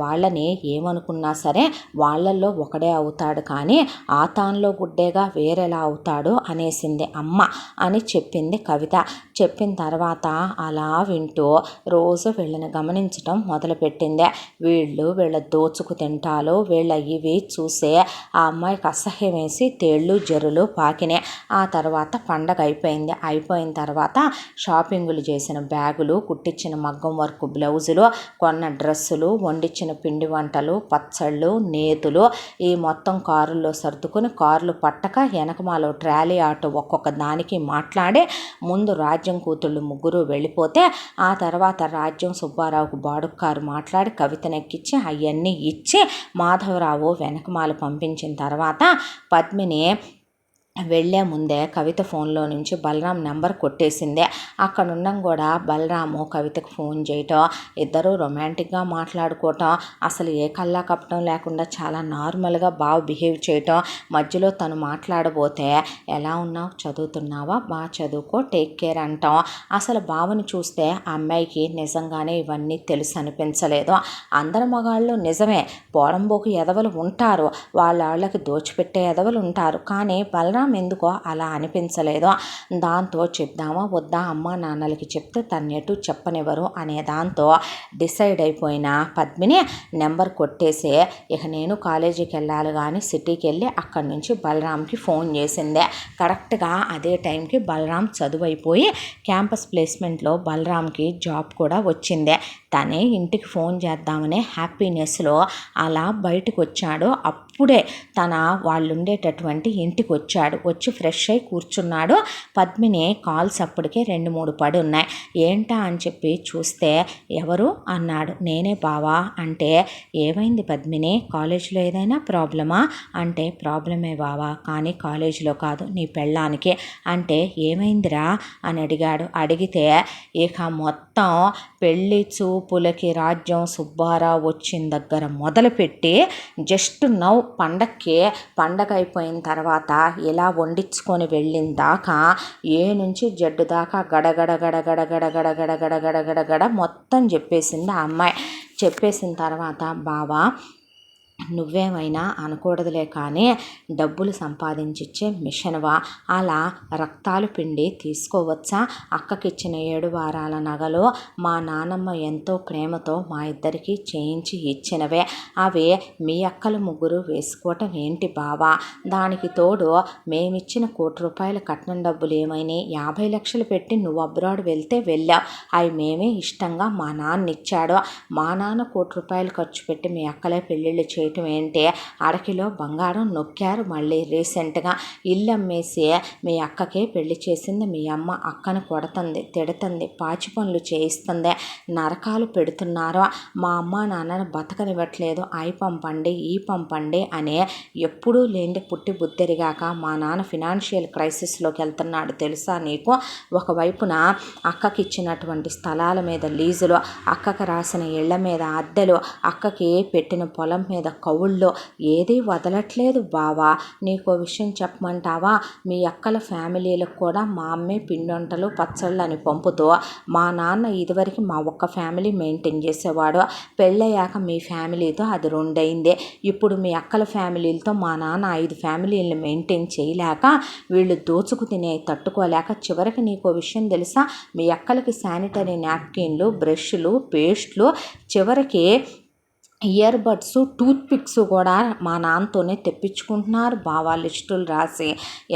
వాళ్ళని ఏమనుకున్నా సరే వాళ్ళల్లో ఒకడే అవుతాడు, కానీ ఆ తాన్లో గుడ్డేగా వేరేలా అవుతాడు అనేసింది అమ్మ అని చెప్పింది కవిత. చెప్పిన తర్వాత అలా వింటూ రోజు వీళ్ళని గమనించడం మొదలుపెట్టింది. వీళ్ళ దోచుకు తింటాలు వీళ్ళ ఇవి చూసే ఆ అమ్మాయికి అసహ్యం వేసి తేళ్ళు జరులు పాకినాయి. ఆ తర్వాత పండగ అయిపోయింది. అయిపోయిన తర్వాత షాపింగులు చేసిన బ్యాగులు, కుట్టించిన మగ్గం వర్క్ బ్లౌజులు, కొన్న డ్రెస్సులు, వండించిన పిండి వంటలు, పచ్చళ్ళు, నేతులు ఈ మొత్తం కారుల్లో సర్దుకుని కార్లు పట్టక వెనకమాలో ట్రాలీ ఆటో ఒక్కొక్క దానికి మాట్లాడి ముందు రాజ్యం కూతుళ్ళు ముగ్గురు వెళ్ళిపోతే ఆ తర్వాత రాజ్యం సుబ్బారావుకు బాడుగ కారు మాట్లాడి కవితనెక్కించి అవన్నీ ఇచ్చి మాధవరావు వెనకమాల పంపించిన తర్వాత పద్మిని వెళ్ళే ముందే కవిత ఫోన్లో నుంచి బలరాం నెంబర్ కొట్టేసిందే. అక్కడ ఉండడం కూడా బలరాము కవితకు ఫోన్ చేయటం, ఇద్దరు రొమాంటిక్గా మాట్లాడుకోవటం, అసలు ఏ కల్లా కప్పటం లేకుండా చాలా నార్మల్గా బాగా బిహేవ్ చేయటం. మధ్యలో తను మాట్లాడబోతే ఎలా ఉన్నావు, చదువుతున్నావా, బాగా చదువుకో, టేక్ కేర్ అంటాం. అసలు బావని చూస్తే ఆ అమ్మాయికి నిజంగానే ఇవన్నీ తెలుసు అనిపించలేదు. అందరు మగాళ్ళు నిజమే పోరంబోకు ఎదవలు ఉంటారు, వాళ్ళకి దోచిపెట్టే ఎదవలు ఉంటారు, కానీ బలరాం ఎందుకో అలా అనిపించలేదు. దాంతో చెప్దామా వద్దా, అమ్మ నాన్నలకి చెప్తే తన్నెటు చెప్పనివ్వరు అనే దాంతో డిసైడ్ అయిపోయిన పద్మిని నెంబర్ కొట్టేసి ఇక నేను కాలేజీకి వెళ్ళాలి కానీ సిటీకి వెళ్ళి అక్కడి నుంచి బలరాంకి ఫోన్ చేసిందే. కరెక్ట్గా అదే టైంకి బలరాం చదువు అయిపోయి క్యాంపస్ ప్లేస్మెంట్లో బలరాంకి జాబ్ కూడా వచ్చిందే. తనే ఇంటికి ఫోన్ చేద్దామనే హ్యాపీనెస్లో అలా బయటకు వచ్చాడు. అప్పుడే తన వాళ్ళు ఉండేటటువంటి ఇంటికి వచ్చి ఫ్రెష్ అయి కూర్చున్నాడు. పద్మిని కాల్స్ అప్పటికే 2-3 పడి ఉన్నాయి. ఏంటా అని చెప్పి చూస్తే ఎవరు అన్నాడు. నేనే బావా అంటే ఏమైంది పద్మిని, కాలేజీలో ఏదైనా ప్రాబ్లమా అంటే ప్రాబ్లమే బావా, కానీ కాలేజీలో కాదు నీ పెళ్ళానికి అంటే ఏమైందిరా అని అడిగాడు. అడిగితే ఇక మొత్తం పెళ్ళి చూపులకి రాజ్యం సుబ్బారావు వచ్చిన దగ్గర మొదలుపెట్టి జస్ట్ నౌ పండగ అయిపోయిన తర్వాత ఇలా వండించుకొని వెళ్ళిన దాకా ఏ నుంచి జడ్డు దాకా గడగడ మొత్తం చెప్పేసింది ఆ అమ్మాయి. చెప్పేసిన తర్వాత బావా నువ్వేమైనా అనకూడదులే కానీ డబ్బులు సంపాదించిచ్చే మిషన్వా, అలా రక్తాలు పిండి తీసుకోవచ్చా? అక్కకిచ్చిన 7 వారాల నగలు మా నానమ్మ ఎంతో ప్రేమతో మా ఇద్దరికి చేయించి ఇచ్చినవే, అవి మీ అక్కలు ముగ్గురు వేసుకోవటం ఏంటి బావా? దానికి తోడు మేమిచ్చిన ₹1,00,00,000 కట్నం డబ్బులు ఏమైనా 50 లక్షలు పెట్టి నువ్వు అబ్రాడ్ వెళ్తే వెళ్ళావు, అవి మేమే ఇష్టంగా మా నాన్న ఇచ్చాడు. మా నాన్న ₹1,00,00,000 ఖర్చు పెట్టి మీ అక్కలే పెళ్ళిళ్ళు చేయటం ఏంటి? అరకిలో బంగారం నొక్కారు. మళ్ళీ రీసెంట్గా ఇల్లు అమ్మేసి మీ అక్కకే పెళ్లి చేసింది మీ అమ్మ. అక్కను కొడుతుంది, తిడుతుంది, పాచి పనులు చేయిస్తుంది, నరకాలు పెడుతున్నారు. మా అమ్మ నాన్నను బతకనివ్వట్లేదు, అయి పంపండి ఈ పంపండి అనే ఎప్పుడూ లేని పుట్టి బుద్ధిరిగాక మా నాన్న ఫినాన్షియల్ క్రైసిస్లోకి వెళ్తున్నాడు తెలుసా నీకు? ఒకవైపున అక్కకి ఇచ్చినటువంటి స్థలాల మీద లీజులు, అక్కకి రాసిన ఇళ్ల మీద అద్దెలు, అక్కకి పెట్టిన పొలం మీద కవుల్లో ఏదీ వదలట్లేదు బావా. నీకో విషయం చెప్పమంటావా? మీ అక్కల ఫ్యామిలీలకు కూడా మా అమ్మే పిండొంటలు పచ్చళ్ళు అని పంపుతూ మా నాన్న ఇదివరకు మా ఒక్క ఫ్యామిలీ మెయింటైన్ చేసేవాడు, పెళ్ళయ్యాక మీ ఫ్యామిలీతో అది 2 అయింది. ఇప్పుడు మీ అక్కల ఫ్యామిలీలతో మా నాన్న 5 ఫ్యామిలీలను మెయింటైన్ చేయలేక వీళ్ళు దోచుకు తినే తట్టుకోలేక చివరికి నీకో విషయం తెలుసా? మీ అక్కలకి శానిటరీ నాప్కిన్లు, బ్రష్లు, పేస్ట్లు, చివరికి ఇయర్ బడ్స్, టూత్ పిక్స్ కూడా మా నాన్నతోనే తెప్పించుకుంటున్నారు బావా లిస్టులు రాసి.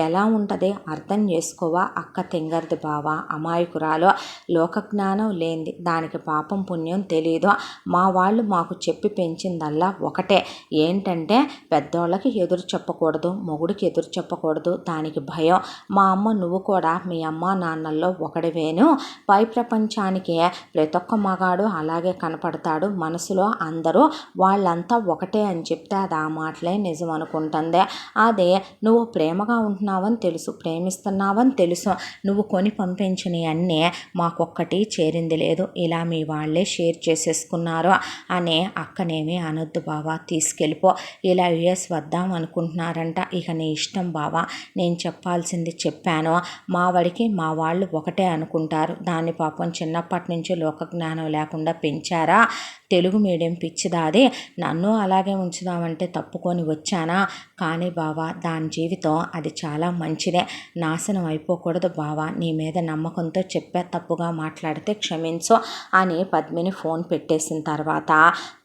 ఎలా ఉంటుంది అర్థం చేసుకోవా? అక్క తెంగరది బావా, అమాయకురాలు, లోకజ్ఞానం లేనిది, దానికి పాపం పుణ్యం తెలీదు. మా వాళ్ళు మాకు చెప్పి పెంచిందల్లా ఒకటే, ఏంటంటే పెద్దోళ్ళకి ఎదురు చెప్పకూడదు, మొగుడికి ఎదురు చెప్పకూడదు, దానికి భయం. మా అమ్మ నువ్వు కూడా మీ అమ్మ నాన్నల్లో ఒకడివేను. పై ప్రపంచానికి ప్రతి ఒక్క మగాడు అలాగే కనపడతాడు, మనసులో అందరూ వాళ్ళంతా ఒకటే అని చెప్తే అది ఆ మాటలే నిజం అనుకుంటుంది. అదే నువ్వు ప్రేమగా ఉంటున్నావని తెలుసు, ప్రేమిస్తున్నావని తెలుసు, నువ్వు కొని పంపించినవి అన్నీ మాకొక్కటి చేరింది లేదు, ఇలా మీ వాళ్ళే షేర్ చేసేసుకున్నారు అనే అక్కనేమి అనొద్దు బావా, తీసుకెళ్ళిపో, ఇలా యుఎస్ వద్దాం అనుకుంటున్నారంట, ఇక నీ ఇష్టం బావా, నేను చెప్పాల్సింది చెప్పాను, మా వాడికి మా వాళ్ళు ఒకటే అనుకుంటారు, దాన్ని పాపం చిన్నప్పటి నుంచి లోకజ్ఞానం లేకుండా పెంచారా, తెలుగు మీడియం పిచ్చిదాది, నన్ను అలాగే ఉంచుదామంటే తప్పుకొని వచ్చానా, కానీ బావా దాని జీవితం అది చాలా మంచిదే, నాశనం అయిపోకూడదు బావా, నీ మీద నమ్మకంతో చెప్పే, తప్పుగా మాట్లాడితే క్షమించు అని పద్మిని ఫోన్ పెట్టేసిన తర్వాత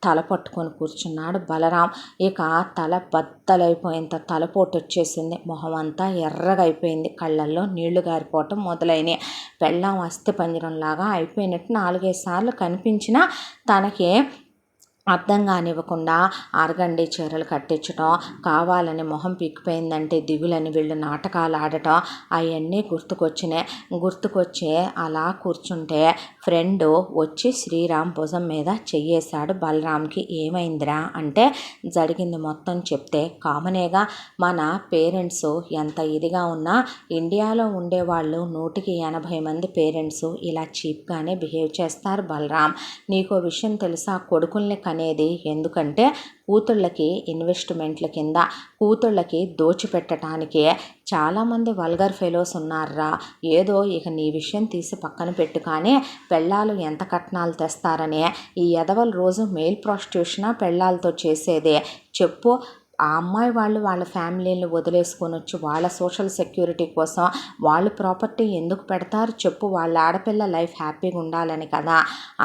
తల పట్టుకొని కూర్చున్నాడు బలరాం. ఇక తల బద్దలైపోయేంత తలపోటు వచ్చేసింది, మొహం అంతా ఎర్రగా అయిపోయింది, కళ్ళల్లో నీళ్లు గారిపోవటం మొదలైనవి, పెళ్ళాం అస్థి పంజరంలాగా అయిపోయినట్టు 4-5 సార్లు కనిపించినా తనకి అర్థం కానివ్వకుండా అరగండి చీరలు కట్టించడం, కావాలని మొహం పీకిపోయిందంటే దిగులని వీళ్ళు నాటకాలు ఆడటం, అవన్నీ గుర్తుకొచ్చి అలా కూర్చుంటే ఫ్రెండు వచ్చి శ్రీరామ్ భుజం మీద చెయ్యేశాడు బలరాంకి. ఏమైందిరా అంటే జరిగింది మొత్తం చెప్తే కామనేగా, మన పేరెంట్స్ ఎంత ఇదిగా ఉన్నా ఇండియాలో ఉండేవాళ్ళు 180 మంది పేరెంట్స్ ఇలా చీప్గానే బిహేవ్ చేస్తారు బలరాం. నీకో విషయం తెలుసా, కొడుకుల్ని అనేది ఎందుకంటే కూతుళ్ళకి ఇన్వెస్ట్మెంట్ల కింద, కూతుళ్ళకి దోచిపెట్టడానికి. చాలామంది వల్గర్ ఫెలోస్ ఉన్నారా, ఏదో ఇక నీ విషయం తీసి పక్కన పెట్టు, కానీ పెళ్ళాలు ఎంత కట్నాలు తెస్తారని ఈ ఎదవల రోజు మెయిల్ ప్రాస్టిట్యూషనా పెళ్ళాలతో చేసేదే చెప్పు. ఆ అమ్మాయి వాళ్ళు వాళ్ళ ఫ్యామిలీని వదిలేసుకొని వచ్చి వాళ్ళ సోషల్ సెక్యూరిటీ కోసం వాళ్ళు ప్రాపర్టీ ఎందుకు పెడతారు చెప్పు, వాళ్ళ ఆడపిల్ల లైఫ్ హ్యాపీగా ఉండాలని కదా.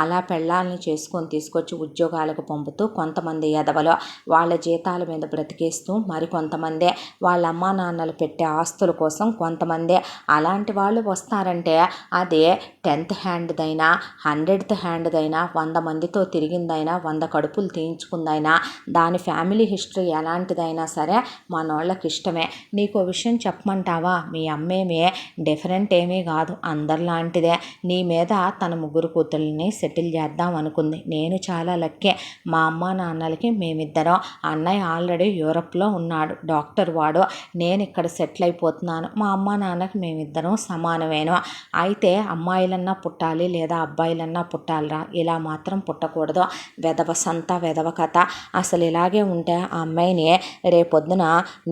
అలా పెళ్ళాలని చేసుకొని తీసుకొచ్చి ఉద్యోగాలకు పంపుతూ కొంతమంది ఎదవలు వాళ్ళ జీతాల మీద బ్రతికేస్తూ, మరికొంతమంది వాళ్ళ అమ్మా నాన్నలు పెట్టే ఆస్తుల కోసం కొంతమంది. అలాంటి వాళ్ళు వస్తారంటే అదే 10th హ్యాండ్దైనా 100th హ్యాండ్దైనా 100 మందితో తిరిగిందైనా 100 కడుపులు తీయించుకుందైనా దాని ఫ్యామిలీ హిస్టరీ ఎలాంటిదైనా సరే మనోళ్ళకి ఇష్టమే. నీకో విషయం చెప్పమంటావా, మీ అమ్మేమే డిఫరెంట్ ఏమీ కాదు, అందరిలాంటిదే. నీ మీద తన 3 కూతుళ్ళని సెటిల్ చేద్దాం అనుకుంది. నేను చాలా లక్కీ, మా అమ్మ నాన్నలకి మేమిద్దరం, అన్నయ్య ఆల్రెడీ యూరప్లో ఉన్నాడు డాక్టర్ వాడు, నేను ఇక్కడ సెటిల్ అయిపోతున్నాను, మా అమ్మ నాన్నకి మేమిద్దరం సమానమేను. అయితే అమ్మాయిలన్నా పుట్టాలి లేదా అబ్బాయిలన్నా పుట్టాలిరా, ఇలా మాత్రం పుట్టకూడదు. వెధవసంతా వెధవ కథ. అసలు ఇలాగే ఉంటే ఆ అమ్మాయిని రేపొద్దున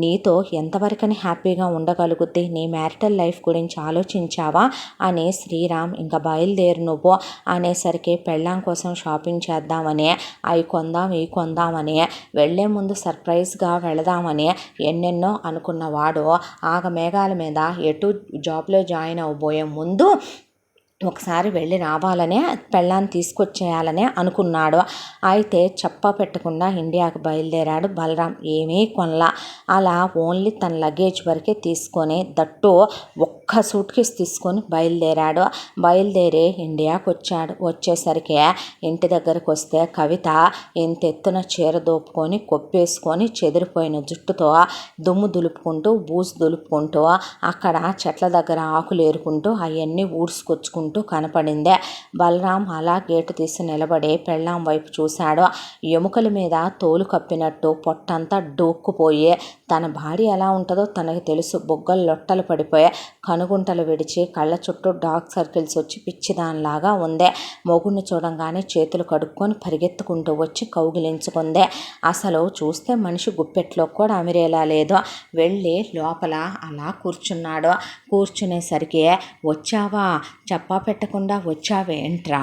నీతో ఎంతవరకని హ్యాపీగా ఉండగలుగుద్ది, నీ మ్యారిటల్ లైఫ్ గురించి ఆలోచించావా అని శ్రీరామ్ ఇంకా బయలుదేరు నువ్వు అనేసరికి పెళ్ళాం కోసం షాపింగ్ చేద్దామని, అవి కొందాం ఇవి కొందామని, వెళ్లే ముందు సర్ప్రైజ్గా వెళదామని ఎన్నెన్నో అనుకున్నవాడు ఆగమేఘాల మీద ఎటు జాబ్లో జాయిన్ అవ్వబోయే ముందు ఒకసారి వెళ్ళి రావాలనే పెళ్ళాన్ని తీసుకొచ్చేయాలనే అనుకున్నాడు. అయితే చెప్ప పెట్టకుండా ఇండియాకు బయలుదేరాడు బలరాం. ఏమీ కొనలా, అలా ఓన్లీ తన లగేజ్ వరకే తీసుకొని, దట్టు ఒక్క సూట్ కేస్ తీసుకొని బయలుదేరి ఇండియాకు వచ్చాడు. వచ్చేసరికి ఇంటి దగ్గరకు వస్తే కవిత ఇంత ఎత్తున చీర దోపుకొని కొప్పేసుకొని చెదిరిపోయిన జుట్టుతో దుమ్ము దులుపుకుంటూ బూజు దులుపుకుంటూ అక్కడ చెట్ల దగ్గర ఆకులు ఏరుకుంటూ అవన్నీ ఊడ్చుకొచ్చుకుంటూ కనపడిందే. బలరాం అలా గేటు తీసి నిలబడి పెళ్ళాం వైపు చూశాడు. ఎముకల మీద తోలు కప్పినట్టు పొట్టంతా డోక్కుపోయి, తన భార్య ఎలా ఉంటుందో తనకు తెలుసు. బొగ్గలు లొట్టలు పడిపోయి, కనుగుంటలు విడిచి, కళ్ళ చుట్టూ డార్క్ సర్కిల్స్ వచ్చి పిచ్చిదానిలాగా ఉంది. మొగుడిని చూడంగానే చేతులు కడుక్కొని పరిగెత్తుకుంటూ వచ్చి కౌగిలించుకుంది. అసలు చూస్తే మనిషి గుప్పెట్లో కూడా అమిరేలా లేదు. వెళ్ళి లోపల అలా కూర్చున్నాడు. కూర్చునేసరికి వచ్చావా, చెప్పా పెట్టకుండా వచ్చావేంట్రా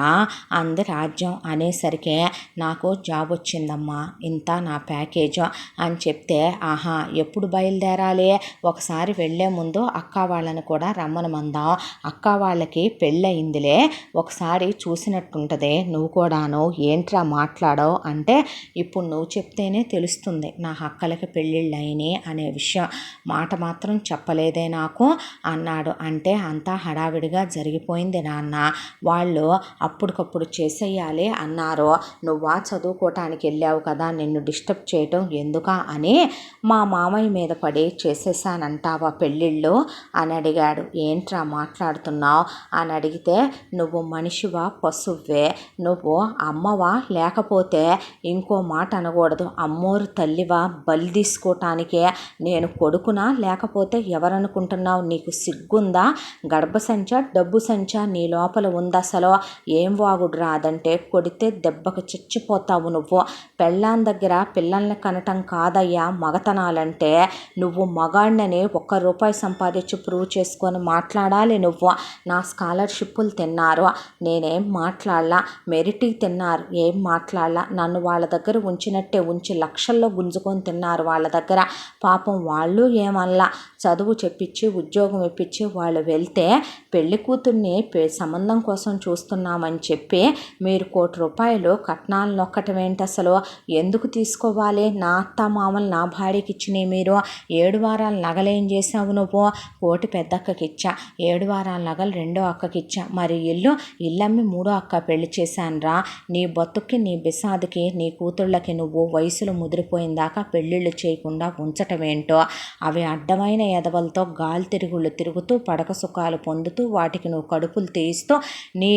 అంది రాజ్యం. అనేసరికి నాకు జాబ్ వచ్చిందమ్మా, ఇంత నా ప్యాకేజ్ అని చెప్తే, ఆహా ఎప్పుడు బయలుదేరాలి, ఒకసారి వెళ్ళే ముందు అక్క వాళ్ళని కూడా రమ్మనమందాం, అక్క వాళ్ళకి పెళ్ళయిందిలే, ఒకసారి చూసినట్టుంటుంది, నువ్వు కూడాను ఏంట్రా మాట్లాడవు అంటే, ఇప్పుడు నువ్వు చెప్తేనే తెలుస్తుంది నా అక్కలకి పెళ్ళిళ్ళు అయినాయి అనే విషయం, మాట మాత్రం చెప్పలేదే నాకు అన్నాడు. అంటే అంతా హడావిడిగా జరిగిపోయింది నాన్న, వాళ్ళు అప్పటికప్పుడు చేసేయాలి అన్నారు, నువ్వా చదువుకోవటానికి వెళ్ళావు కదా, నిన్ను డిస్టర్బ్ చేయటం ఎందుకా అని మా మామయ్య మీద పడి చేసేసానంటావా పెళ్ళిళ్ళు అని అడిగాడు. ఏంట్రా మాట్లాడుతున్నావు అని అడిగితే, నువ్వు మనిషివా పశువ్వే, నువ్వు అమ్మవా లేకపోతే ఇంకో మాట అనకూడదు, అమ్మోరు తల్లివా బలి తీసుకోవటానికే, నేను కొడుకునా లేకపోతే ఎవరనుకుంటున్నావు, నీకు సిగ్గుందా, గర్భసంచ డబ్బు సంచ నీ లోపల ఉంది అసలు, ఏం వాగుడు రాదంటే కొడితే దెబ్బకు చచ్చిపోతావు నువ్వు, పెళ్ళాం దగ్గర పిల్లల్ని కనటం కాదయ్యా మగతనాలంటే, నువ్వు మగాడినని ₹1 సంపాదించి ప్రూవ్ చేసుకొని మాట్లాడాలి నువ్వు, నా స్కాలర్షిప్పులు తిన్నారు నేనేం మాట్లాడలా, మెరిటీ తిన్నారు ఏం మాట్లాడలా, నన్ను వాళ్ళ దగ్గర ఉంచినట్టే ఉంచి లక్షల్లో గుంజుకొని తిన్నారు వాళ్ళ దగ్గర, పాపం వాళ్ళు ఏమల్లా, చదువు చెప్పించి ఉద్యోగం ఇప్పించి వాళ్ళు వెళ్తే పెళ్లి కూతుర్ని సంబంధం కోసం చూస్తున్నామని చెప్పి మీరు ₹1,00,00,000 కట్నాలు నొక్కటం ఏంటి అసలు, ఎందుకు తీసుకోవాలి, నా అత్త మామలు నా భార్యకి ఇచ్చినాయి మీరు, 7 వారాల నగలేం చేసావు నువ్వు, కోటి పెద్దక్కకి ఇచ్చా, 7 వారాల నగలు రెండో అక్కకి ఇచ్చా, మరి ఇల్లమ్మి మూడో అక్క పెళ్లి చేశానురా, నీ బతుక్కి నీ బిసాదికి నీ కూతుళ్ళకి నువ్వు వయసులో ముదిరిపోయిన దాకా పెళ్ళిళ్ళు చేయకుండా ఉంచటం ఏంటో, అవి అడ్డమైన ఎదవలతో గాలి తిరుగుళ్ళు తిరుగుతూ పడక సుఖాలు పొందుతూ వాటికి నువ్వు కడుపులు తీస్తూ నీ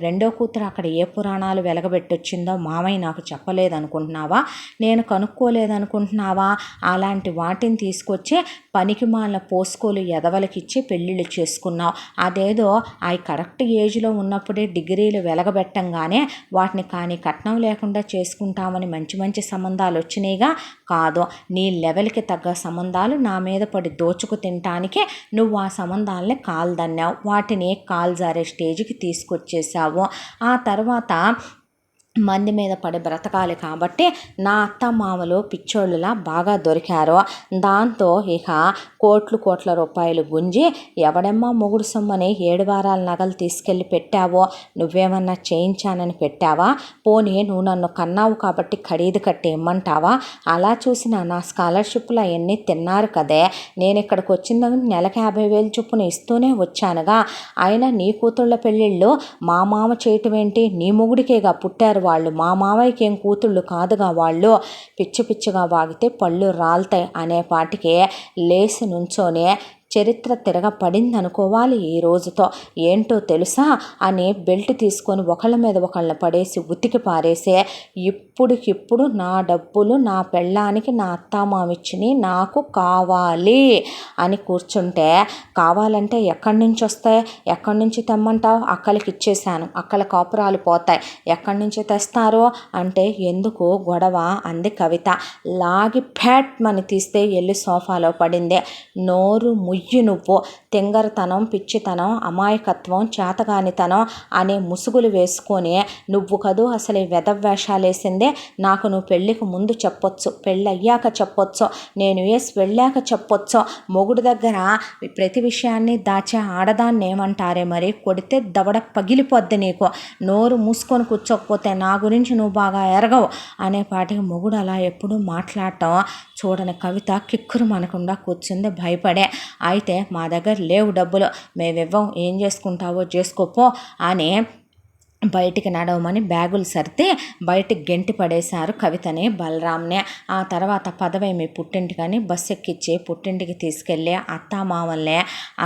రెండో కూతురు అక్కడ ఏ పురాణాలు వెలగబెట్టొచ్చిందో మామయ్య నాకు చెప్పలేదనుకుంటున్నావా, నేను కనుక్కోలేదనుకుంటున్నావా, అలాంటి వాటిని తీసుకొచ్చి పనికిమాలిన పోస్కోలు ఎదవలకిచ్చి పెళ్ళిళ్ళు చేసుకున్నావు, అదేదో అవి కరెక్ట్ ఏజ్లో ఉన్నప్పుడే డిగ్రీలు వెలగబెట్టంగానే వాటిని కానీ కట్నం లేకుండా చేసుకుంటామని మంచి మంచి సంబంధాలు వచ్చినాయిగా, కాదు నీ లెవెల్కి తగ్గ సంబంధాలు నా మీద పడి దోచుకు తినటానికి నువ్వు ఆ సంబంధాలని కాల్దన్నావు, వాటిని కాల్జారే స్టేజ్కి తీసుకొచ్చేసావు, ఆ తర్వాత మంది మీద పడి బ్రతకాలి కాబట్టి నా అత్త మామలు పిచ్చోళ్ళులా బాగా దొరికారు, దాంతో ఇక కోట్ల రూపాయలు గుంజి ఎవడమ్మా మొగుడు సొమ్మని 7 వారాల నగలు తీసుకెళ్ళి పెట్టావో, నువ్వేమన్నా చేయించానని పెట్టావా, పోనీ నువ్వు నన్ను కన్నావు కాబట్టి ఖరీదు కట్టి ఇమ్మంటావా, అలా చూసిన నా స్కాలర్షిప్లు అవన్నీ తిన్నారు కదే, నేను ఇక్కడికి వచ్చిన నెలకు 50,000 చొప్పున ఇస్తూనే వచ్చానుగా, అయినా నీ కూతుళ్ళ పెళ్ళిళ్ళు మా మామ చేయటం ఏంటి, నీ మొగుడికేగా పుట్టారు వాళ్ళు, మా మావయ్యకి ఏం కూతుళ్ళు కాదుగా వాళ్ళు, పిచ్చిగా వాగితే పళ్ళు రాలుతాయి అనేపాటికి లేసి నుంచోనే చరిత్ర తిరగపడింది అనుకోవాలి ఈ రోజుతో, ఏంటో తెలుసా అని బెల్ట్ తీసుకొని ఒకళ్ళ మీద ఒకళ్ళని పడేసి ఉతికి పారేసే, ఇప్పుడికిప్పుడు నా డబ్బులు నా పెళ్ళానికి నా అత్తామామిచ్చిని నాకు కావాలి అని కూర్చుంటే, కావాలంటే ఎక్కడి నుంచి వస్తాయి, ఎక్కడి నుంచి తెమ్మంటావు, అక్కలకి ఇచ్చేసాను, అక్కల కాపురాలు పోతాయి, ఎక్కడి నుంచి తెస్తారు అంటే ఎందుకు గొడవ అంది కవిత, లాగి ఫ్యాట్ మని తీస్తే వెళ్ళి సోఫాలో పడిందే, నోరు ముయ్యి నువ్వు, తింగరతనం పిచ్చితనం అమాయకత్వం చేతగానితనం అనే ముసుగులు వేసుకొని నువ్వు కదూ అసలు ఈ వెధవేషాలు వేసిందే, నాకు నువ్వు పెళ్ళికి ముందు చెప్పొచ్చు, పెళ్ళి అయ్యాక చెప్పొచ్చు, నేను వెళ్ళాక చెప్పొచ్చు, మొగుడు దగ్గర ప్రతి విషయాన్ని దాచే ఆడదాన్ని ఏమంటారే మరి, కొడితే దవడ పగిలిపోద్ది నీకు, నోరు మూసుకొని కూర్చోకపోతే నా గురించి నువ్వు బాగా ఎరగవు అనేపాటికి మొగుడు అలా ఎప్పుడూ మాట్లాడటం చూడని కవిత కిక్కురు మనకుండా కూర్చుంది భయపడే, అయితే మా దగ్గర లేవు డబ్బులు, మేమివ్వం, ఏం చేసుకుంటావో చేసుకోపో అని బయటికి నడవమని బ్యాగులు సర్ది బయటికి గెంటి పడేశారు కవితని బలరాంనే. ఆ తర్వాత పదవేమి పుట్టింటికని బస్సు ఎక్కిచ్చి పుట్టింటికి తీసుకెళ్ళి అత్తామామల్నే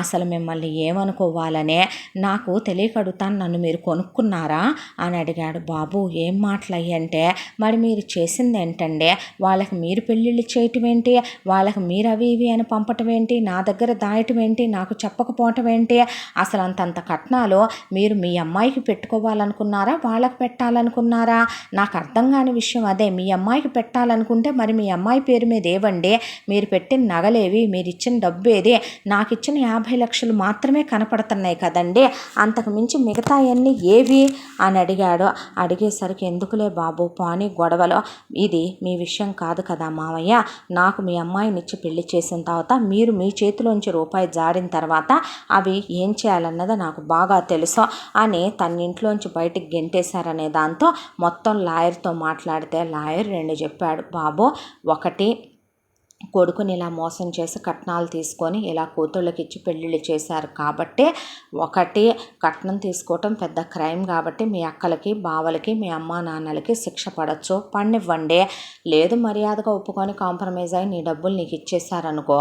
అసలు మిమ్మల్ని ఏమనుకోవాలనే నాకు తెలియక అడుగుతాను, నన్ను మీరు కొనుక్కున్నారా అని అడిగాడు. బాబు ఏం మాటలయ్యంటే, మరి మీరు చేసింది ఏంటండి, వాళ్ళకి మీరు పెళ్ళిళ్ళు చేయటం ఏంటి, వాళ్ళకి మీరు అవి ఇవి అని పంపటం ఏంటి, నా దగ్గర దాయటం ఏంటి, నాకు చెప్పకపోవటం ఏంటి, అసలు అంతంత కట్నాలు మీరు మీ అమ్మాయికి పెట్టుకోవాలని అనుకున్నారా, వాళ్ళకి పెట్టాలనుకున్నారా, నాకు అర్థం కాని విషయం అదే, మీ అమ్మాయికి పెట్టాలనుకుంటే మరి మీ అమ్మాయి పేరు మీద ఏవండి, మీరు పెట్టిన నగలేవి, మీరు ఇచ్చిన డబ్బు ఏది, నాకు ఇచ్చిన 50 లక్షలు మాత్రమే కనపడుతున్నాయి కదండి, అంతకు మించి మిగతా అన్నీ ఏవి అని అడిగాడు. అడిగేసరికి ఎందుకులే బాబు పాని గొడవలో, ఇది మీ విషయం కాదు కదా మావయ్య, నాకు మీ అమ్మాయినిచ్చి పెళ్లి చేసిన తర్వాత మీరు మీ చేతిలోంచి రూపాయి జారిన తర్వాత అవి ఏం చేయాలన్నది నాకు బాగా తెలుసు అని తన ఇంట్లోంచి బయటికి గెంటేశారనే దాంతో మొత్తం లాయర్తో మాట్లాడితే లాయర్ 2 చెప్పాడు. బాబు, ఒకటి కొడుకుని ఇలా మోసం చేసి కట్నాలు తీసుకొని ఇలా కూతుళ్ళకి ఇచ్చి పెళ్ళిళ్ళు చేశారు కాబట్టి ఒకటి కట్నం తీసుకోవటం పెద్ద క్రైమ్ కాబట్టి మీ అక్కలకి బావలకి మీ అమ్మా నాన్నలకి శిక్ష పడవచ్చు, పడినివ్వండి. లేదు మర్యాదగా ఒప్పుకొని కాంప్రమైజ్ అయ్యి నీ డబ్బులు నీకు ఇచ్చేసారనుకో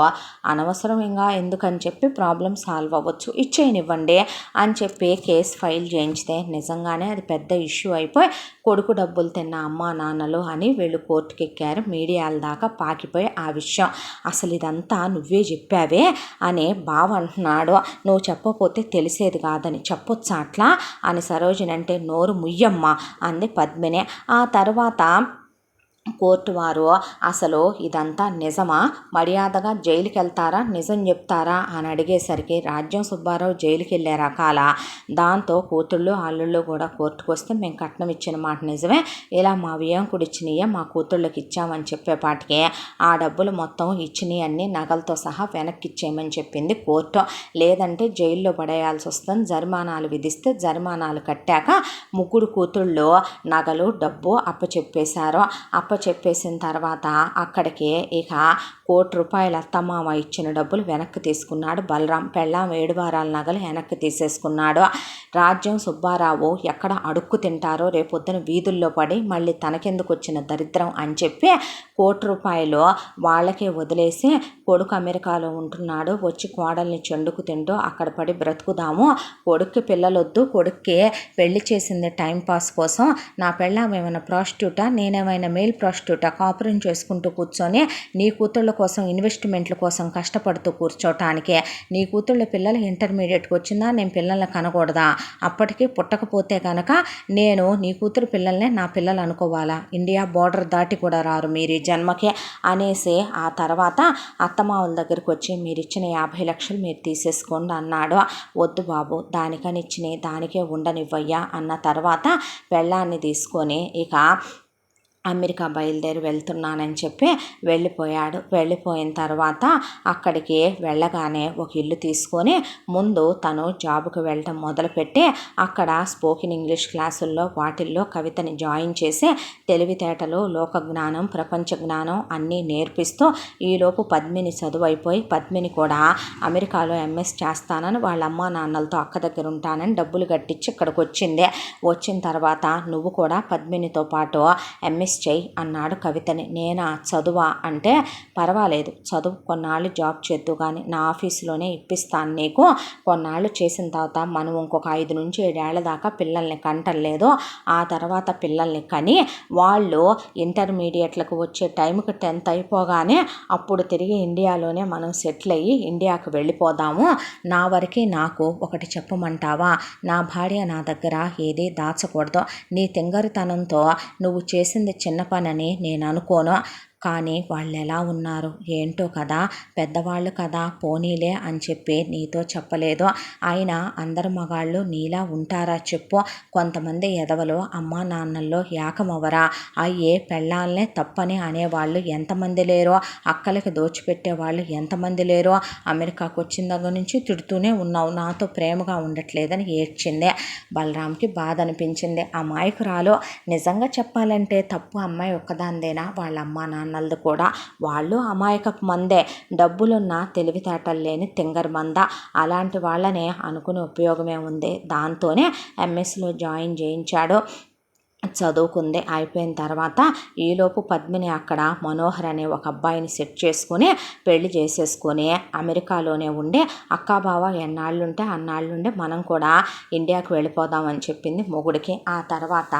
అనవసరం ఇంకా ఎందుకని చెప్పి ప్రాబ్లం సాల్వ్ అవ్వచ్చు, ఇచ్చేయనివ్వండి అని చెప్పి కేసు ఫైల్ చేయించితే నిజంగానే అది పెద్ద ఇష్యూ అయిపోయి కొడుకు డబ్బులు తిన్న అమ్మా నాన్నలు అని వీళ్ళు కోర్టుకి ఎక్కారు. మీడియాల దాకా పాకిపోయి ఆ విషయం అసలు ఇదంతా నువ్వే చెప్పావే అని బావ అంటున్నాడు. నువ్వు చెప్పకపోతే తెలిసేది కాదని చెప్పొచ్చా అట్లా అని సరోజిని అంటే నోరు ముయ్యమ్మ అంది పద్మిని. ఆ తర్వాత కోర్టు వారు అసలు ఇదంతా నిజమా, మర్యాదగా జైలుకి వెళ్తారా, నిజం చెప్తారా అని అడిగేసరికి రాజ్యం సుబ్బారావు జైలుకి వెళ్ళే రకాల. దాంతో కూతుళ్ళు అల్లుళ్ళు కూడా కోర్టుకు వస్తే మేము కట్నం ఇచ్చిన మాట నిజమే, ఇలా మా వియంకుడు ఇచ్చినయే మా కూతుళ్ళకి ఇచ్చామని చెప్పేపాటికి ఆ డబ్బులు మొత్తం ఇచ్చినవి అన్నీ నగలతో సహా వెనక్కి ఇచ్చేయమని చెప్పింది కోర్టు. లేదంటే జైల్లో పడేయాల్సి వస్తుంది, జరిమానాలు విధిస్తే జరిమానాలు కట్టాక ముగ్గురు కూతుళ్ళు నగలు డబ్బు అప్పచెప్పేశారు. చెప్పేసిన తర్వాత అక్కడికి ఇక ₹1,00,00,000 అత్తమామ ఇచ్చిన డబ్బులు వెనక్కి తీసుకున్నాడు బలరాం. పెళ్ళాం 7 వారాల నగలు వెనక్కి తీసేసుకున్నాడు. రాజ్యం సుబ్బారావు ఎక్కడ అడుక్కు తింటారో రేపొద్దున వీధుల్లో పడి మళ్ళీ తనకెందుకు వచ్చిన దరిద్రం అని చెప్పి ₹1,00,00,000 వాళ్ళకే వదిలేసి కొడుకు అమెరికాలో ఉంటున్నాడు, వచ్చి కోడల్ని చెండుకు తింటూ అక్కడ పడి బ్రతుకుదాము, కొడుక్కి పిల్లలొద్దు, కొడుక్కి పెళ్లి చేసింది టైంపాస్ కోసం, నా పెళ్ళాం ఏమైనా ప్రాస్టిట్యూటా, నేనేమైనా మేల్ ప్రాస్టిట్యూటా, కాపురం చేసుకుంటూ కూర్చొని నీ కూతుళ్ళ కోసం ఇన్వెస్ట్మెంట్ల కోసం కష్టపడుతూ కూర్చోటానికి, నీ కూతుళ్ళ పిల్లలు ఇంటర్మీడియట్కి వచ్చిందా నేను పిల్లల్ని కనకూడదా, అప్పటికి పుట్టకపోతే కనుక నేను నీ కూతురు పిల్లల్నే నా పిల్లలు అనుకోవాలా, ఇండియా బోర్డర్ దాటి కూడా రారు మీరు ఈ జన్మకే అనేసి ఆ తర్వాత అత్తమావుల దగ్గరికి వచ్చి మీరు ఇచ్చిన 50 లక్షలు మీరు తీసేసుకోండి అన్నాడు. వద్దు బాబు దానికని ఇచ్చినాయి దానికే ఉండనివ్వయ్యా అన్న తర్వాత పెళ్ళాన్ని తీసుకొని ఇక అమెరికా బయలుదేరి వెళ్తున్నానని చెప్పి వెళ్ళిపోయాడు. వెళ్ళిపోయిన తర్వాత అక్కడికి వెళ్ళగానే ఒక ఇల్లు తీసుకొని ముందు తను జాబుకు వెళ్ళటం మొదలుపెట్టి అక్కడ స్పోకెన్ ఇంగ్లీష్ క్లాసుల్లో వాటిల్లో కవితని జాయిన్ చేసి తెలివితేటలు, లోక జ్ఞానం, ప్రపంచ జ్ఞానం అన్నీ నేర్పిస్తూ ఈలోపు పద్మిని చదువు అయిపోయి పద్మిని కూడా అమెరికాలో ఎంఎస్ చేస్తానని వాళ్ళ అమ్మా నాన్నలతో అక్క దగ్గర ఉంటానని డబ్బులు కట్టించి ఇక్కడికి వచ్చింది. వచ్చిన తర్వాత నువ్వు కూడా పద్మినితో పాటు ఎంఎస్ చెయ్యి అన్నాడు కవితని. నేనా చదువా అంటే పర్వాలేదు చదువు, కొన్నాళ్ళు జాబ్ చేద్దు కానీ నా ఆఫీసులోనే ఇప్పిస్తాను నీకు, కొన్నాళ్ళు చేసిన తర్వాత మనం ఇంకొక 5 నుంచి 7 ఏళ్ల దాకా పిల్లల్ని కంటలేదు, ఆ తర్వాత పిల్లల్ని కని వాళ్ళు ఇంటర్మీడియట్లకు వచ్చే టైంకి 10th అయిపోగానే అప్పుడు తిరిగి ఇండియాలోనే మనం సెటిల్ అయ్యి ఇండియాకు వెళ్ళిపోదాము. నా వరకు నాకు ఒకటి చెప్పమంటావా, నా భార్య నా దగ్గర ఏదీ దాచకూడదు, నీ తింగరితనంతో నువ్వు చేసింది చిన్న పనని నేను అనుకోను, కానీ వాళ్ళు ఎలా ఉన్నారు ఏంటో కదా, పెద్దవాళ్ళు కదా పోనీలే అని చెప్పి నీతో చెప్పలేదు. అయినా అందరు మగాళ్ళు నీలా ఉంటారా చెప్పు, కొంతమంది ఎదవలు అమ్మా నాన్నల్లో ఏకమవరా, అయ్యే పెళ్ళాలనే తప్పని అనేవాళ్ళు ఎంతమంది లేరో, అక్కలకి దోచిపెట్టేవాళ్ళు ఎంతమంది లేరో, అమెరికాకు వచ్చిన దగ్గర నుంచి తిడుతూనే ఉన్నావు, నాతో ప్రేమగా ఉండట్లేదని ఏడ్చింది. బలరాంకి బాధ అనిపించింది. అమాయకురాలు, నిజంగా చెప్పాలంటే తప్పు అమ్మాయి ఒక్కదాందేనా, వాళ్ళ అమ్మా నాన్నలది కూడా, వాళ్ళు అమాయకపు మందే, డబ్బులున్న తెలివితేటలు లేని తింగర్ మంద, అలాంటి వాళ్ళనే అనుకునే ఉపయోగమే ఉంది. దాంతోనే ఎంఎస్లో జాయిన్ చేయించాడు. చదువుకుంది. అయిపోయిన తర్వాత ఈలోపు పద్మిని అక్కడ మనోహర్ అనే ఒక అబ్బాయిని సెట్ చేసుకుని పెళ్లి చేసేసుకొని అమెరికాలోనే ఉండి అక్కా బావ ఎన్నాళ్ళుంటే అన్నాళ్ళుండి మనం కూడా ఇండియాకు వెళ్ళిపోదామని చెప్పింది మొగుడికి. ఆ తర్వాత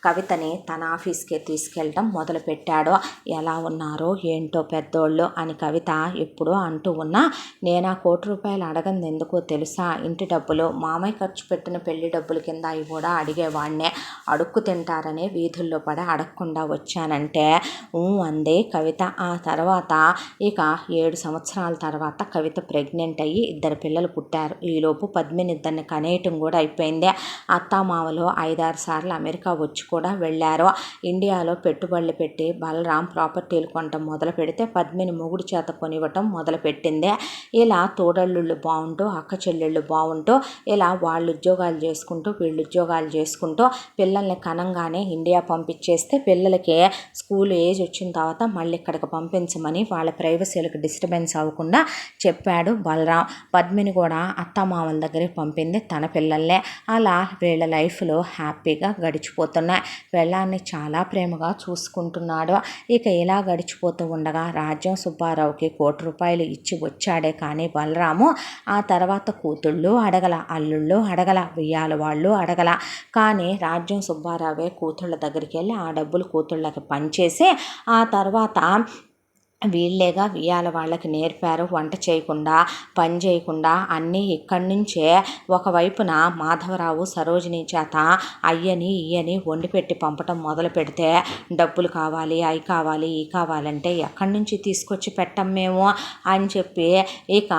కవితని తన ఆఫీస్కి తీసుకెళ్ళడం మొదలుపెట్టాడు. ఎలా ఉన్నారో ఏంటో పెద్దోళ్ళు అని కవిత ఎప్పుడూ అంటూ ఉన్నా, నేను ఆ ₹1,00,00,000 అడగంది ఎందుకో తెలుసా, ఇంటి డబ్బులు మామయ్య ఖర్చు పెట్టిన పెళ్లి డబ్బుల కింద అవి కూడా అడిగేవాడినే, అడుక్కు తింటారని వీధుల్లో పడి అడగకుండా వచ్చానంటే అంది కవిత. ఆ తర్వాత ఇక 7 సంవత్సరాల తర్వాత కవిత ప్రెగ్నెంట్ అయ్యి 2 పిల్లలు పుట్టారు. ఈలోపు పద్మిని ఇద్దరిని కనేయటం కూడా అయిపోయింది. అత్తామామలు 5-6 సార్లు అమెరికా వచ్చి కూడా వెళ్ళారు. ఇండియాలో పెట్టుబడులు పెట్టి బలరాం ప్రాపర్టీలు కొనటం మొదలు పెడితే పద్మిని మొగుడు చేత కొనివ్వటం మొదలుపెట్టింది. ఇలా తోడళ్ళు బాగుంటూ అక్క చెల్లెళ్ళు బాగుంటూ ఇలా వాళ్ళు ఉద్యోగాలు చేసుకుంటూ వీళ్ళు ఉద్యోగాలు చేసుకుంటూ పిల్లలు పిల్లల్ని కనంగానే ఇండియా పంపించేస్తే పిల్లలకి స్కూల్ ఏజ్ వచ్చిన తర్వాత మళ్ళీ ఇక్కడికి పంపించమని వాళ్ళ ప్రైవసీలకు డిస్టర్బెన్స్ అవ్వకుండా చెప్పాడు బలరాం. పద్మిని కూడా అత్తమామల దగ్గరికి పంపింది తన పిల్లల్నే. అలా వీళ్ళ లైఫ్లో హ్యాపీగా గడిచిపోతున్నాయి. పిల్లాన్ని చాలా ప్రేమగా చూసుకుంటున్నాడు. ఇక ఇలా గడిచిపోతూ ఉండగా రాజ్యం సుబ్బారావుకి ₹1,00,00,000 ఇచ్చి వచ్చాడే కానీ బలరాము ఆ తర్వాత కూతుళ్ళు అడగల, అల్లుళ్ళు అడగల, వియ్యాల వాళ్ళు అడగల. కానీ రాజ్యం సుబ్బారావే కూతుళ్ళ దగ్గరికి వెళ్ళి ఆ డబ్బులు కూతుళ్ళకి పంచేసి ఆ తర్వాత వీళ్ళేగా వియ్యాల వాళ్ళకి నేర్పారు. వంట చేయకుండా, పని చేయకుండా అన్నీ ఇక్కడి నుంచే ఒకవైపున మాధవరావు సరోజిని చేత అయ్యని ఇయ్యని వండి పెట్టి పంపటం మొదలు పెడితే డబ్బులు కావాలి, అవి కావాలి, ఈ కావాలంటే ఎక్కడి నుంచి తీసుకొచ్చి పెట్టం మేము అని చెప్పి ఇక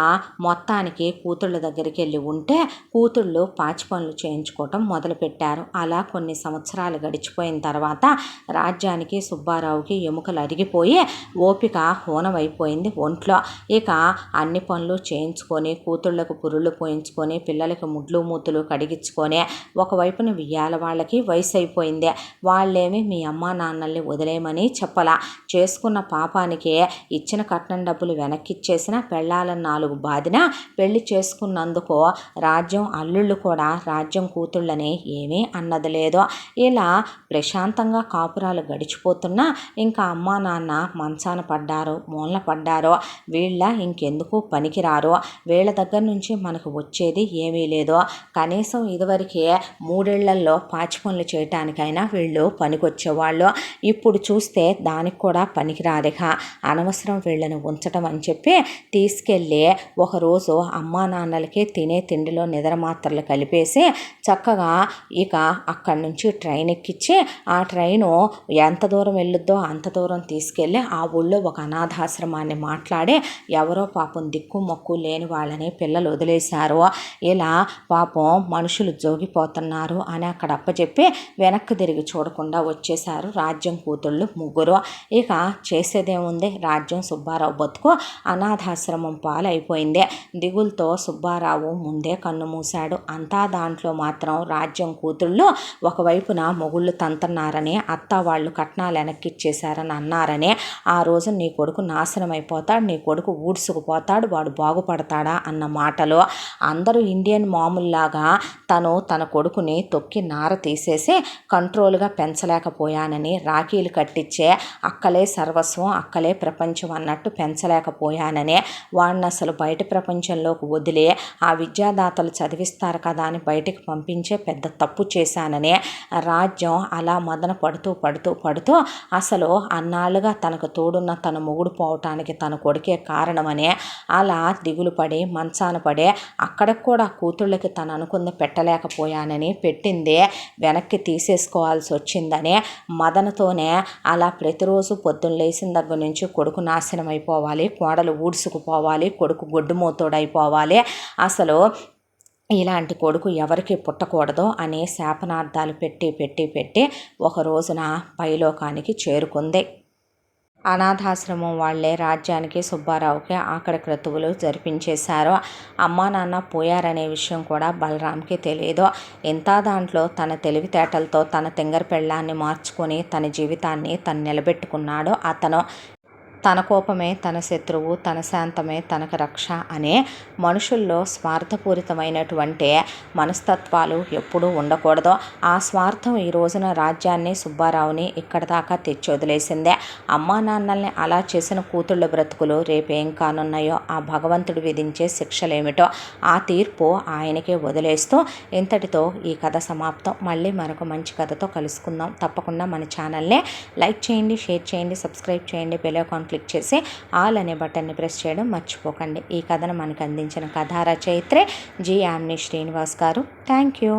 మొత్తానికి కూతుళ్ళ దగ్గరికి వెళ్ళి ఉంటే కూతుళ్ళు పాచి పనులు చేయించుకోవటం మొదలుపెట్టారు. అలా కొన్ని సంవత్సరాలు గడిచిపోయిన తర్వాత రాజ్యానికి సుబ్బారావుకి ఎముకలు అరిగిపోయి ఓపిక హోనమైపోయింది ఒంట్లో. ఇక అన్ని పనులు చేయించుకొని కూతుళ్లకు పురుళ్ళు పోయించుకొని పిల్లలకి ముడ్లు మూతులు కడిగించుకొని ఒకవైపున వియ్యాల వాళ్ళకి వయసు అయిపోయింది. వాళ్ళేమి మీ అమ్మా నాన్నల్ని వదిలేయమని చెప్పలా. చేసుకున్న పాపానికి ఇచ్చిన కట్నం డబ్బులు వెనక్కిచ్చేసిన పెళ్ళాలను 4 బాదిన పెళ్లి చేసుకున్నందుకు రాజ్యం అల్లుళ్ళు కూడా రాజ్యం కూతుళ్ళని ఏమీ అన్నది లేదు. ఇలా ప్రశాంతంగా కాపురాలు గడిచిపోతున్నా ఇంకా అమ్మా నాన్న మంచాన పడ్డారు, మూలన పడ్డారో. వీళ్ళ ఇంకెందుకు పనికిరారో, వీళ్ళ దగ్గర నుంచి మనకు వచ్చేది ఏమీ లేదో. కనీసం ఇదివరకే 3 ఏళ్లలో పాచి పనులు చేయటానికైనా వీళ్ళు పనికొచ్చేవాళ్ళు. ఇప్పుడు చూస్తే దానికి కూడా పనికిరారిక, అనవసరం వీళ్ళని ఉంచటం అని చెప్పి తీసుకెళ్ళి ఒకరోజు అమ్మా నాన్నలకి తినే తిండిలో నిద్ర మాత్రలు కలిపేసి చక్కగా ఇక అక్కడి నుంచి ట్రైన్ ఎక్కించి ఆ ట్రైను ఎంత దూరం వెళ్ళొద్దో అంత దూరం తీసుకెళ్ళి ఆ ఊళ్ళో ఒక అనాథాశ్రమాన్ని మాట్లాడి ఎవరో పాపం దిక్కు మొక్కు లేని వాళ్ళని పిల్లలు వదిలేశారు. ఇలా పాపం మనుషులు జోగిపోతున్నారు అని అక్కడ అప్పచెప్పి వెనక్కి తిరిగి చూడకుండా వచ్చేశారు రాజ్యం కూతుళ్ళు 3. ఇక చేసేదేముంది, రాజ్యం సుబ్బారావు బతుకు అనాథాశ్రమం పాలైపోయింది. దిగులతో సుబ్బారావు ముందే కన్ను మూశాడు. అంతా దాంట్లో మాత్రం రాజ్యం కూతుళ్ళు ఒకవైపున మొగుళ్ళు తంతున్నారని, అత్త వాళ్ళు కట్నాలు వెనక్కిచ్చేశారని అన్నారని, ఆ రోజు నీ కొడుకు నాశనం అయిపోతాడు, నీ కొడుకు ఊడ్చుకుపోతాడు, వాడు బాగుపడతాడా అన్న మాటలు. అందరూ ఇండియన్ మామూల్లాగా తన కొడుకుని తొక్కి నార తీసేసి కంట్రోల్గా పెంచలేకపోయానని, రాఖీలు కట్టించే అక్కలే సర్వస్వం, అక్కలే ప్రపంచం అన్నట్టు పెంచలేకపోయానని, వాడిని అసలు బయట ప్రపంచంలోకి వదిలే ఆ విద్యాదాతలు చదివిస్తారు కదా అని బయటికి పంపించే పెద్ద తప్పు చేశానని రాజ్యం అలా మదన పడుతూ పడుతూ పడుతూ అసలు అన్నాళ్ళుగా తనకు తోడున్న తన మొగుడు పోవటానికి తన కొడుకే కారణమని అలా దిగులు పడి మంచాన పడే అక్కడికి కూడా కూతుళ్ళకి తను అనుకుంది పెట్టలేకపోయానని, పెట్టిందే వెనక్కి తీసేసుకోవాల్సి వచ్చిందని మదనతోనే అలా ప్రతిరోజు పొద్దున్న లేచిన దగ్గర నుంచి కొడుకు నాశనం అయిపోవాలి, కోడలు ఊడ్చుకుపోవాలి, కొడుకు గొడ్డుమోతోడైపోవాలి, అసలు ఇలాంటి కొడుకు ఎవరికి పుట్టకూడదు అనే శాపనార్థాలు పెట్టి పెట్టి పెట్టి ఒక రోజున పైలోకానికి చేరుకుంది. అనాథాశ్రమం వాళ్లే రాజ్యానికి సుబ్బారావుకి ఆఖరి క్రతువులు జరిపించేశారు. అమ్మా నాన్న పోయారనే విషయం కూడా బలరాంకి తెలియదు. ఇంత దాంట్లో తన తెలివితేటలతో తన తింగరి పెళ్ళాన్ని మార్చుకొని తన జీవితాన్ని తను నిలబెట్టుకున్నాడు అతను. తన కోపమే తన శత్రువు, తన శాంతమే తనకు రక్ష అనే మనుషుల్లో స్వార్థపూరితమైనటువంటి మనస్తత్వాలు ఎప్పుడూ ఉండకూడదు. ఆ స్వార్థం ఈ రోజున రాజ్యాన్ని సుబ్బారావుని ఇక్కడి దాకా తెచ్చి వదిలేసిందే. అమ్మా నాన్నల్ని అలా చేసిన కూతుళ్ళ బ్రతుకులు రేపేం కానున్నాయో, ఆ భగవంతుడు విధించే శిక్షలేమిటో ఆ తీర్పు ఆయనకే వదిలేస్తూ ఇంతటితో ఈ కథ సమాప్తం. మళ్ళీ మరొక మంచి కథతో కలుసుకుందాం. తప్పకుండా మన ఛానల్ని లైక్ చేయండి, షేర్ చేయండి, సబ్స్క్రైబ్ చేయండి, బెల్ ఐకాన్ క్లిక్ చేసి ఆల్ అనే బటన్ని ప్రెస్ చేయడం మర్చిపోకండి. ఈ కథను మనకు అందించిన కథా రచయిత్రే జి. యామిని శ్రీనివాస్ గారు. Thank you.